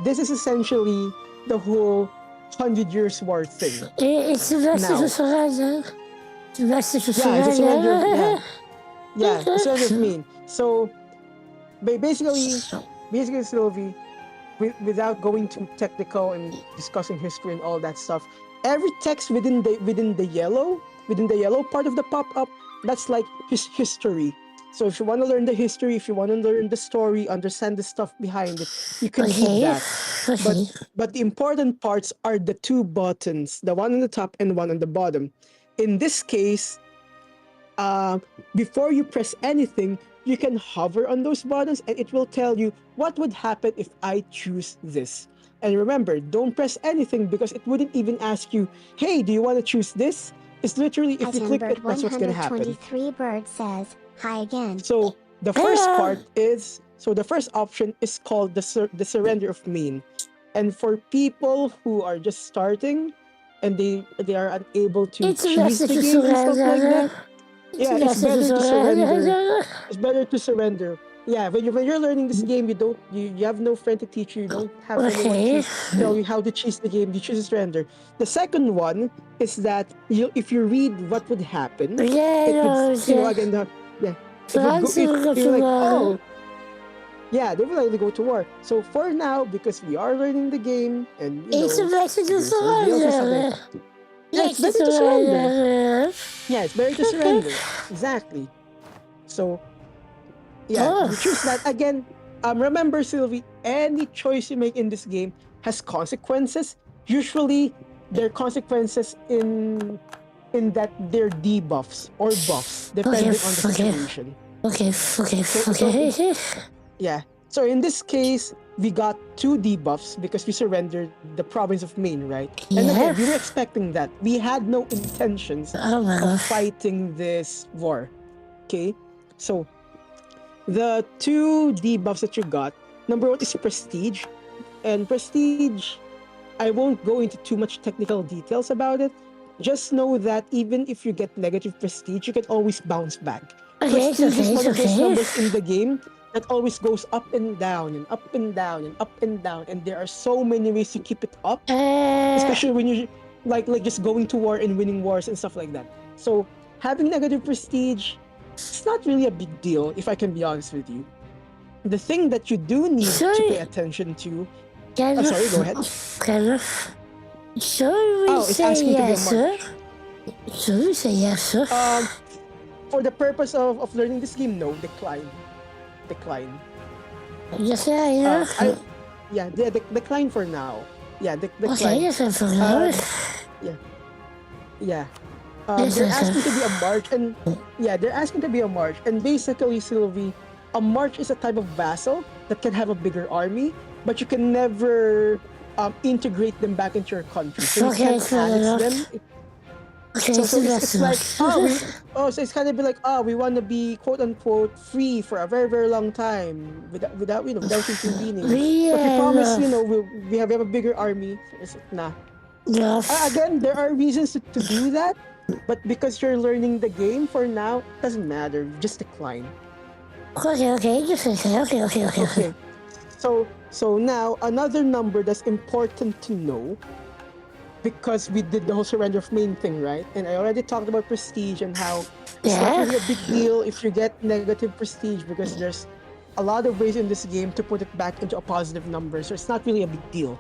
Speaker 4: This is essentially the whole 100 Years' War thing.
Speaker 3: It's the best of the surrender. The best of the surrender.
Speaker 4: Yeah, the surrender of Maine. So, basically, SYLViE, without going too technical and discussing history and all that stuff, every text within the yellow part of the pop-up, that's like history. So if you want to learn the history, if you want to learn the story, understand the stuff behind it, you can read that. But the important parts are the two buttons, the one on the top and one on the bottom. In this case, before you press anything, you can hover on those buttons and it will tell you what would happen if I choose this. And remember, don't press anything because it wouldn't even ask you, hey, do you want to choose this? It's literally, if you click it, that's what's going to happen.
Speaker 2: 123 Bird says, hi again.
Speaker 4: So the first the first option is called the surrender of Maine. And for people who are just starting and they are unable to choose the game and stuff like that, yeah, it's better to surrender. It's better to surrender. Yeah, when you're learning this game, you have no friend to teach you. You don't have anyone to tell you how to choose the game. You choose to surrender. The second one is that if you read what would happen, it they will likely go to war. So for now, because we are learning the game and
Speaker 3: it's better to surrender.
Speaker 4: Yeah, it's better to surrender. Yeah, it's better to surrender. Exactly. So, yeah, you choose that. Again, remember, SYLViE, any choice you make in this game has consequences. Usually, there are consequences in that they're debuffs or buffs, depending on the situation.
Speaker 3: Okay.
Speaker 4: Yeah. So in this case, we got 2 debuffs because we surrendered the province of Maine, right? And again, we were expecting that. We had no intentions of fighting this war. Okay? So, the 2 debuffs that you got, number 1 is Prestige. And Prestige, I won't go into too much technical details about it. Just know that even if you get negative Prestige, you can always bounce back. Prestige is one of those numbers in the game that always goes up and down and up and down and up and down, and there are so many ways to keep it up, especially when you like just going to war and winning wars and stuff like that. So having negative Prestige, it's not really a big deal, if I can be honest with you. The thing that you do need to pay attention to... sorry, go ahead.
Speaker 3: It's asking
Speaker 4: yes,
Speaker 3: to be a march. Should we say yes, sir?
Speaker 4: For the purpose of learning this game, no, decline.
Speaker 3: Yes,
Speaker 4: decline for now. Yeah, decline.
Speaker 3: Okay, yes, for now.
Speaker 4: They're asking to be a march, and they're asking to be a march, and basically, SYLViE, a march is a type of vassal that can have a bigger army, but you can never integrate them back into your country. So you can't annex them. It's like, so it's kind of be like, we want to be quote unquote free for a very, very long time without intervening. But we promise, we have a bigger army. It's nah. Again, there are reasons to do that, but because you're learning the game for now, it doesn't matter. Just decline.
Speaker 3: Okay.
Speaker 4: So now another number that's important to know, because we did the whole surrender of Maine thing, right? And I already talked about Prestige and how it's not really a big deal if you get negative Prestige, because there's a lot of ways in this game to put it back into a positive number, so it's not really a big deal.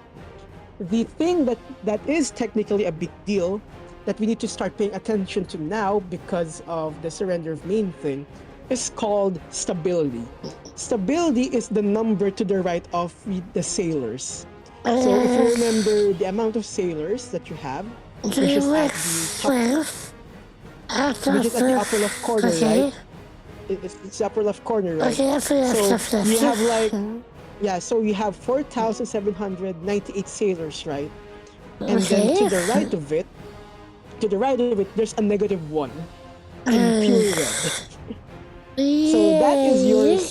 Speaker 4: The thing that is technically a big deal that we need to start paying attention to now because of the surrender of Maine thing is called stability. Stability is the number to the right of the sailors. So if you remember the amount of sailors that you have, which is at the upper left corner, right? It's the upper left corner, right? So you have so you have 4,798 sailors, right? And then to the right of it, there's a -1 in pure red. So that is yours.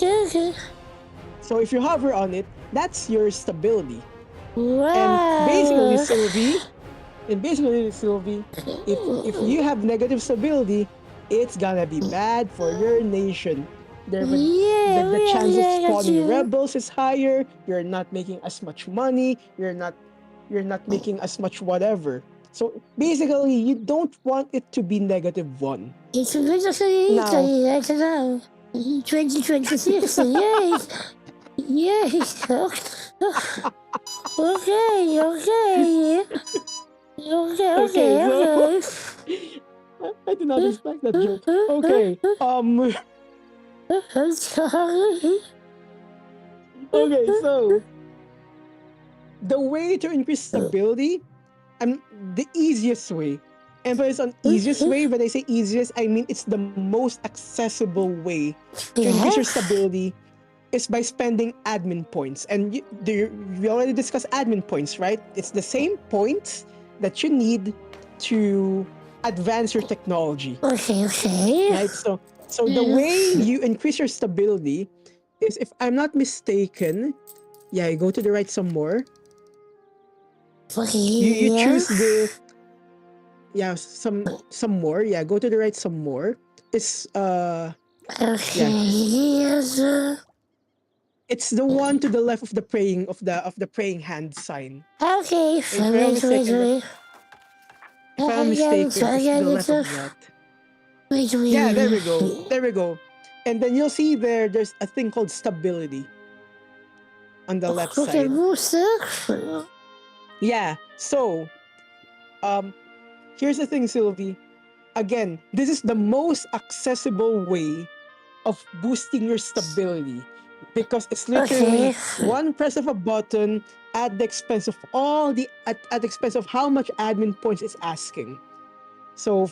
Speaker 4: So if you hover on it, that's your stability. And basically, SYLViE, if you have negative stability, it's gonna be bad for your nation. The chance of spawning rebels is higher. You're not making as much money. You're not making as much whatever. So basically, you don't want it to be -1.
Speaker 3: It's now 2026. Yes. Okay.
Speaker 4: I did not expect that joke. Okay.
Speaker 3: I'm sorry.
Speaker 4: Okay, so the way to increase stability, the easiest way. Emphasis on easiest way. When I say easiest, I mean it's the most accessible way to increase your stability is by spending admin points. And we already discussed admin points, right? It's the same points that you need to advance your technology.
Speaker 3: Okay.
Speaker 4: Right? So the way you increase your stability is, if I'm not mistaken, you go to the right some more. You choose the some more. Yeah, go to the right some more. It's it's the one to the left of the praying hand sign.
Speaker 3: Okay,
Speaker 4: If I'm mistaken, it's to the left of that. Yeah, there we go. And then you'll see there's a thing called stability on the left side. Yeah, so here's the thing, SYLViE. Again, this is the most accessible way of boosting your stability, because it's literally one press of a button at the expense of at the expense of how much admin points it's asking. So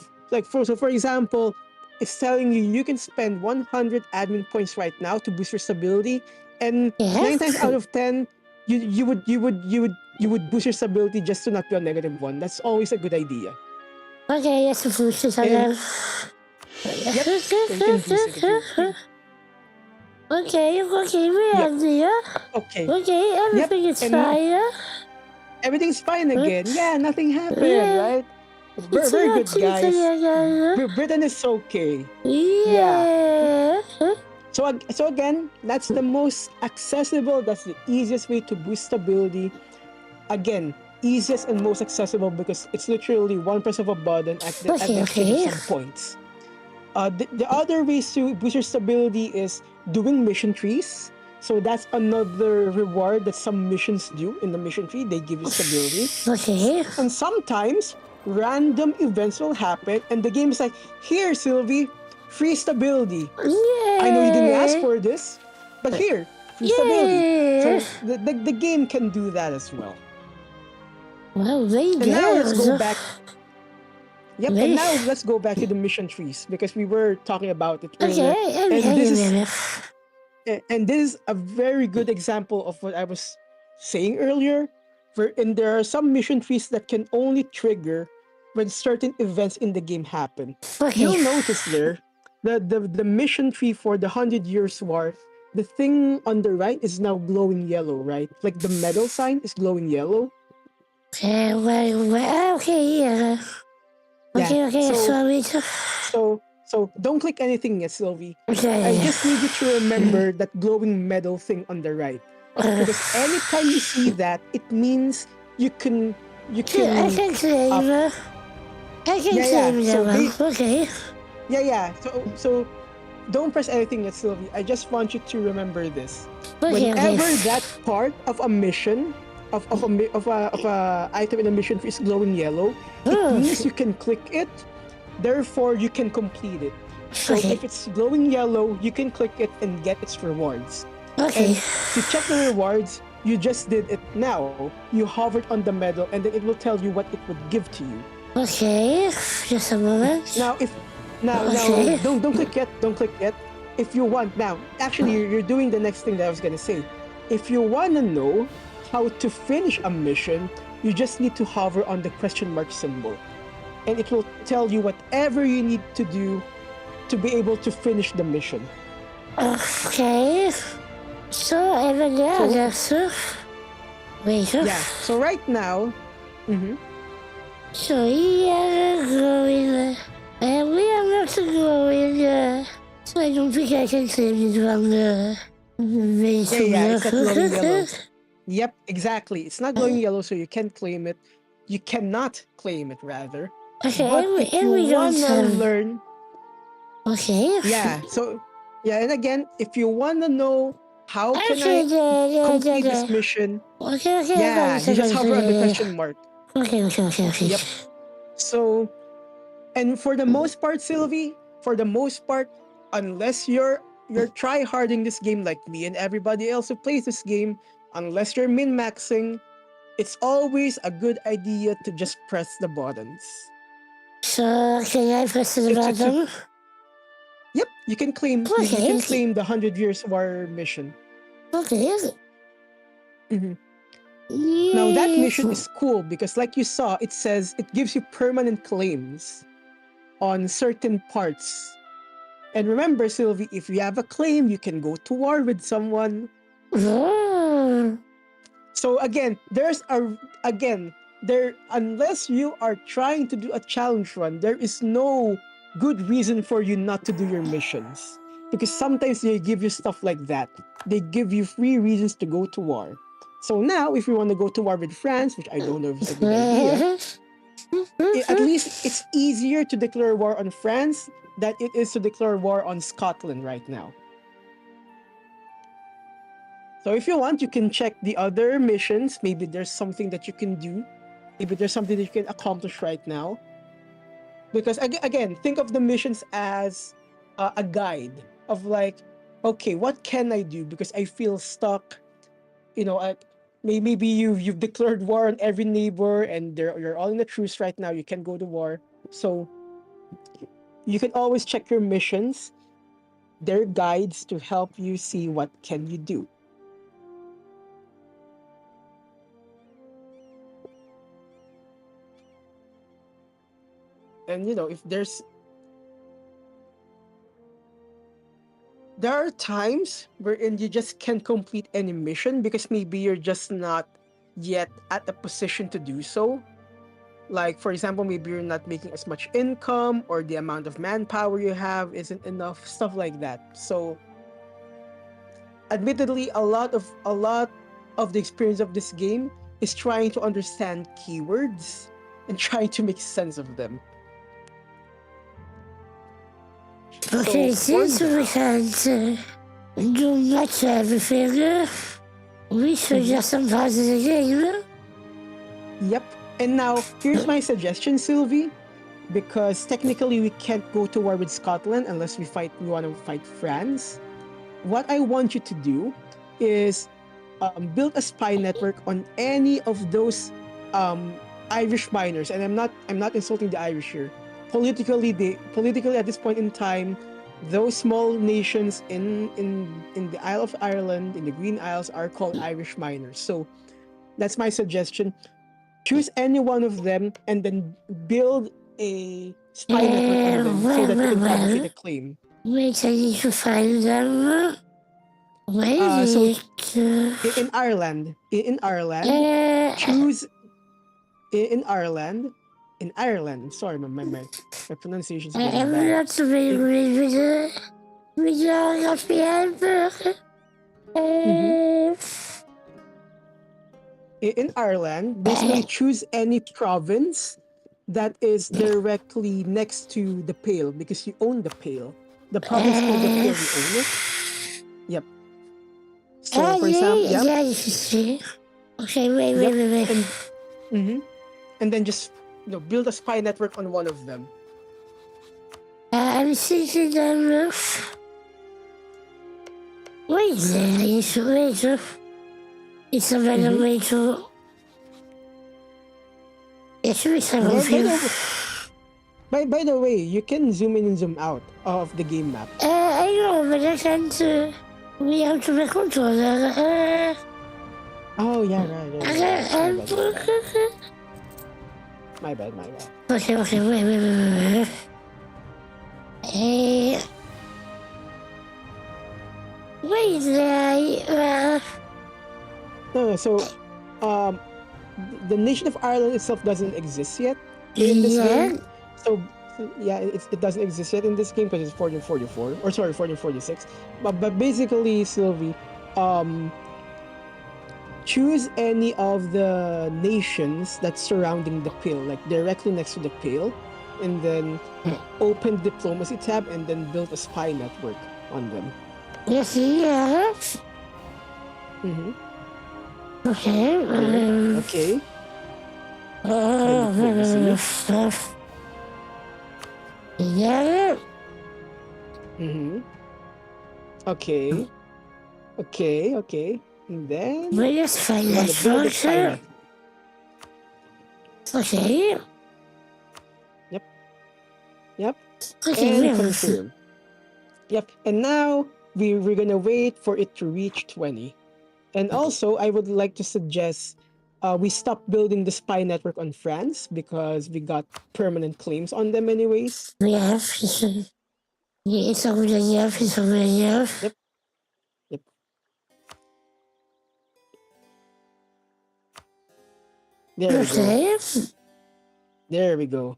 Speaker 4: for example, it's telling you can spend 100 admin points right now to boost your stability, and 9 times out of 10 you would boost your stability just to not be on -1. That's always a good idea.
Speaker 3: Okay, yes, boost it
Speaker 4: And
Speaker 3: again.
Speaker 4: yep, so you can boost it if you want.
Speaker 3: Okay, we
Speaker 4: Yep.
Speaker 3: have the
Speaker 4: Okay.
Speaker 3: okay,
Speaker 4: Yep.
Speaker 3: everything is
Speaker 4: And
Speaker 3: fine.
Speaker 4: everything's fine again. Yeah, nothing happened,
Speaker 3: Yeah,
Speaker 4: right?
Speaker 3: it's
Speaker 4: Very
Speaker 3: not
Speaker 4: good,
Speaker 3: cheating
Speaker 4: guys.
Speaker 3: again.
Speaker 4: Britain is okay. Yeah.
Speaker 3: Yeah.
Speaker 4: So again, that's the most accessible. That's the easiest way to boost stability. Again, easiest and most accessible because it's literally one press of a button at the exchange of
Speaker 3: Okay.
Speaker 4: some points. The other ways to boost your stability is doing mission trees. So that's another reward that some missions do in the mission tree. They give you stability.
Speaker 3: Okay.
Speaker 4: And sometimes random events will happen and the game is like, here, Sylvie, free stability. I know you didn't ask
Speaker 3: Yay.
Speaker 4: for this, but here, free stability.
Speaker 3: Yay.
Speaker 4: So the game can do that as well.
Speaker 3: Well, they
Speaker 4: And now let's go
Speaker 3: did.
Speaker 4: back. Yep, and now let's go back to the mission trees because we were talking about it earlier.
Speaker 3: Okay,
Speaker 4: And this is a very good example of what I was saying earlier. And there are some mission trees that can only trigger when certain events in the game happen.
Speaker 3: Okay.
Speaker 4: You'll notice there the mission tree for the 100 Years War, the thing on the right is now glowing yellow, right? Like the medal sign is glowing yellow.
Speaker 3: Okay, well, okay, yeah. Okay,
Speaker 4: Yeah, so don't click anything yet, Sylvie.
Speaker 3: Okay.
Speaker 4: I just need you to remember that glowing medal thing on the right. Because anytime you see that, it means you can
Speaker 3: I can claim. I can claim that one. Okay.
Speaker 4: Yeah. So don't press anything yet, Sylvie. I just want you to remember this.
Speaker 3: Okay,
Speaker 4: Whenever that part of a mission of a item in a mission is glowing yellow, it means you can click it. Therefore, you can complete it. So if it's glowing yellow, you can click it and get its rewards.
Speaker 3: Okay.
Speaker 4: And to check the rewards, you just did it now. You hovered on the medal, and then it will tell you what it would give to you.
Speaker 3: Okay. Just a moment.
Speaker 4: Now, don't click yet. Don't click yet. If you want now, actually, you're doing the next thing that I was gonna say. If you wanna know how to finish a mission, you just need to hover on the question mark symbol, and it will tell you whatever you need to do to be able to finish the mission.
Speaker 3: Okay. So even wait.
Speaker 4: Yeah. So right now,
Speaker 3: So we are going, and we are not going. So I don't think I can claim it from the base.
Speaker 4: Yeah, it's not glowing yellow. Yep, exactly. It's not glowing yellow, so you can't claim it. You cannot claim it, rather.
Speaker 3: Okay,
Speaker 4: But if you wanna learn,
Speaker 3: okay.
Speaker 4: yeah. So yeah, and again, if you wanna know how can I complete this mission, yeah, you just hover on the question mark.
Speaker 3: Okay.
Speaker 4: Yep. So, and for the most part, Sylvie, unless you're try-harding this game like me and everybody else who plays this game, unless you're min-maxing, it's always a good idea to just press the buttons.
Speaker 3: So can I press the button?
Speaker 4: Yep, you can claim. You can claim the 100 Years War mission.
Speaker 3: Okay.
Speaker 4: Now that mission is cool because, like you saw, it says it gives you permanent claims on certain parts. And remember, Sylvie, if you have a claim, you can go to war with someone. So again, unless you are trying to do a challenge run, there is no good reason for you not to do your missions. Because sometimes they give you stuff like that. They give you free reasons to go to war. So now, if you want to go to war with France, which I don't know if it's a good idea, at least it's easier to declare war on France than it is to declare war on Scotland right now. So if you want, you can check the other missions. Maybe there's something that you can do. Maybe there's something that you can accomplish right now. Because again, think of the missions as a guide of like, okay, what can I do? Because I feel stuck. Maybe you've declared war on every neighbor and you're all in a truce right now. You can't go to war. So you can always check your missions. They're guides to help you see what can you do. And if there are times wherein you just can't complete any mission because maybe you're just not yet at a position to do so. Like, for example, maybe you're not making as much income, or the amount of manpower you have isn't enough, stuff like that. So admittedly, a lot of the experience of this game is trying to understand keywords and trying to make sense of them.
Speaker 3: Okay,
Speaker 4: So for
Speaker 3: since we can't do much everything, we should just unpause the game.
Speaker 4: Yep. And now here's my suggestion, Sylvie, because technically we can't go to war with Scotland unless we want to fight France. What I want you to do is build a spy network on any of those Irish miners, and I'm not insulting the Irish here. Politically at this point in time, those small nations in the Isle of Ireland, in the Green Isles, are called Irish miners. So that's my suggestion. Choose any one of them and then build a spy network on them so that you can fabricate a claim.
Speaker 3: Wait, I need to find them. Where
Speaker 4: So
Speaker 3: is it?
Speaker 4: in Ireland, choose in Ireland. Sorry, my pronunciation is getting
Speaker 3: I'm
Speaker 4: bad.
Speaker 3: not very good with the
Speaker 4: In Ireland, basically choose any province that is directly next to the Pale, because you own the Pale. The province called the Pale, you own it. Yep. So, for example,
Speaker 3: Okay, wait.
Speaker 4: And then just build a spy network on one of them.
Speaker 3: I'm thinking them. Wait there, it's a better way to. It should be some of you.
Speaker 4: By the way, you can zoom in and zoom out of the game map.
Speaker 3: I know, but I can't. We have to be controller.
Speaker 4: Oh yeah, right. My bad.
Speaker 3: Okay, wait. Wait there.
Speaker 4: No, so the nation of Ireland itself doesn't exist yet in this game. So yeah, it doesn't exist yet in this game because it's 1444, or sorry, 1446. But basically, Sylvie, choose any of the nations that's surrounding the Pale, like directly next to the Pale, and then open diplomacy tab and then build a spy network on them.
Speaker 3: Yes. Okay. Yeah.
Speaker 4: Okay. And then
Speaker 3: we just find that structure. Okay.
Speaker 4: Yep.
Speaker 3: Okay,
Speaker 4: and confirm. Yep. And now we're gonna wait for it to reach 20. And also, I would like to suggest we stop building the spy network on France because we got permanent claims on them anyways.
Speaker 3: It's over there.
Speaker 4: Yep. There we go.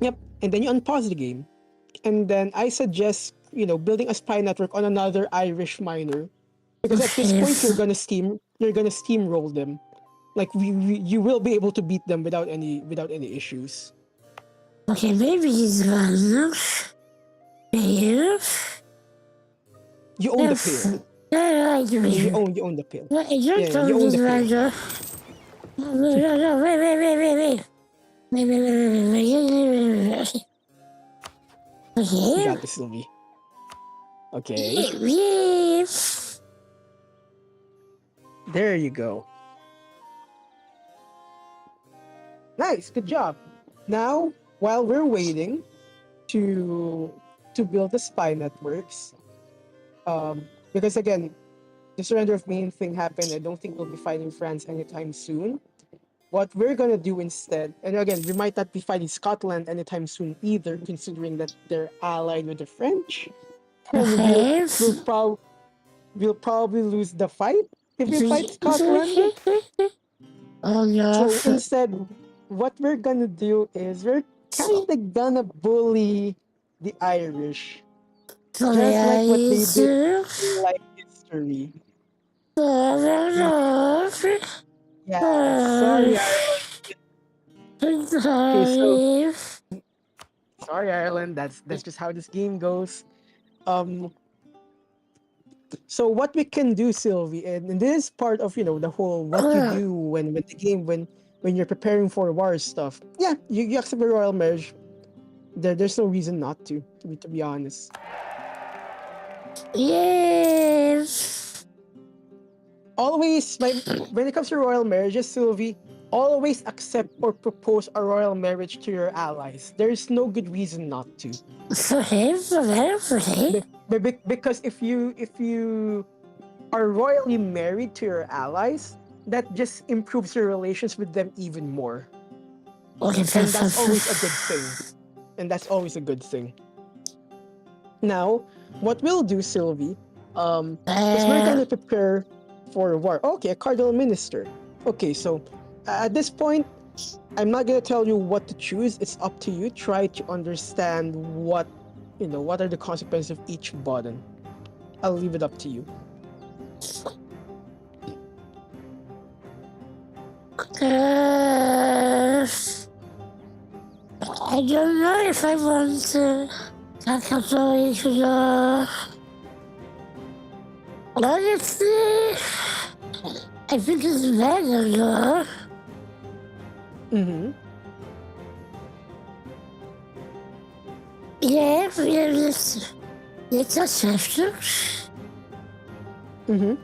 Speaker 4: Yep. And then you unpause the game. And then I suggest, building a spy network on another Irish miner. Because at this point you're gonna steamroll them. Like you will be able to beat them without any issues.
Speaker 3: Okay, maybe he's gone.
Speaker 4: You own the Pale. You own the Pale.
Speaker 3: You own the Pale. No, wait. Okay.
Speaker 4: You got this, Sylvie. Okay. There you go. Nice, good job. Now, while we're waiting to build the spy networks, because again, the surrender of Maine thing happened. I don't think we'll be fighting France anytime soon. what we're gonna do instead, and again, we might not be fighting Scotland anytime soon either, considering that they're allied with the French, and
Speaker 3: Okay.
Speaker 4: we'll probably lose the fight if we fight Scotland.
Speaker 3: Oh no.
Speaker 4: So instead, what we're gonna do is we're kind of gonna bully the Irish,
Speaker 3: So
Speaker 4: just like what they did
Speaker 3: yeah.
Speaker 4: in like history.
Speaker 3: Oh,
Speaker 4: Yeah, sorry, Ireland. Okay, so
Speaker 3: sorry.
Speaker 4: sorry, Ireland. That's just how this game goes. Um, so what we can do, Sylvie, and this is part of the whole what you do when the game when you're preparing for war stuff. Yeah, you accept a royal marriage. There's no reason not to be honest.
Speaker 3: Yes.
Speaker 4: Always, when it comes to royal marriages, Sylvie, always accept or propose a royal marriage to your allies. There's no good reason not to. Because if you are royally married to your allies, that just improves your relations with them even more. And that's always a good thing. Now, what we'll do, Sylvie, is we're gonna prepare for war. Okay, a cardinal minister. Okay, so at this point, I'm not gonna tell you what to choose. It's up to you. Try to understand what are the consequences of each button. I'll leave it up to you.
Speaker 3: I don't know if I want to talk about it. Honestly, I think it's better.
Speaker 4: Mm-hmm.
Speaker 3: Yeah, let's accept it.
Speaker 4: Mm-hmm.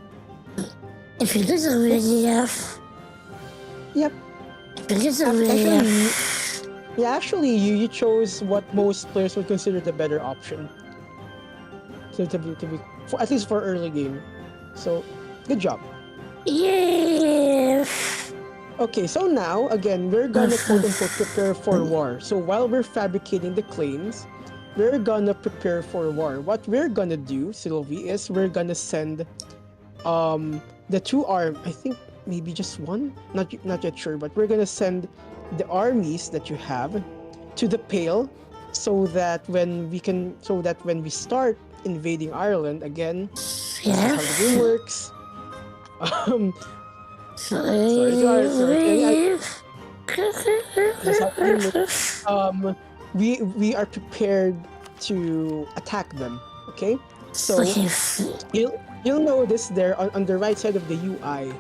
Speaker 3: If it is already enough.
Speaker 4: Yep.
Speaker 3: If it is already enough.
Speaker 4: Yeah, actually, you chose what most players would consider the better option. So to be at least for early game. So, good job.
Speaker 3: Yeah.
Speaker 4: Okay, so now again we're gonna quote unquote prepare for war. So while we're fabricating the claims, we're gonna prepare for war. What we're gonna do, Sylvie, is we're gonna send the two I think maybe just one, not yet sure, but we're gonna send the armies that you have to the Pale, so that when we start invading Ireland again, this is how the game works. We are prepared to attack them. Okay, so you'll notice there on the right side of the UI,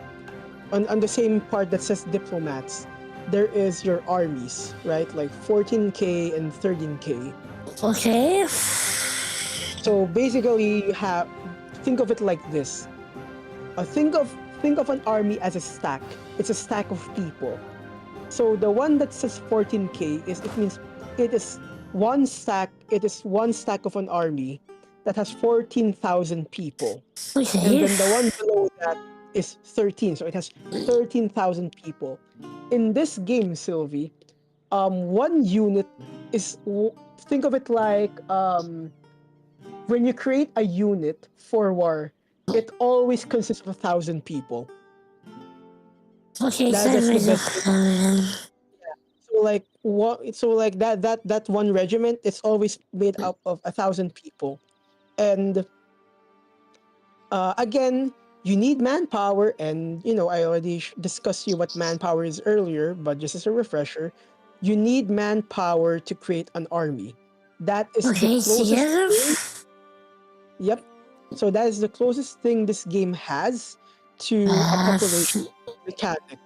Speaker 4: on the same part that says diplomats, there is your armies, right? Like 14K and 13K.
Speaker 3: Okay.
Speaker 4: So basically, think of it like this. Think of an army as a stack. It's a stack of people. So the one that says 14K means it is one stack. It is one stack of an army that has 14,000 people.
Speaker 3: Okay.
Speaker 4: And then the one below that is 13. So it has 13,000 people. In this game, Sylvie, one unit is, think of it like when you create a unit for war, it always consists of 1,000 people.
Speaker 3: Okay,
Speaker 4: That's the best. So like that one regiment is always made up of 1,000 people, and again, you need manpower, and I already discussed you what manpower is earlier, but just as a refresher, you need manpower to create an army. That is the closest thing. Yep. So that is the closest thing this game has to a population mechanic.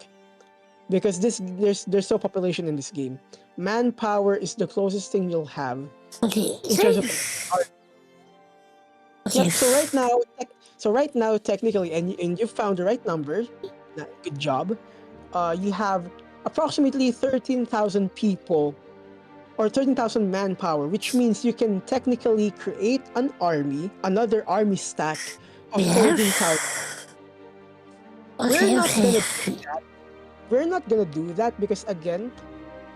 Speaker 4: Because there's no population in this game. Manpower is the closest thing you'll have in terms of art.
Speaker 3: Okay.
Speaker 4: Yep, so right now technically, and you found the right number. Good job. You have approximately 13,000 people or 13,000 manpower, which means you can technically create another army stack of 13,000. We're not gonna do that. we're not gonna do that because again,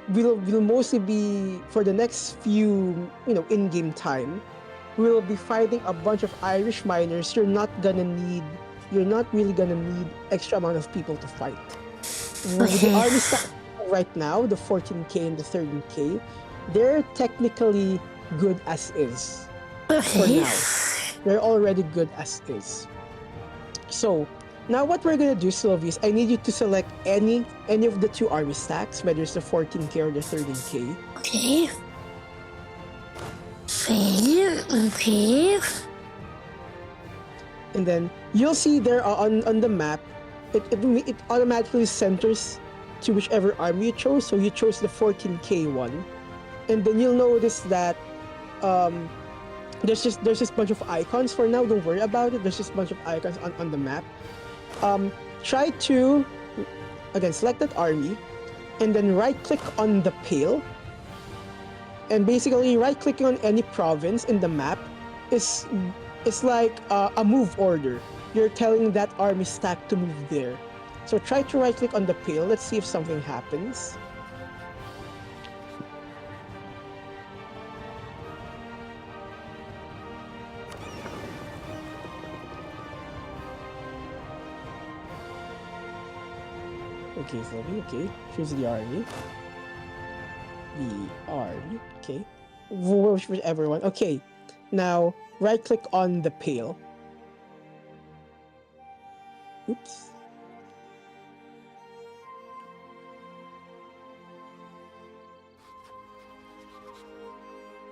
Speaker 4: we'll mostly be for the next few in-game time. We'll be fighting a bunch of Irish miners. You're not really gonna need extra amount of people to fight. The army stack right now, the 14k and the 13k, they're technically good as is. For now, they're already good as is. So now what we're gonna do, Sylvie, is I need you to select any of the two army stacks, whether it's the 14k or the 13k.
Speaker 3: Okay. Okay.
Speaker 4: And then you'll see there on the map, it automatically centers to whichever army you chose. So you chose the 14k one, and then you'll notice that there's just a bunch of icons for now. Don't worry about it. There's just a bunch of icons on the map. Try to again select that army, and then right click on the pale. And basically, right clicking on any province in the map is like a move order. You're telling that army stack to move there. So try to right click on the pale. Let's see if something happens. Okay, Sylvie, okay. Choose the army. The army, okay. Whichever one. Okay. Now, right click on the pale. Oops.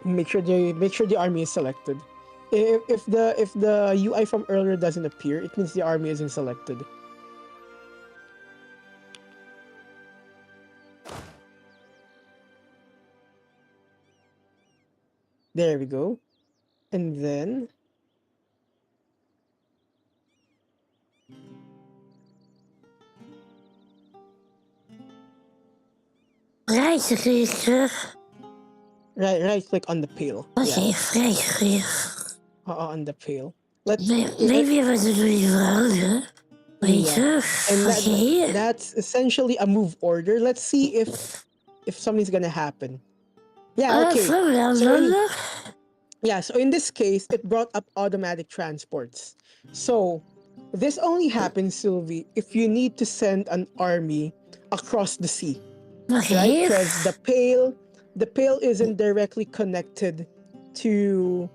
Speaker 4: Make sure the army is selected. If the UI from earlier doesn't appear, it means the army isn't selected. There we go. And then
Speaker 3: right
Speaker 4: click on the pale.
Speaker 3: Okay,
Speaker 4: yeah.
Speaker 3: right.
Speaker 4: On the pale.
Speaker 3: Maybe it was really wrong.
Speaker 4: Yeah. And that's essentially a move order. Let's see if something's gonna happen. Yeah, okay. So in this case, it brought up automatic transports. So this only happens, Sylvie, if you need to send an army across the sea.
Speaker 3: Okay.
Speaker 4: Right? Because the pale isn't directly connected to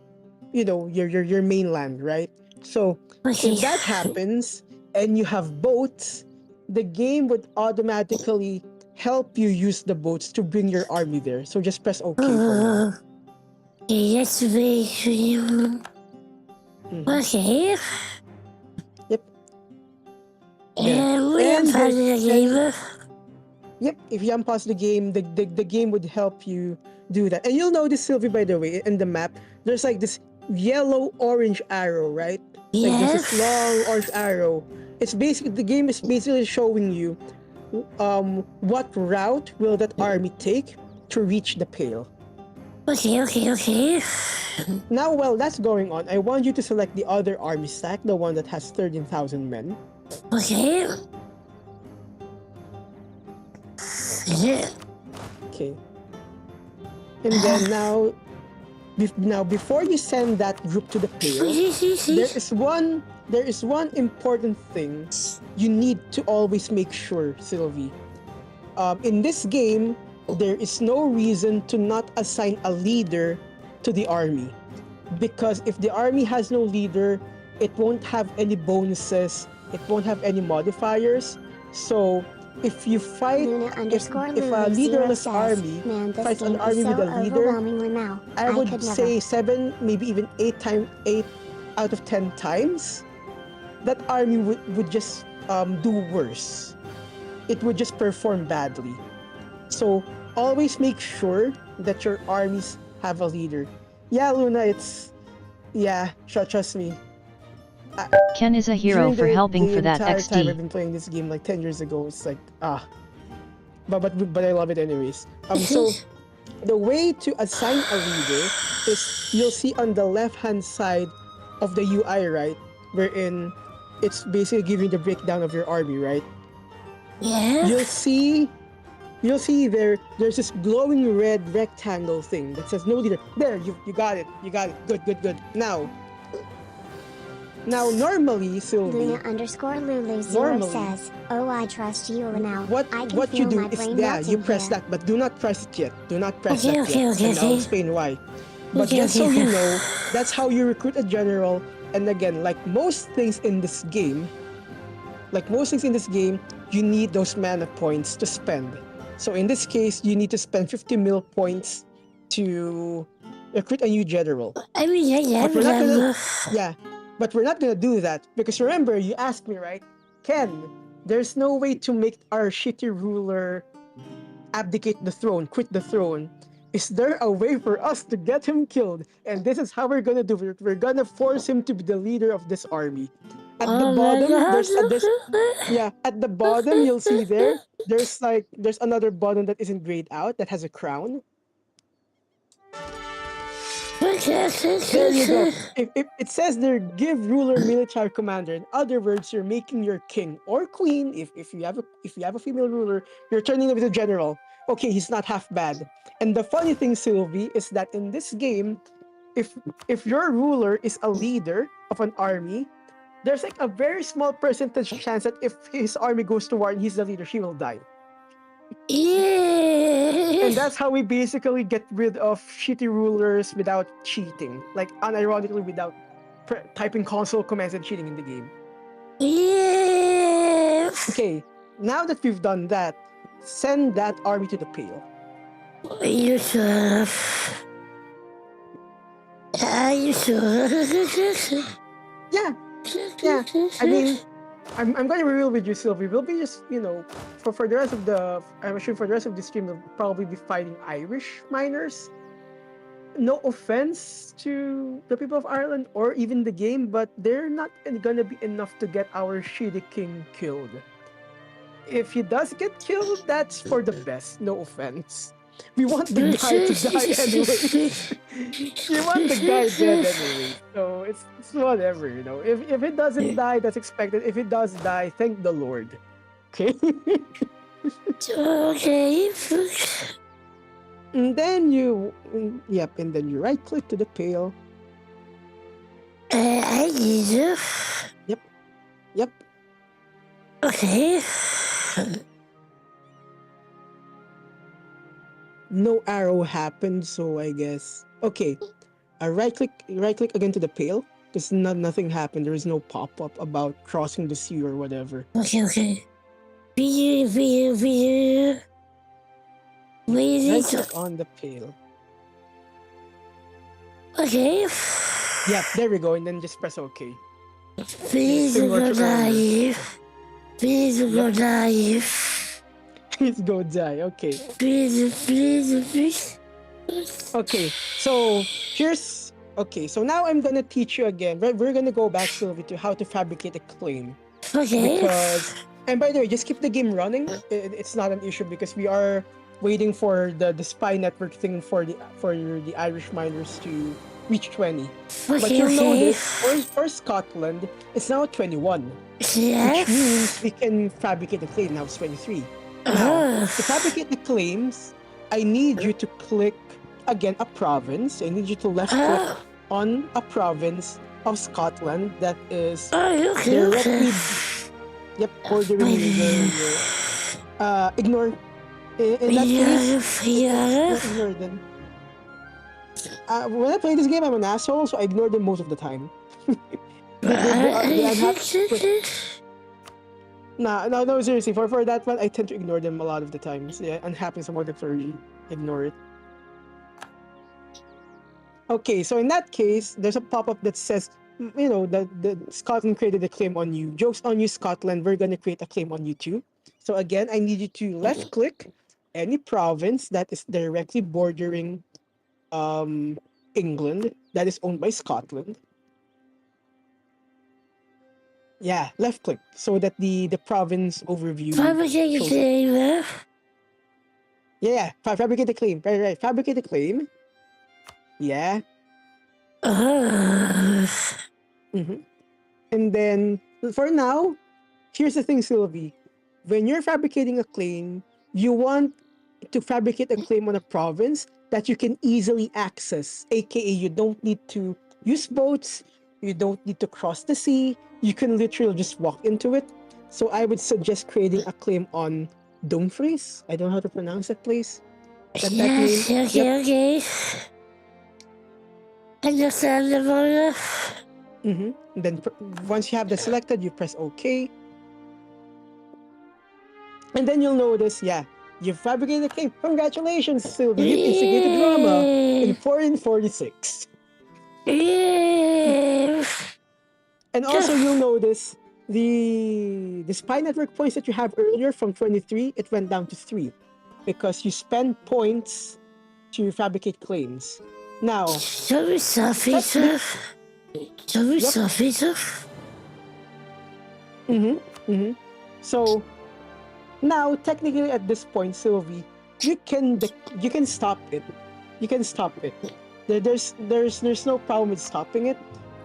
Speaker 4: your mainland, right? So if that happens and you have boats, the game would automatically help you use the boats to bring your army there. So just press OK for now.
Speaker 3: Yes, okay.
Speaker 4: Yep. Yep, if you unpause the game, the game would help you do that. And you'll notice, Sylvie, by the way, in the map, there's like this yellow-orange arrow, right?
Speaker 3: Yes.
Speaker 4: Like there's this long orange arrow. The game is basically showing you what route will that army take to reach the pale.
Speaker 3: Okay.
Speaker 4: Now, while that's going on, I want you to select the other army stack, the one that has 13,000 men.
Speaker 3: Okay.
Speaker 4: Okay. And then now before you send that group to the pale, there is one important thing you need to always make sure, Sylvie. In this game, there is no reason to not assign a leader to the army. Because if the army has no leader, it won't have any bonuses, it won't have any modifiers. So if you fight, if a leaderless army fights an army with a leader, I would say 7, maybe even 8 out of 10 times, that army would just do worse. It would just perform badly. So always make sure that your armies have a leader. Yeah, Luna, trust me.
Speaker 1: Ken is a hero for helping for that
Speaker 4: XD. Time I've
Speaker 1: XD.
Speaker 4: been playing this game like 10 years ago. It's like, but I love it anyways. So the way to assign a leader is you'll see on the left-hand side of the UI, right? Wherein it's basically giving the breakdown of your army, right?
Speaker 3: Yeah.
Speaker 4: You'll see there's this glowing red rectangle thing that says no leader. There, you got it. You got it. Good. Now, normally, Sylvie,
Speaker 2: Luna_Lulu0 says, "Oh, I trust you now.
Speaker 4: what you do is you press that, but do not press it yet. Do not press that yet. And I'll explain why. But just so you know, that's how you recruit a general. And again, like most things in this game, you need those mana points to spend. So in this case, you need to spend 50 mil points to recruit a new general.
Speaker 3: I mean,
Speaker 4: But we're not gonna do that because remember, you asked me, right? Ken, there's no way to make our shitty ruler abdicate the throne, quit the throne. Is there a way for us to get him killed? And this is how we're gonna do it. We're gonna force him to be the leader of this army. At the bottom, at the bottom, you'll see there's another button that isn't grayed out that has a crown. There you go. If it says there, give ruler military commander. In other words, you're making your king or queen. If you have a female ruler, you're turning him into general. Okay, he's not half bad. And the funny thing, Sylvie, is that in this game, if your ruler is a leader of an army, there's like a very small percentage chance that if his army goes to war and he's the leader, she will die.
Speaker 3: Yeah.
Speaker 4: And that's how we basically get rid of shitty rulers without cheating. Like, unironically, without typing console commands and cheating in the game.
Speaker 3: Yeah.
Speaker 4: Okay, now that we've done that, send that army to the pale.
Speaker 3: You sure? Are you sure?
Speaker 4: Yeah. I mean, I'm going to be real with you, Sylvie. We'll be just, for the rest of the stream, we'll probably be fighting Irish miners. No offense to the people of Ireland or even the game, but they're not gonna be enough to get our shitty king killed. If he does get killed, that's for the best. No offense. We want the guy to die anyway. We want the guy dead anyway. So it's whatever, If it doesn't die, that's expected. If it does die, thank the Lord. Okay?
Speaker 3: Okay.
Speaker 4: And then you right click to the pale.
Speaker 3: I need you.
Speaker 4: Yep.
Speaker 3: Okay.
Speaker 4: No arrow happened, so I guess. Okay. Right click again to the pale. Because nothing happened. There is no pop-up about crossing the sea or whatever.
Speaker 3: Okay. View.
Speaker 4: Right click on the pale.
Speaker 3: Okay.
Speaker 4: Yeah, there we go, and then just press OK.
Speaker 3: Please go die. Please go die.
Speaker 4: Please go die. Okay.
Speaker 3: Please.
Speaker 4: Okay. So so now I'm gonna teach you again. We're gonna go back, Sylvie, to how to fabricate a claim.
Speaker 3: Okay.
Speaker 4: And by the way, just keep the game running. It's not an issue because we are waiting for the spy network thing for the Irish miners to reach 20. But you'll notice for Scotland, it's now 21.
Speaker 3: Yeah.
Speaker 4: Which means we can fabricate the claim. Now it's 23. Now, to fabricate the claims, I need you to click again a province. I need you to left click on a province of Scotland that is directly bordering ignore in that case. Ignore them. When I play this game, I'm an asshole, so I ignore them most of the time. No, seriously. For that one, I tend to ignore them a lot of the times. Yeah, unhappy some of the story, ignore it. Okay, so in that case, there's a pop-up that says, that Scotland created a claim on you. Jokes on you, Scotland. We're gonna create a claim on you too. So again, I need you to left-click any province that is directly bordering England that is owned by Scotland. Yeah, left click so that the province overview.
Speaker 3: Fabricate a claim.
Speaker 4: Yeah, fabricate a claim. Right. Fabricate a claim. Yeah. And then for now, here's the thing, Sylvie. when you're fabricating a claim, you want to fabricate a claim on a province that you can easily access, aka you don't need to use boats, you don't need to cross the sea, you can literally just walk into it. So I would suggest creating a claim on Dumfries. I don't know how to pronounce that place. That name.
Speaker 3: Okay. Understandable.
Speaker 4: And then once you have that selected, you press OK. And then you'll notice, you fabricated a claim. Congratulations, Sylvie. You've instigated drama in 446. And also you'll notice the spy network points that you have earlier from 23, it went down to 3 because you spend points to fabricate claims. Now, so now technically at this point, Sylvie, you can stop it. You can stop it. There's no problem with stopping it,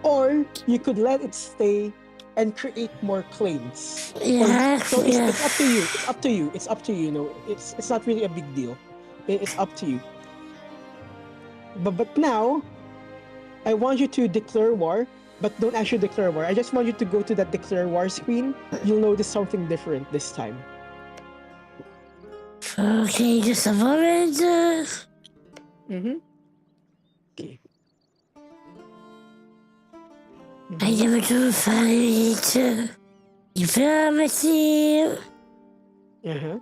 Speaker 4: or you could let it stay and create more claims. So it's up to you. It's up to you. It's up to you. You know, it's not really a big deal. It's up to you. But now, I want you to declare war, but don't actually declare war. I just want you to go to that declare war screen. You'll notice something different this time.
Speaker 3: Okay, just a moment.
Speaker 4: Okay.
Speaker 3: I never do fight. Diplomacy. I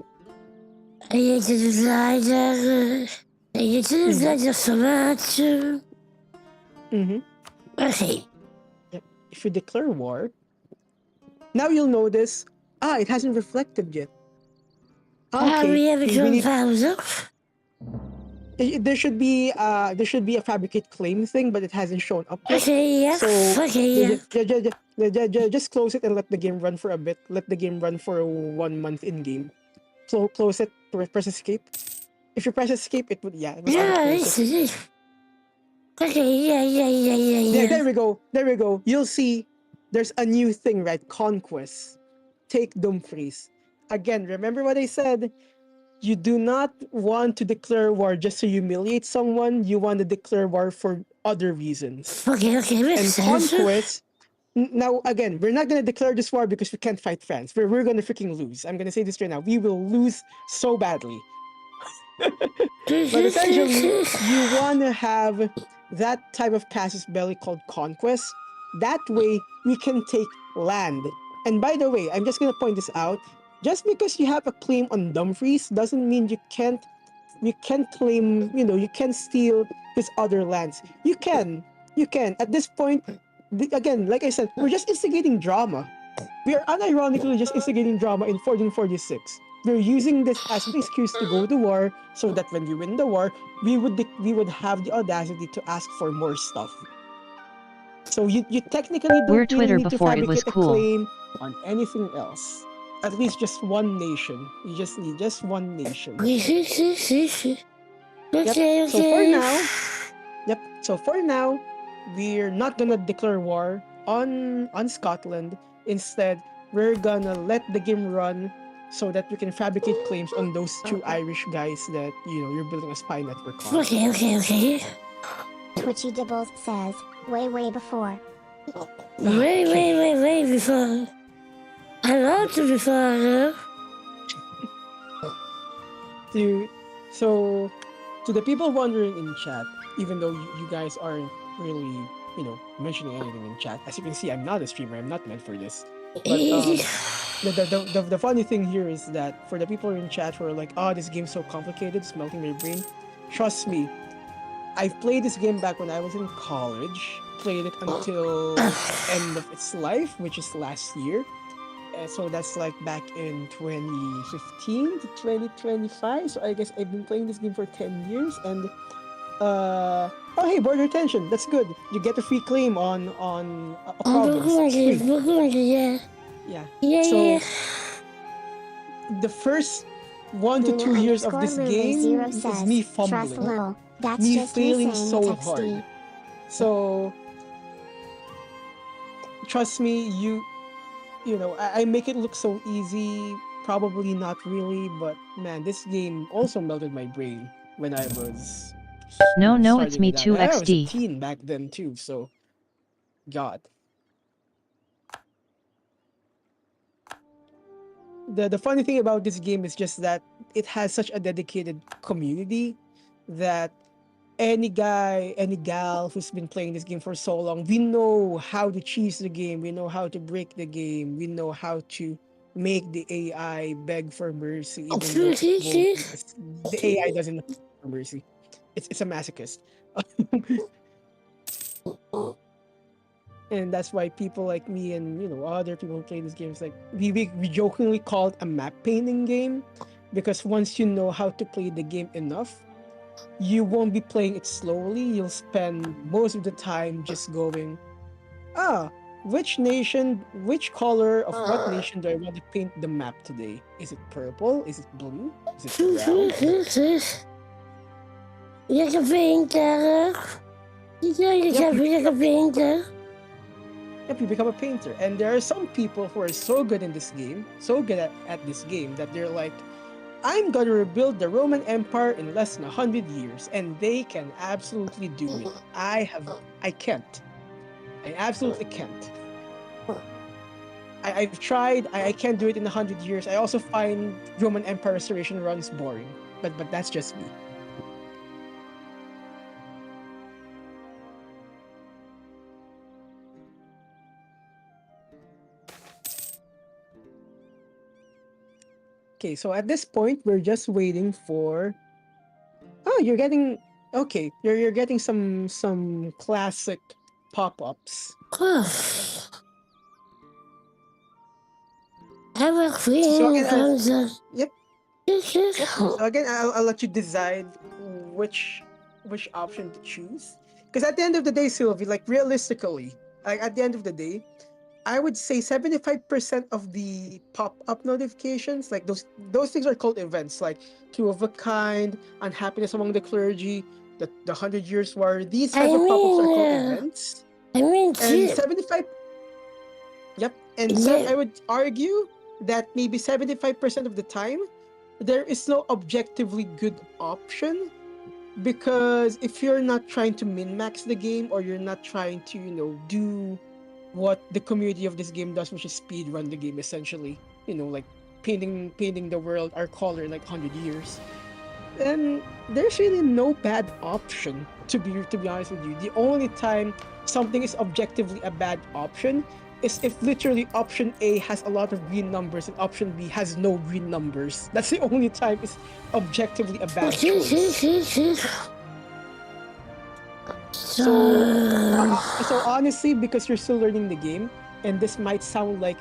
Speaker 3: need to decide. I need to decide so much. Okay.
Speaker 4: If you declare war, now you'll notice, it hasn't reflected yet. Okay.
Speaker 3: We have
Speaker 4: there should be a fabricate claim thing, but it hasn't shown up yet. Just close it and let the game run for a bit. Let the game run for 1 month in game. So close it, press escape. If you press escape, it would Okay, there we go. You'll see there's a new thing, right? Conquest. Take Dumfries. Again, remember what I said? You do not want to declare war just to humiliate someone. You want to declare war for other reasons. And conquest. Now, again, we're not going to declare this war because we can't fight France. We're going to freaking lose. I'm going to say this right now. We will lose so badly. But essentially, you want to have that type of casus belli called conquest. That way, we can take land. And by the way, I'm just going to point this out. Just because you have a claim on Dumfries doesn't mean you can't claim, you can't steal his other lands. You can. At this point, again, like I said, we're just instigating drama. We are unironically just instigating drama in 1446. We're using this as an excuse to go to war so that when we win the war, we would have the audacity to ask for more stuff. So you technically don't really need to fabricate a claim on anything else. At least just one nation. You just need just one nation. So for now, we're not gonna declare war on Scotland. Instead, we're gonna let the game run so that we can fabricate claims on those 2 Irish guys that you're building a spy network on.
Speaker 3: Okay.
Speaker 2: Twitchy Dibbles says, way before.
Speaker 3: Way before. I love to be fun.
Speaker 4: So, to the people wondering in chat, even though you guys aren't really, mentioning anything in chat, as you can see, I'm not a streamer. I'm not meant for this. But the funny thing here is that for the people in chat who are like, this game's so complicated, it's melting my brain. Trust me, I've played this game back when I was in college. Played it until end of its life, which is last year. So that's like back in 2015 to 2025. So I guess I've been playing this game for 10 years. And hey, border tension. That's good. You get a free claim on a province. So the first 1 to 2 years of this game is me fumbling, me failing so hard. So trust me, I make it look so easy probably not really, but man, this game also melted my brain when I was,
Speaker 1: No, it's
Speaker 4: starting
Speaker 1: me
Speaker 4: it out.
Speaker 1: too,
Speaker 4: And I was a
Speaker 1: XD.
Speaker 4: teen back then too, so God. The funny thing about this game is just that it has such a dedicated community that any guy, any gal who's been playing this game for so long, we know how to cheese the game, we know how to break the game, we know how to make the AI beg for mercy, even though it won't, because the AI doesn't beg for mercy. It's a masochist. And that's why people like me and other people who play this game, it's like we jokingly call it a map painting game, because once you know how to play the game enough, you won't be playing it slowly. You'll spend most of the time just going, which nation, which color of what nation do I want to paint the map today? Is it purple? Is it blue? Is it brown?
Speaker 3: Lekker painter. Lekker painter.
Speaker 4: Yep, you become a painter. And there are some people who are so good in this game, so good at this game, that they're like, I'm gonna rebuild the Roman Empire in less than 100 years, and they can absolutely do it. I can't. I absolutely can't. I've tried. I can't do it in 100 years. I also find Roman Empire restoration runs boring, but that's just me. Okay, so at this point, we're just waiting for. Oh, you're getting okay. You're getting some classic pop-ups. So again, yep. So again, I'll let you decide which option to choose. Because at the end of the day, Sylvie, like realistically, like at the end of the day, I would say 75% of the pop-up notifications, like those things are called events, like Two of a Kind, Unhappiness Among the Clergy, the 100 Years War. These types of pop-ups are called events. And 75. Yep. And I would argue that maybe 75% of the time, there is no objectively good option, because if you're not trying to min-max the game, or you're not trying to, do what the community of this game does, which is speed run the game essentially, like painting the world our color in like 100 years, then there's really no bad option, to be honest with you. The only time something is objectively a bad option is if literally option A has a lot of green numbers and option B has no green numbers. That's the only time it's objectively a bad choice. So honestly, because you're still learning the game, and this might sound like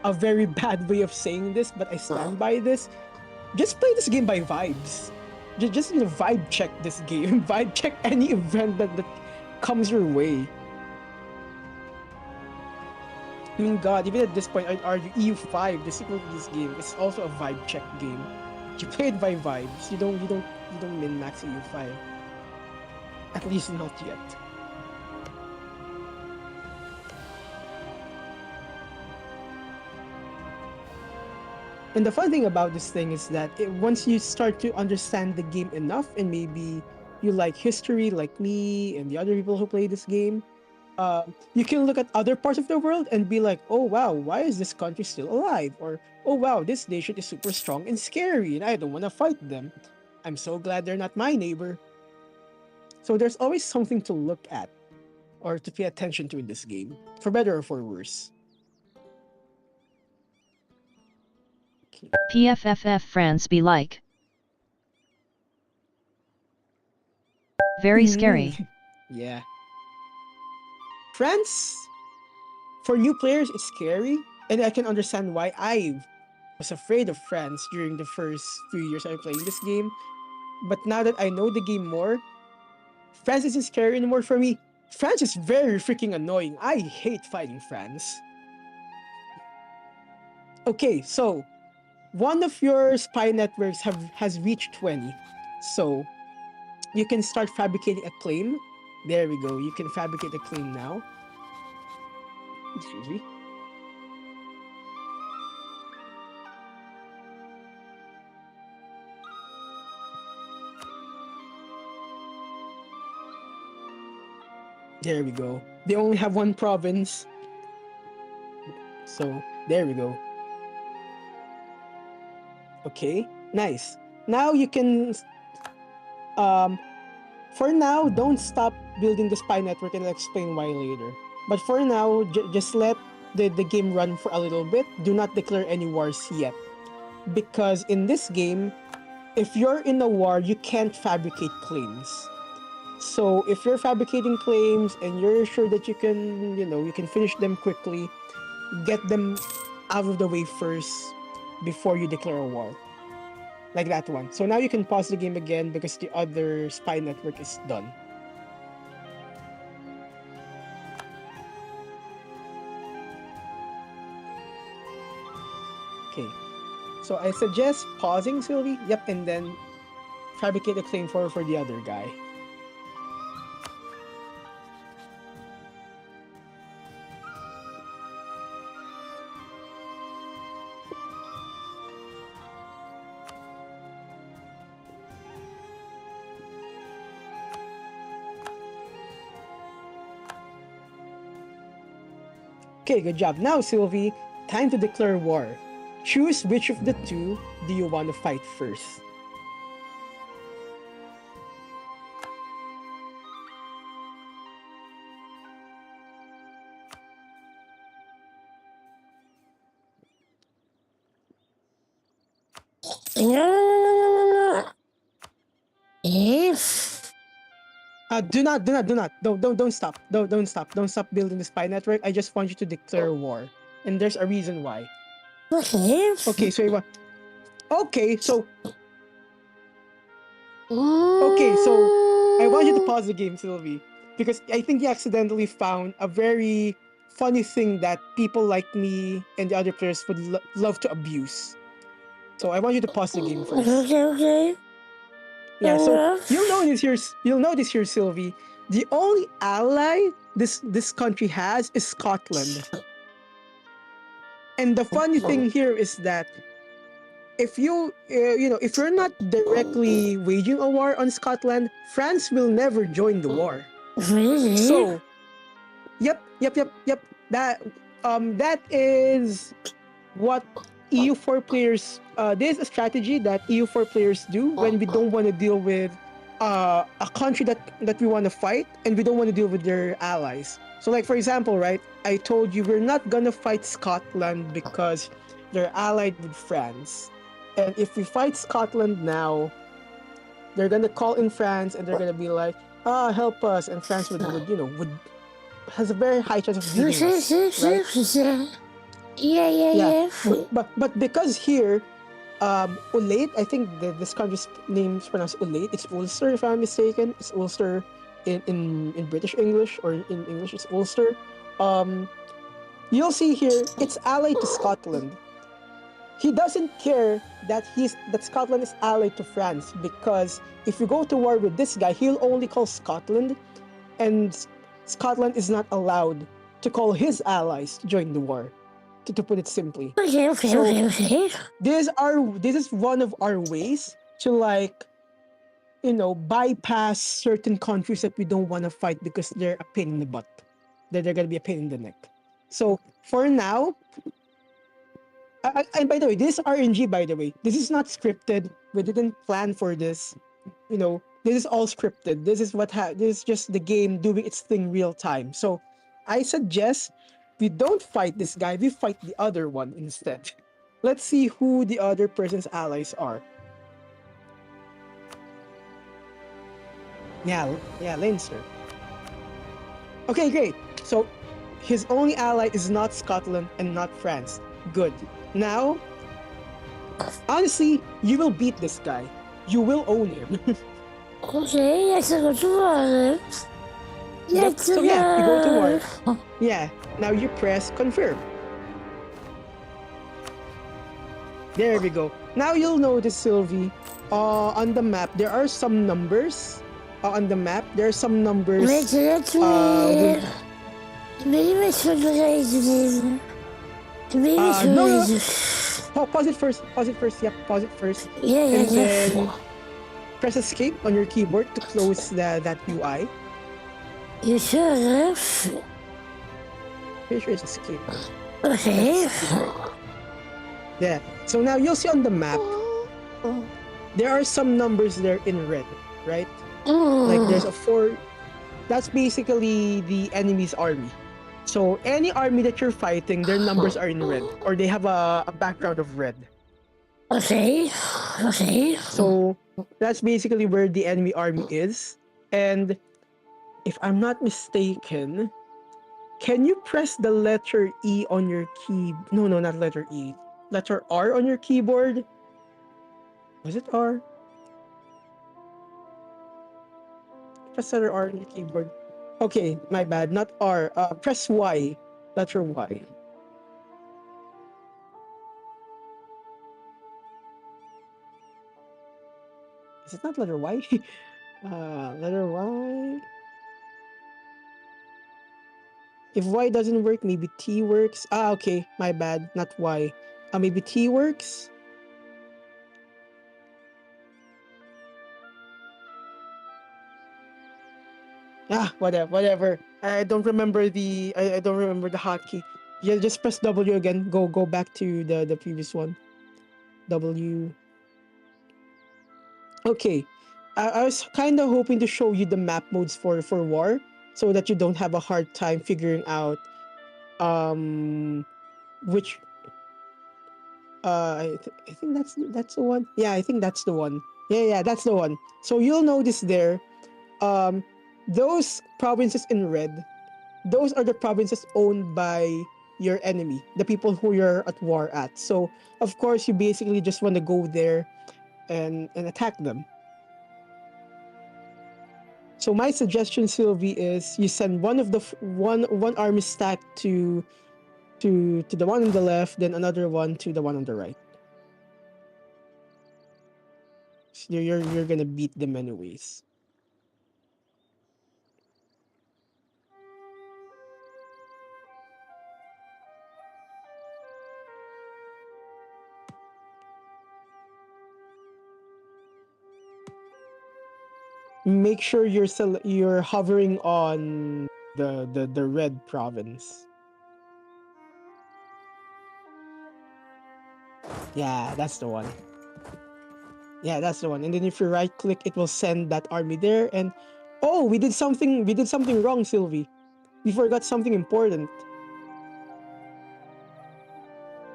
Speaker 4: a very bad way of saying this, but I stand by this. Just play this game by vibes. Just vibe check this game. Vibe check any event that comes your way. I mean, God, even at this point, I'd argue EU5, the sequel to this game, is also a vibe check game. You play it by vibes. You don't min max EU5. At least not yet. And the fun thing about this thing is that once you start to understand the game enough, and maybe you like history like me and the other people who play this game, you can look at other parts of the world and be like, oh wow, why is this country still alive? Or, oh wow, this nation is super strong and scary and I don't want to fight them. I'm so glad they're not my neighbor. So there's always something to look at or to pay attention to in this game, for better or for worse.
Speaker 1: PFFF France be like. Very scary.
Speaker 4: Yeah. France, for new players, it's scary, and I can understand why I was afraid of France during the first few years I was playing this game. But now that I know the game more, France isn't scary anymore for me. France is very freaking annoying. I hate fighting France. Okay, so one of your spy networks has reached 20. So you can start fabricating a claim. There we go. You can fabricate a claim now. Excuse me. There we go. They only have one province. So, there we go. Okay, nice. Now you can, for now, don't stop building the spy network and I'll explain why later. But for now, just let the game run for a little bit. Do not declare any wars yet. Because in this game, if you're in a war, you can't fabricate claims. So if you're fabricating claims and you're sure that you can finish them quickly, get them out of the way first before you declare a war. Like that one. So now you can pause the game again because the other spy network is done. Okay. So I suggest pausing, Sylvie. Yep, and then fabricate a claim for the other guy. Okay, good job. Now, Sylvie, time to declare war. Choose which of the two do you want to fight first.
Speaker 3: If
Speaker 4: Don't stop. Don't stop. Don't stop building the spy network. I just want you to declare war. And there's a reason why. Okay, so you want... Okay, so I want you to pause the game, Sylvie, because I think you accidentally found a very funny thing that people like me and the other players would love to abuse. So I want you to pause the game first.
Speaker 3: Okay.
Speaker 4: Yeah, so you'll notice here, Sylvie, the only ally this country has is Scotland. And the funny thing here is that if if you're not directly waging a war on Scotland, France will never join the war.
Speaker 3: Really?
Speaker 4: So, yep. That is what EU4 players. There's a strategy that EU4 players do when we don't want to deal with a country that we want to fight and we don't want to deal with their allies. So, like for example, right? I told you we're not gonna fight Scotland because they're allied with France. And if we fight Scotland now, they're gonna call in France and they're gonna be like, help us, and France would has a very high chance of beating us, right?
Speaker 3: Yeah.
Speaker 4: But because here, Ulate, I think this country's name is pronounced Ulate. It's Ulster, if I'm mistaken. It's Ulster in British English, or in English it's Ulster. You'll see here it's allied to Scotland. He doesn't care that Scotland is allied to France, because if you go to war with this guy, he'll only call Scotland, and Scotland is not allowed to call his allies to join the war. To put it simply.
Speaker 3: Okay.
Speaker 4: This is one of our ways to bypass certain countries that we don't want to fight because they're a pain in the butt. They're gonna be a pain in the neck. So for now, and by the way, this is RNG. By the way, this is not scripted. We didn't plan for this. This is all scripted. This is just the game doing its thing real time. So I suggest we don't fight this guy, we fight the other one instead. Let's see who the other person's allies are. Yeah, Leinster. Okay, great. So his only ally is not Scotland and not France. Good. Now, honestly, you will beat this guy. You will own him.
Speaker 3: Okay, I should go to war.
Speaker 4: So yeah, you go to war. Yeah, now you press confirm. There we go. Now you'll notice, Sylvie, on the map, there are some numbers. On the map, there are some numbers.
Speaker 3: Maybe I should raise this.
Speaker 4: No. Pause it first. Yep, pause it first.
Speaker 3: Yeah.
Speaker 4: Then press escape on your keyboard to close that UI.
Speaker 3: You sure?
Speaker 4: Pretty sure it's escape.
Speaker 3: Okay.
Speaker 4: Yeah. So now you'll see on the map, there are some numbers there in red, right? Like there's a 4. That's basically the enemy's army. So any army that you're fighting, their numbers are in red, or they have a background of red.
Speaker 3: Okay. Okay.
Speaker 4: So that's basically where the enemy army is. And if I'm not mistaken, can you press the letter E on your key? No, not letter E. Letter R on your keyboard? Was it R? Press letter R on your keyboard. Okay, my bad. Not R. Press Y. Letter Y. Is it not letter Y? Letter Y. If Y doesn't work, maybe T works. Okay. My bad. Not Y. Maybe T works. Whatever. I don't remember the hotkey. Yeah, just press W again. Go back to the previous one. W. Okay. I was kind of hoping to show you the map modes for war, so that you don't have a hard time figuring out which I think that's the one. Yeah, I think that's the one. Yeah, that's the one. So you'll notice there, um those provinces in red, those are the provinces owned by your enemy, the people who you're at war at. So of course you basically just want to go there and attack them. So my suggestion, Sylvie, is you send one of the one army stack to the one on the left, then another one to the one on the right. So you're gonna beat them anyways. Make sure you're hovering on the red province. Yeah, that's the one. Yeah, that's the one. And then if you right click, it will send that army there. And oh, we did something wrong, Sylvie. We forgot something important.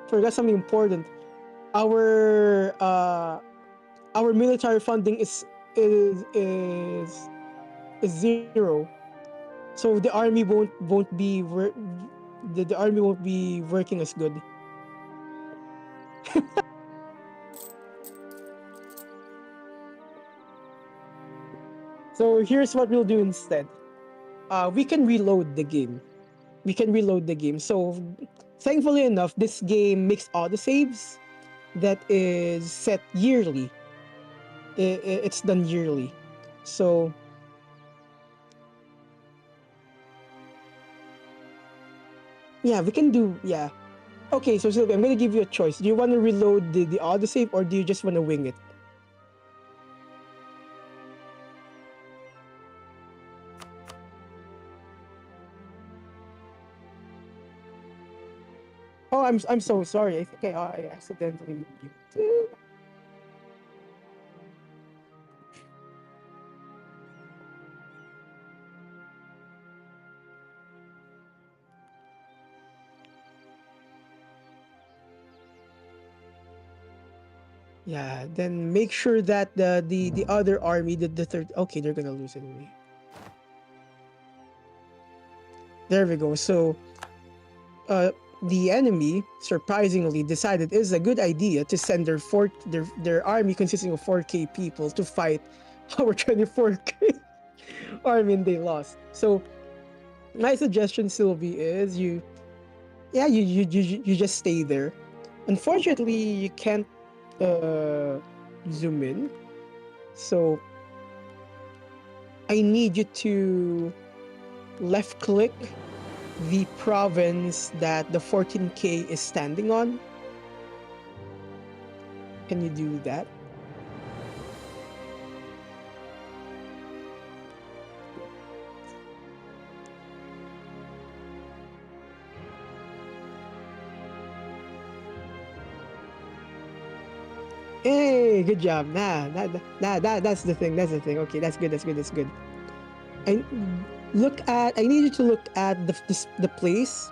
Speaker 4: Our military funding is 0. So the army won't be the army won't be working as good. So here's what we'll do instead. We can reload the game. So thankfully enough, this game makes autosaves that is set yearly. It's done yearly. So yeah, we can do, yeah. Okay, so Sylvia, I'm gonna give you a choice. Do you want to reload the autosave, or do you just want to wing it? Oh, I'm so sorry. I think I accidentally muted. Yeah, then make sure that the other army, the third. Okay, they're gonna lose anyway. There we go. So, the enemy surprisingly decided it is a good idea to send their army consisting of 4K people to fight our 24K army, and they lost. So, my suggestion, Sylvie, is you just stay there. Unfortunately, you can't zoom in. So I need you to left click the province that the 14K is standing on. Can you do that? Hey, good job. That's the thing. That's the thing. Okay, that's good. That's good. That's good. I need you to look at the place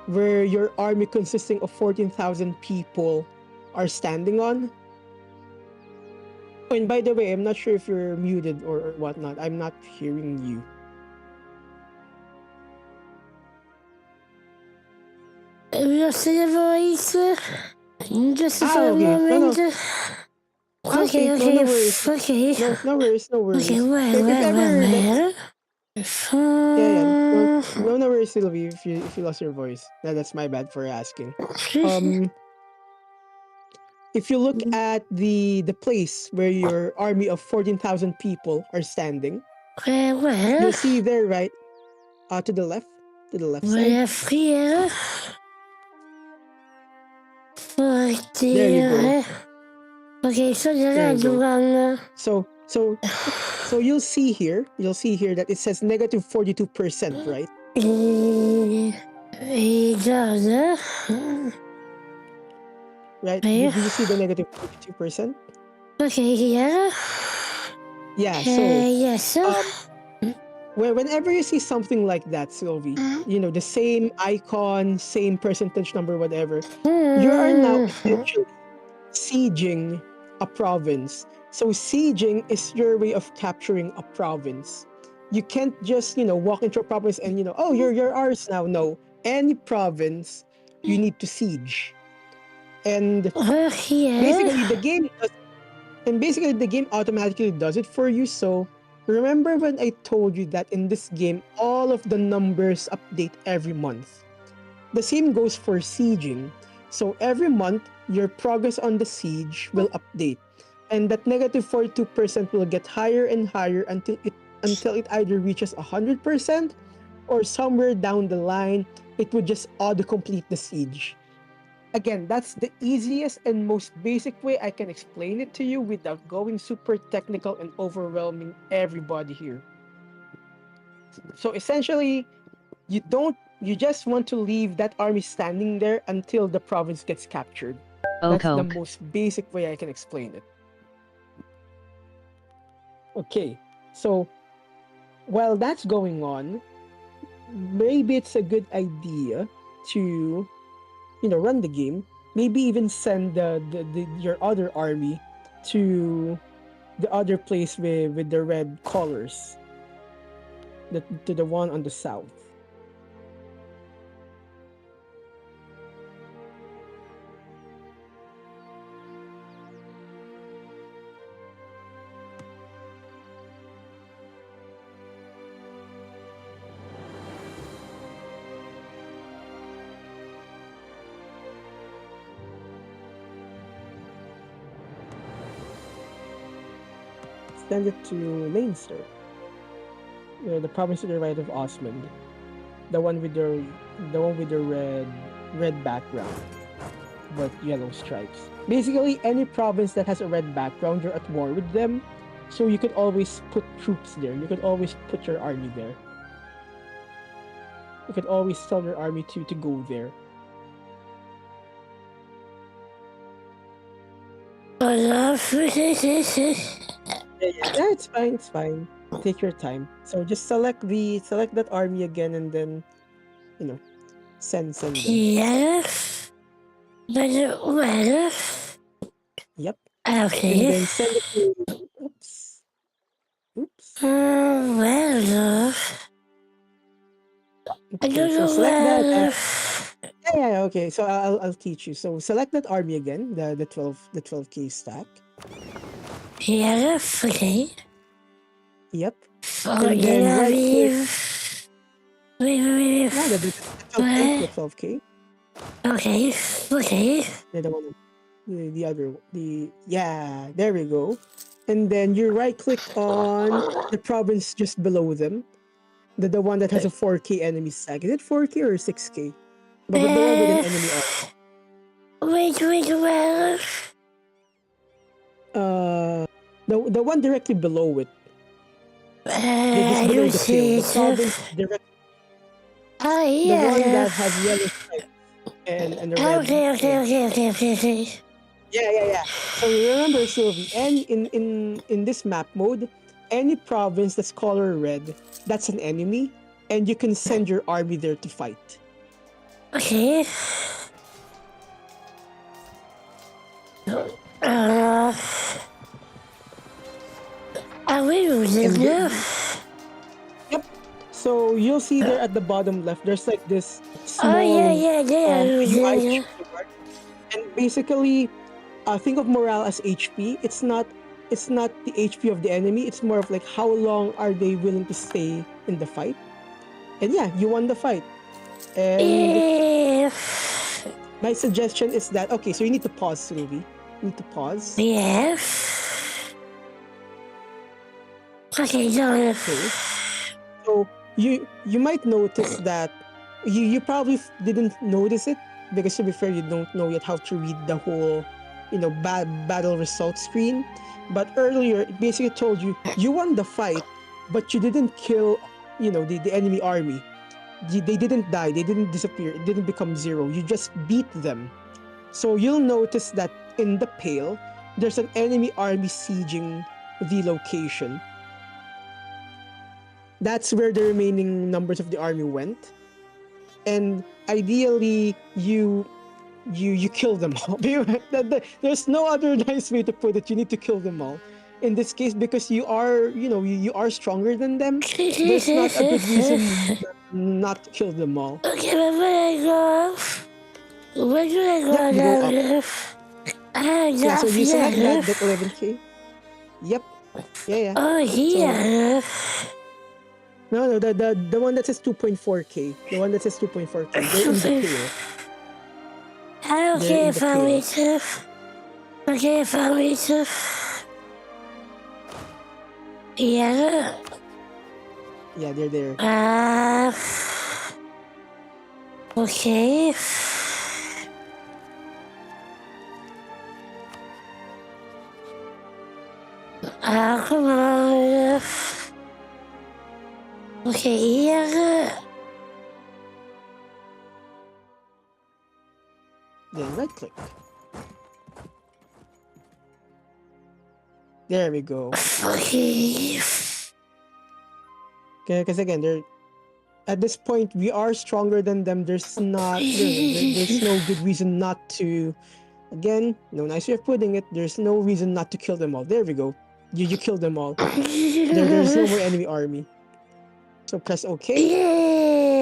Speaker 4: where your army consisting of 14,000 people are standing on. Oh, and by the way, I'm not sure if you're muted or whatnot. I'm not hearing you.
Speaker 3: Just a voice. Just a
Speaker 4: Okay.
Speaker 3: moment.
Speaker 4: No.
Speaker 3: Okay.
Speaker 4: No worries.
Speaker 3: Okay.
Speaker 4: No worries.
Speaker 3: Okay,
Speaker 4: If ever
Speaker 3: well.
Speaker 4: yeah. No worries, Sylvie. If you lost your voice, that's my bad for asking. If you look at the place where your army of 14,000 people are standing,
Speaker 3: Well.
Speaker 4: you'll see there, right? To the left side.
Speaker 3: Here.
Speaker 4: There you go.
Speaker 3: Okay, so
Speaker 4: There you go. So you'll see here that it says negative 42%, right?
Speaker 3: It does.
Speaker 4: Right? Did you see the negative 42%?
Speaker 3: Okay, yeah.
Speaker 4: Yeah, so
Speaker 3: Yes.
Speaker 4: whenever you see something like that, Sylvie, the same icon, same percentage number, whatever, you are now essentially sieging a province. So sieging is your way of capturing a province. You can't just, walk into a province and, oh, you're ours now. No, any province, you need to siege. And basically the game automatically does it for you. So remember when I told you that in this game, all of the numbers update every month. The same goes for sieging. So every month, your progress on the siege will update. And that negative 42% will get higher and higher until it either reaches 100% or somewhere down the line, it would just auto-complete the siege. Again, that's the easiest and most basic way I can explain it to you without going super technical and overwhelming everybody here. So essentially, you just want to leave that army standing there until the province gets captured. That's the most basic way I can explain it. Okay, so while that's going on, maybe it's a good idea to run the game, maybe even send your other army to the other place with the red colors, to the one on the south. Send it to Leinster, the province to the right of Osmond, the one with the red background but yellow stripes. Basically, any province that has a red background, you're at war with them, so you could always put troops there. You could always put your army there. You could always tell your army to go there. Yeah, it's fine. It's fine. Take your time. So just select that army again, and then, send them.
Speaker 3: Yes. But well.
Speaker 4: Yep.
Speaker 3: Okay.
Speaker 4: And then send it to. Oops.
Speaker 3: Well.
Speaker 4: Okay, so select that. Yeah. Okay, so I'll teach you. So select that army again, the 12k stack.
Speaker 3: Yes. Okay.
Speaker 4: Yep.
Speaker 3: And then right click.
Speaker 4: Yeah, the 12k.
Speaker 3: Okay.
Speaker 4: The one, the other, yeah, there we go. And then you right click on the province just below them. The one that has a 4k enemy stack. Is it 4k or 6k? But the one with an enemy army. The one directly below it. Just below the kill. The province directly. The one that has yellow stripes and the red.
Speaker 3: Okay.
Speaker 4: Yeah. So remember, Sylvie, and in this map mode, any province that's color red, that's an enemy, and you can send your army there to fight.
Speaker 3: Okay. I will use it
Speaker 4: And
Speaker 3: now.
Speaker 4: yep. So you'll see there at the bottom left, there's like this
Speaker 3: Oh,
Speaker 4: small
Speaker 3: yeah,
Speaker 4: UI
Speaker 3: yeah.
Speaker 4: bar. And basically, think of morale as HP. It's not the HP of the enemy. It's more of like how long are they willing to stay in the fight. And yeah, you won the fight. And
Speaker 3: Yeah.
Speaker 4: my suggestion is that okay, so you need to pause, Sylvie. You need to pause.
Speaker 3: Yes. Okay, done.
Speaker 4: Okay. So you might notice that you probably didn't notice it because to be fair, you don't know yet how to read the whole, battle results screen. But earlier, it basically told you you won the fight, but you didn't kill, the enemy army. They didn't die. They didn't disappear. It didn't become zero. You just beat them. So you'll notice that in the pale, there's an enemy army sieging the location. That's where the remaining numbers of the army went. And ideally, you kill them all. There's no other nice way to put it. You need to kill them all. In this case, because you are, you are stronger than them, there's not a good reason not to kill them all.
Speaker 3: Okay, but where I go? Where do I go
Speaker 4: You go
Speaker 3: now?
Speaker 4: Yeah, so you select that 11K. Yep. Yeah.
Speaker 3: Oh, here.
Speaker 4: No, the one that says 2.4K. The one that says 2.4K. They're in the pale.
Speaker 3: Okay, found it. Okay, found it. Yeah.
Speaker 4: Yeah, they're there.
Speaker 3: Okay. Come on. Okay, here.
Speaker 4: Then right click. There we go.
Speaker 3: Okay.
Speaker 4: Okay, because again, they're at this point we are stronger than them. There's no good reason not to. Again, no nice way of putting it. There's no reason not to kill them all. There we go. You killed them all. There's no more enemy army. So press OK,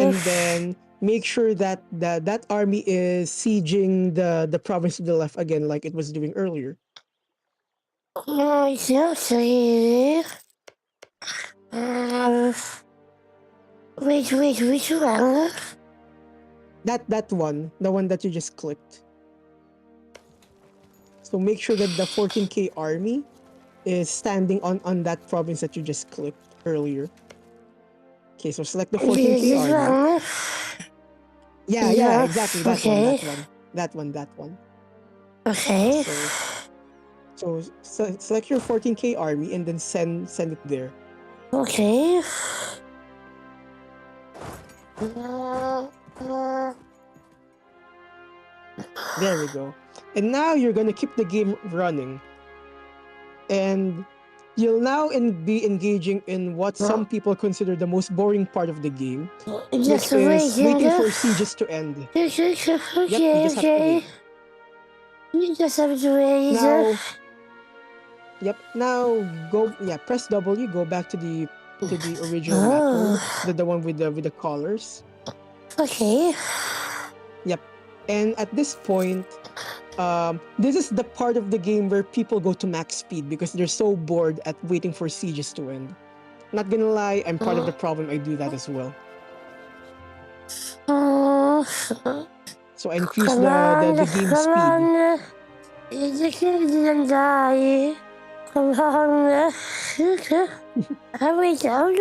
Speaker 4: and then make sure that that army is sieging the province to the left again, like it was doing earlier.
Speaker 3: Which one?
Speaker 4: That one, the one that you just clicked. So make sure that the 14K army is standing on that province that you just clicked earlier. Okay, so select the 14K army. Yeah, exactly. That one.
Speaker 3: Okay.
Speaker 4: So select your 14K army and then send it there.
Speaker 3: Okay.
Speaker 4: There we go. And now you're gonna keep the game running. And you'll now be engaging in what some people consider the most boring part of the game, which is waiting for sieges to end.
Speaker 3: Yep, you just have to wait. You just have to wait.
Speaker 4: Now press W, go back to the original map mode, the one with the colors.
Speaker 3: Okay.
Speaker 4: Yep. And at this point, this is the part of the game where people go to max speed because they're so bored at waiting for sieges to end. Not gonna lie, I'm part of the problem. I do that as well. So I increase the game speed.
Speaker 3: The kid didn't die. Come on. How many times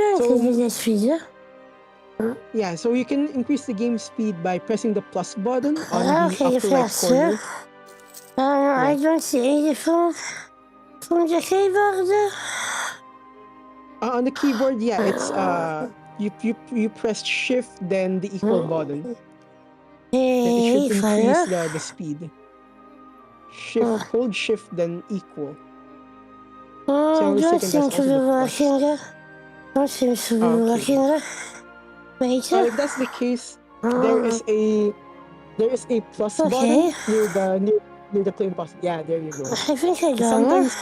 Speaker 3: this video?
Speaker 4: Yeah, so you can increase the game speed by pressing the plus button on the upper right corner.
Speaker 3: I don't see anything from the keyboard.
Speaker 4: On the keyboard, yeah, it's you press shift then the equal button. Then it should increase the speed. hold shift, then equal. So
Speaker 3: That
Speaker 4: second,
Speaker 3: seems to be working. That seems to be working. Wait.
Speaker 4: If that's the case, there is a plus button near the plane button. Yeah, there you go.
Speaker 3: I think I done.
Speaker 4: Sometimes,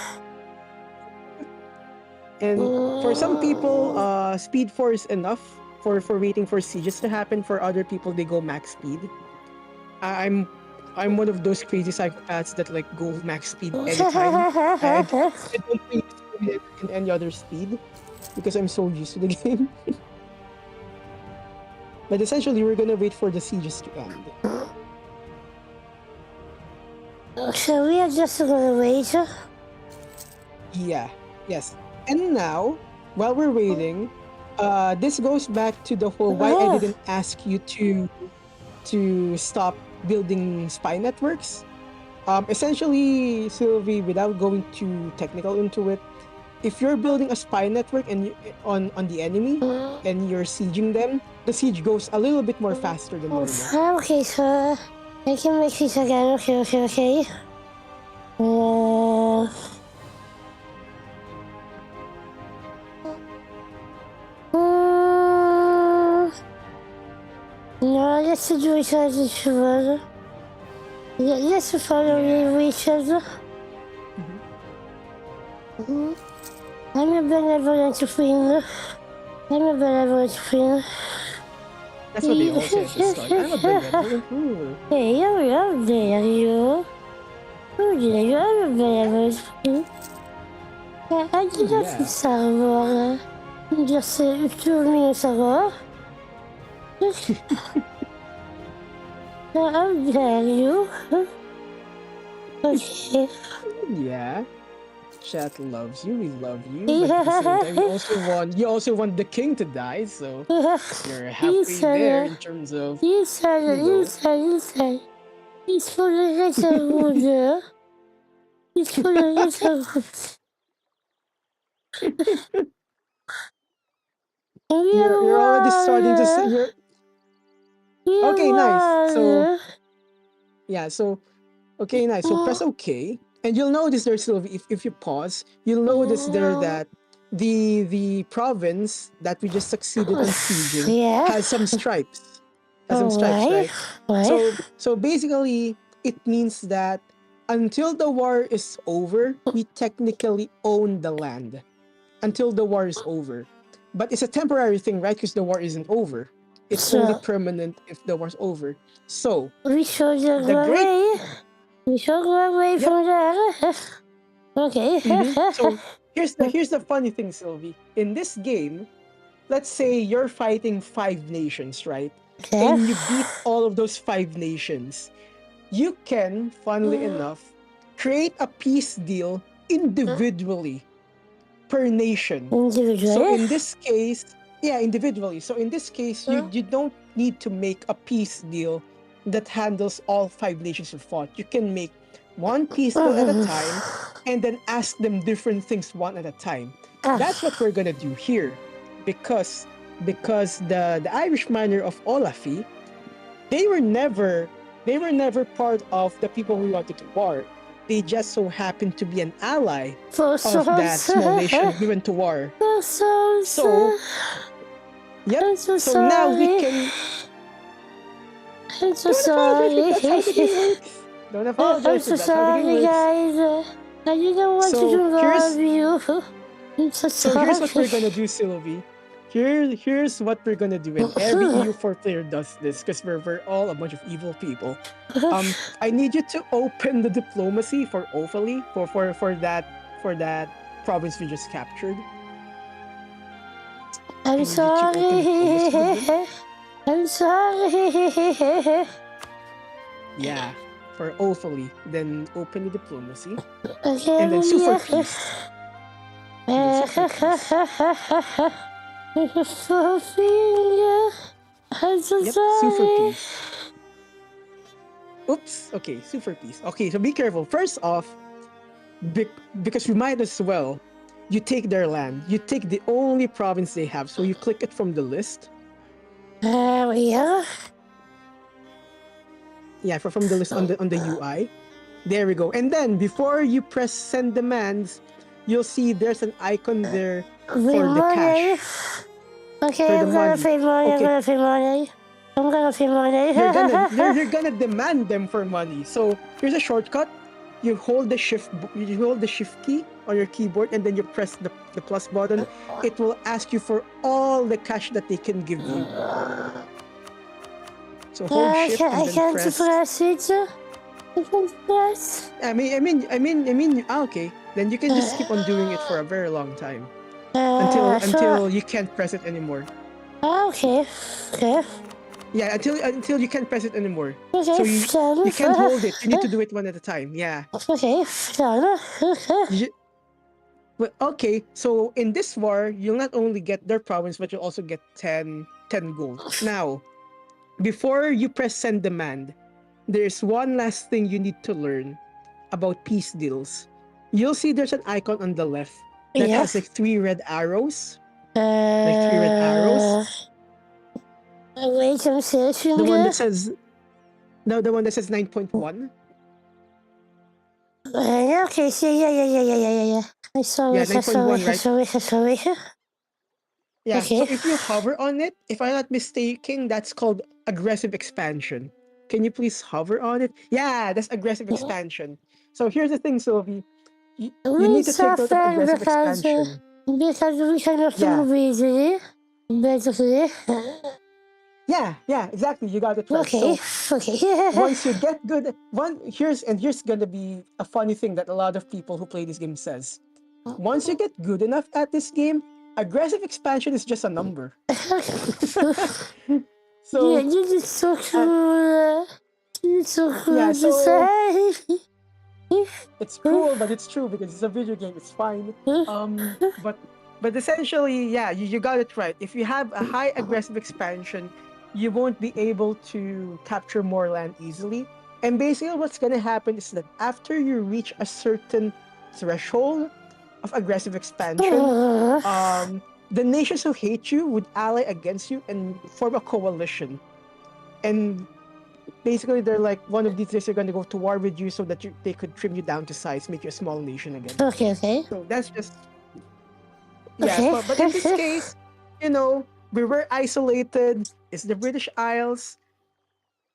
Speaker 4: and for some people, speed 4 is enough for waiting for sieges to happen. For other people, they go max speed. I'm one of those crazy psychopaths that like go max speed anytime. I don't think in any other speed because I'm so used to the game. But essentially, we're gonna wait for the sieges to end.
Speaker 3: So we are just gonna wait.
Speaker 4: Yeah. Yes. And now, while we're waiting, this goes back to the whole why I didn't ask you to stop building spy networks. Essentially, Sylvie, without going too technical into it, if you're building a spy network and on the enemy and you're sieging them, the siege goes a little bit more faster than normal.
Speaker 3: Okay, so I can make this again. Okay. No, let's do it as it was. Let's follow each other. I'm a benevolent friend.
Speaker 4: That's what they all say at the start. I'm a benevolent ruler.
Speaker 3: Hey, you're there, you. Oh, yeah, you're a benevolent friend. I didn't savoir. Just 2 minutes ago. I'm there, you. Okay.
Speaker 4: Yeah. Chat loves you, we love you, but at the same time you also want the king to die, so you're halfway there in terms of
Speaker 3: He's for the little He's for the little
Speaker 4: you're already starting to say you're okay, nice. So yeah, so okay, nice. So press OK. And you'll notice there, Sylvie, if you pause, you'll notice there that the province that we just succeeded on sieging has some stripes. Right? So basically, it means that until the war is over, we technically own the land. Until the war is over. But it's a temporary thing, right? Because the war isn't over. It's only permanent if the war's over. So,
Speaker 3: we should go away. We should go away from there. Okay.
Speaker 4: So here's the funny thing, Sylvie. In this game, let's say you're fighting 5 nations, right? And you beat all of those 5 nations. You can, funnily enough, create a peace deal individually per nation. So in this case, individually. So in this case, you don't need to make a peace deal that handles all 5 nations you fought. You can make one peace deal at a time and then ask them different things one at a time. That's what we're gonna do here, because the Irish minor of Olafi, they were never part of the people we wanted to war. They just so happened to be an ally of that small nation we went to war. So now we can.
Speaker 3: I'm so sorry.
Speaker 4: Don't apologize.
Speaker 3: I'm so sorry, guys. I didn't want to love you. I'm so sorry.
Speaker 4: So here's what we're gonna do, Sylvie. Here's what we're gonna do, and every EU4 player does this because we're all a bunch of evil people. I need you to open the diplomacy for Offaly for that province we just captured.
Speaker 3: I'm sorry. I'm sorry.
Speaker 4: Yeah, for Offaly. Then open the diplomacy.
Speaker 3: Okay,
Speaker 4: and then super peace.
Speaker 3: I'm so sorry.
Speaker 4: Super peace. Oops. Okay, super peace. Okay, so be careful. First off, because we might as well, you take their land. You take the only province they have. So you click it from the list.
Speaker 3: Yeah.
Speaker 4: Yeah, from the list on the UI. There we go. And then before you press send demands, you'll see there's an icon there for the cash.
Speaker 3: Okay,
Speaker 4: for the
Speaker 3: I'm gonna
Speaker 4: money.
Speaker 3: pay money.
Speaker 4: Okay.
Speaker 3: I'm gonna pay money. I'm gonna pay money.
Speaker 4: You're gonna demand them for money. So here's a shortcut. You hold the shift key on your keyboard and then you press the plus button. It will ask you for all the cash that they can give you. So hold shift and then press.
Speaker 3: I can't press.
Speaker 4: Okay. Then you can just keep on doing it for a very long time. Until you can't press it anymore.
Speaker 3: Okay.
Speaker 4: Yeah, until you can't press it anymore.
Speaker 3: Okay,
Speaker 4: So you can't hold it. You need to do it one at a time. Yeah.
Speaker 3: Okay, done.
Speaker 4: Well, okay, so in this war, you'll not only get their province, but you'll also get 10 gold. Now, before you press send demand, there's one last thing you need to learn about peace deals. You'll see there's an icon on the left that has like 3 red arrows. Like 3 red arrows.
Speaker 3: Wait, I'm searching.
Speaker 4: The one that says 9.1.
Speaker 3: Okay, so yeah. I saw it.
Speaker 4: Yeah,
Speaker 3: Okay.
Speaker 4: so if you hover on it, if I'm not mistaken, that's called aggressive expansion. Can you please hover on it? Yeah, that's aggressive expansion. So here's the thing, Sylvie. You need to take note of aggressive expansion.
Speaker 3: Because we cannot move easily. Basically.
Speaker 4: Yeah, exactly. You got it right.
Speaker 3: Okay.
Speaker 4: So
Speaker 3: Okay.
Speaker 4: once you get good, here's gonna be a funny thing that a lot of people who play this game says. Once you get good enough at this game, aggressive expansion is just a number. So
Speaker 3: yeah, this is so cool. It's so cool
Speaker 4: yeah,
Speaker 3: to say.
Speaker 4: It's cool, but it's true because it's a video game. It's fine. But essentially, yeah, you got it right. If you have a high aggressive expansion, you won't be able to capture more land easily. And basically, what's gonna happen is that after you reach a certain threshold of aggressive expansion, the nations who hate you would ally against you and form a coalition. And basically, they're like, one of these days they're gonna go to war with you so that they could trim you down to size, make you a small nation again.
Speaker 3: Okay.
Speaker 4: So that's just but in this case, we were isolated. It's the British Isles.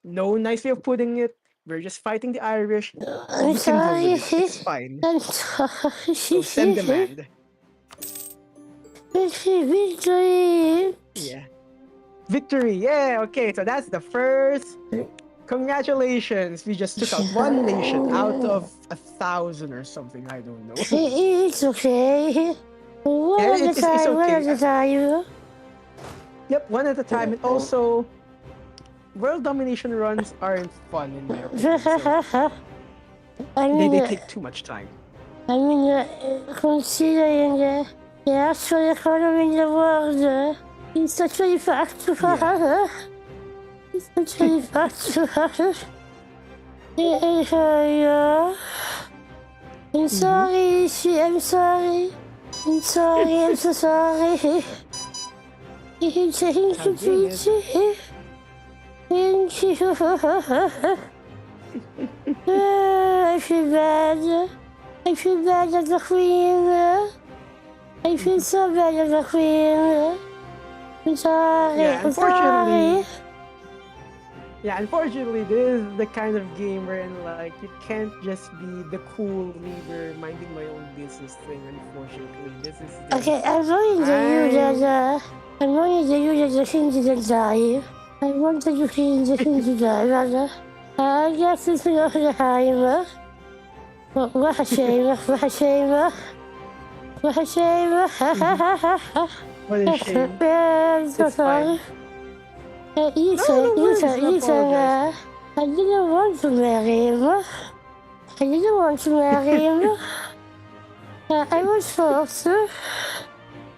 Speaker 4: No nice way of putting it. We're just fighting the Irish.
Speaker 3: I'm sorry.
Speaker 4: It's fine.
Speaker 3: I'm sorry.
Speaker 4: So send demand.
Speaker 3: Victory.
Speaker 4: Yeah. Victory. Yeah, okay. So that's the first. Congratulations. We just took out one nation out of 1,000 or something. I don't know.
Speaker 3: It's okay. One at a time.
Speaker 4: Yep, one at a time. And also, world domination runs aren't fun in my opinion. So they take too much time.
Speaker 3: I mean, considering the actual economy in the world, it's actually factual. Yeah. It's actually factual. Yeah. I'm sorry, I'm sorry. I'm sorry, I'm so sorry. Thank you, Peachy. Thank you. I feel bad. I feel bad as a queen. I feel so bad as a queen. I'm sorry, I'm sorry.
Speaker 4: Yeah, unfortunately, this is the kind of game wherein like you can't just be the cool leader minding my own business thing. Unfortunately, this is.
Speaker 3: Okay, I'm going to use the thing to die. I wanted to change the thing to die, rather. I guess it's not the time. What a shame! What a shame! What a shame!
Speaker 4: What a shame!
Speaker 3: I'm so sorry. Ethan, I didn't want to marry him. I was forced.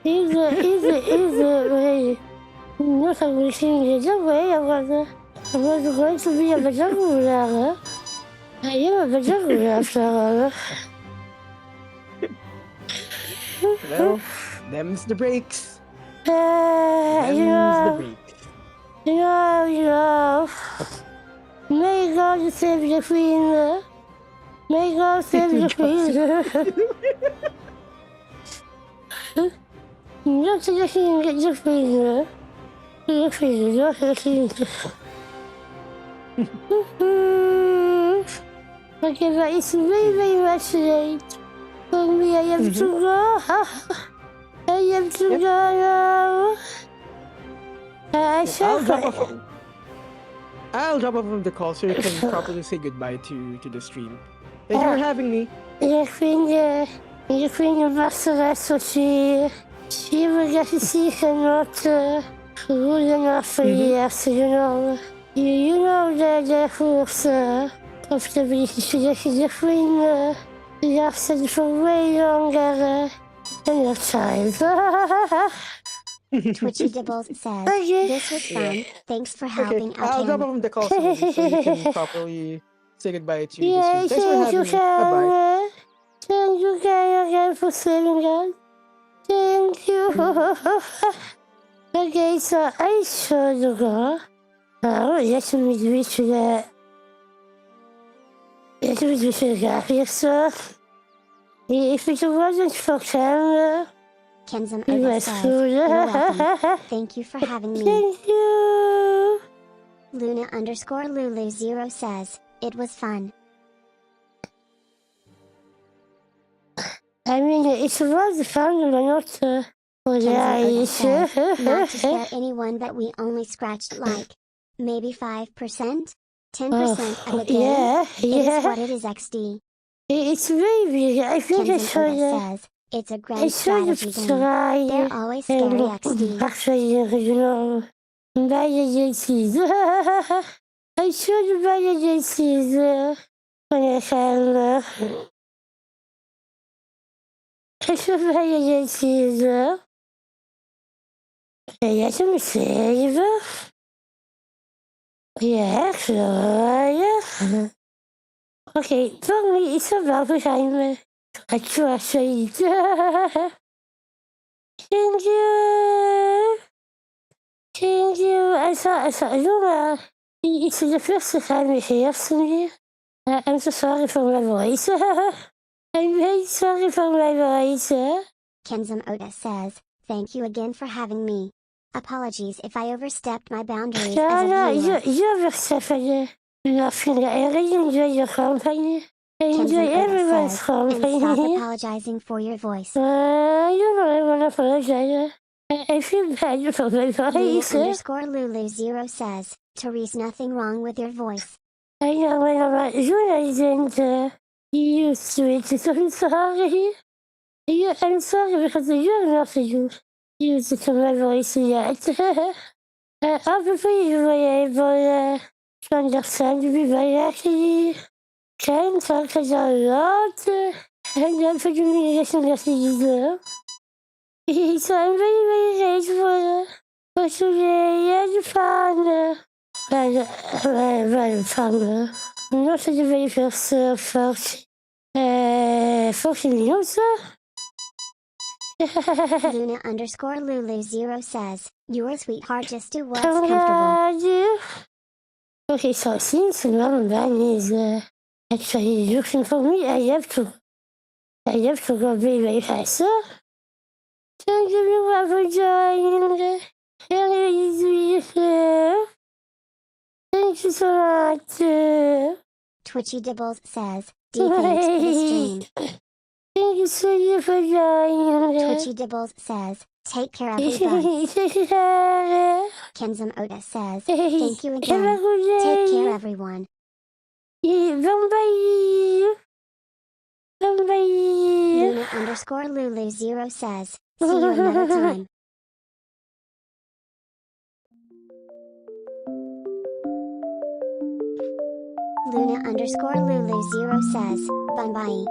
Speaker 3: He's really not everything is the way I was going to be a better ruler. I am a better ruler after all.
Speaker 4: Well, them's the breaks.
Speaker 3: The breaks. May God save the Queen. May God save the Queen. Not to the King, get the Queen. The Queen, not the King. Okay, but it's very, very much late. For me, I have to go. I have to go now.
Speaker 4: I'll drop off of the call so you can properly say goodbye to the stream. Thank you for having me.
Speaker 3: The Queen Ambassador, she will get to see her not good enough for years, you know. You know the rules of the British the Queen lasted for way longer than your child.
Speaker 2: Twitchy Dibbles says, this was fun. Thanks for helping out
Speaker 4: I'll drop
Speaker 2: him.
Speaker 4: off the call soon so you can properly say goodbye to the stream. Thanks for
Speaker 3: Thank you,
Speaker 4: having me. Bye-bye.
Speaker 3: Thank you, again for saving us. Thank you. Okay, so I should go. Let me reach the... Let me reach the graphics, so... If it wasn't for camera...
Speaker 2: Kenzum Oda says, you're welcome. Thank you for having me.
Speaker 3: Thank you.
Speaker 2: Luna_Lulu0 says, it was fun.
Speaker 3: I mean, it was fun, but not for the eyes.
Speaker 2: Says, not to scare anyone, but we only scratched like, maybe 5%? 10% of the game?
Speaker 3: Yeah.
Speaker 2: It's what it is, XD.
Speaker 3: It's very big. I think it's for
Speaker 2: says, it's a great strategy game. They're always scary, XD.
Speaker 3: Actually, you know, buy the JCs. I should buy the JCs when I can. I should buy the JCs. Let me save. Yeah, sure. Okay, for me, it's about time. I trust it. Thank you. Thank you. I thought, Luna, it's the first time you hear me. I'm so sorry for my voice. I'm very sorry for my voice.
Speaker 2: Kenzum Oda says, thank you again for having me. Apologies if I overstepped my boundaries
Speaker 3: No,
Speaker 2: as a viewer.
Speaker 3: you overstepped nothing. I really enjoy your company. I enjoy everyone's company.
Speaker 2: And stop apologizing for your voice.
Speaker 3: You know I want to apologize. I feel bad for my voice.
Speaker 2: Luna_Lulu0 says, Therese, nothing wrong with your voice.
Speaker 3: I know, you isn't used to it, so I'm sorry. I'm sorry because you're not used to my voice yet. I'll be very able to understand me very actually. Can talk a lot, and then for the communication messages. So I'm very, very grateful for today and fun. Very fun. Not the very first 40 minutes.
Speaker 2: Luna_Lulu0 says, you're a sweetheart, just do what's comfortable.
Speaker 3: Okay, so since Mom Van is actually looking for me, I have to go very, very fast. Thank you for joining. Thank you so much.
Speaker 2: Twitchy Dibbles says, thanks for the stream.
Speaker 3: Thank you so much for joining.
Speaker 2: Twitchy Dibbles says, take care everybody. Kenzum Oda says, thank you again. Take care everyone.
Speaker 3: Bye.
Speaker 2: Luna_Lulu0 says, see you another time. Luna_Lulu0 says, bye bye.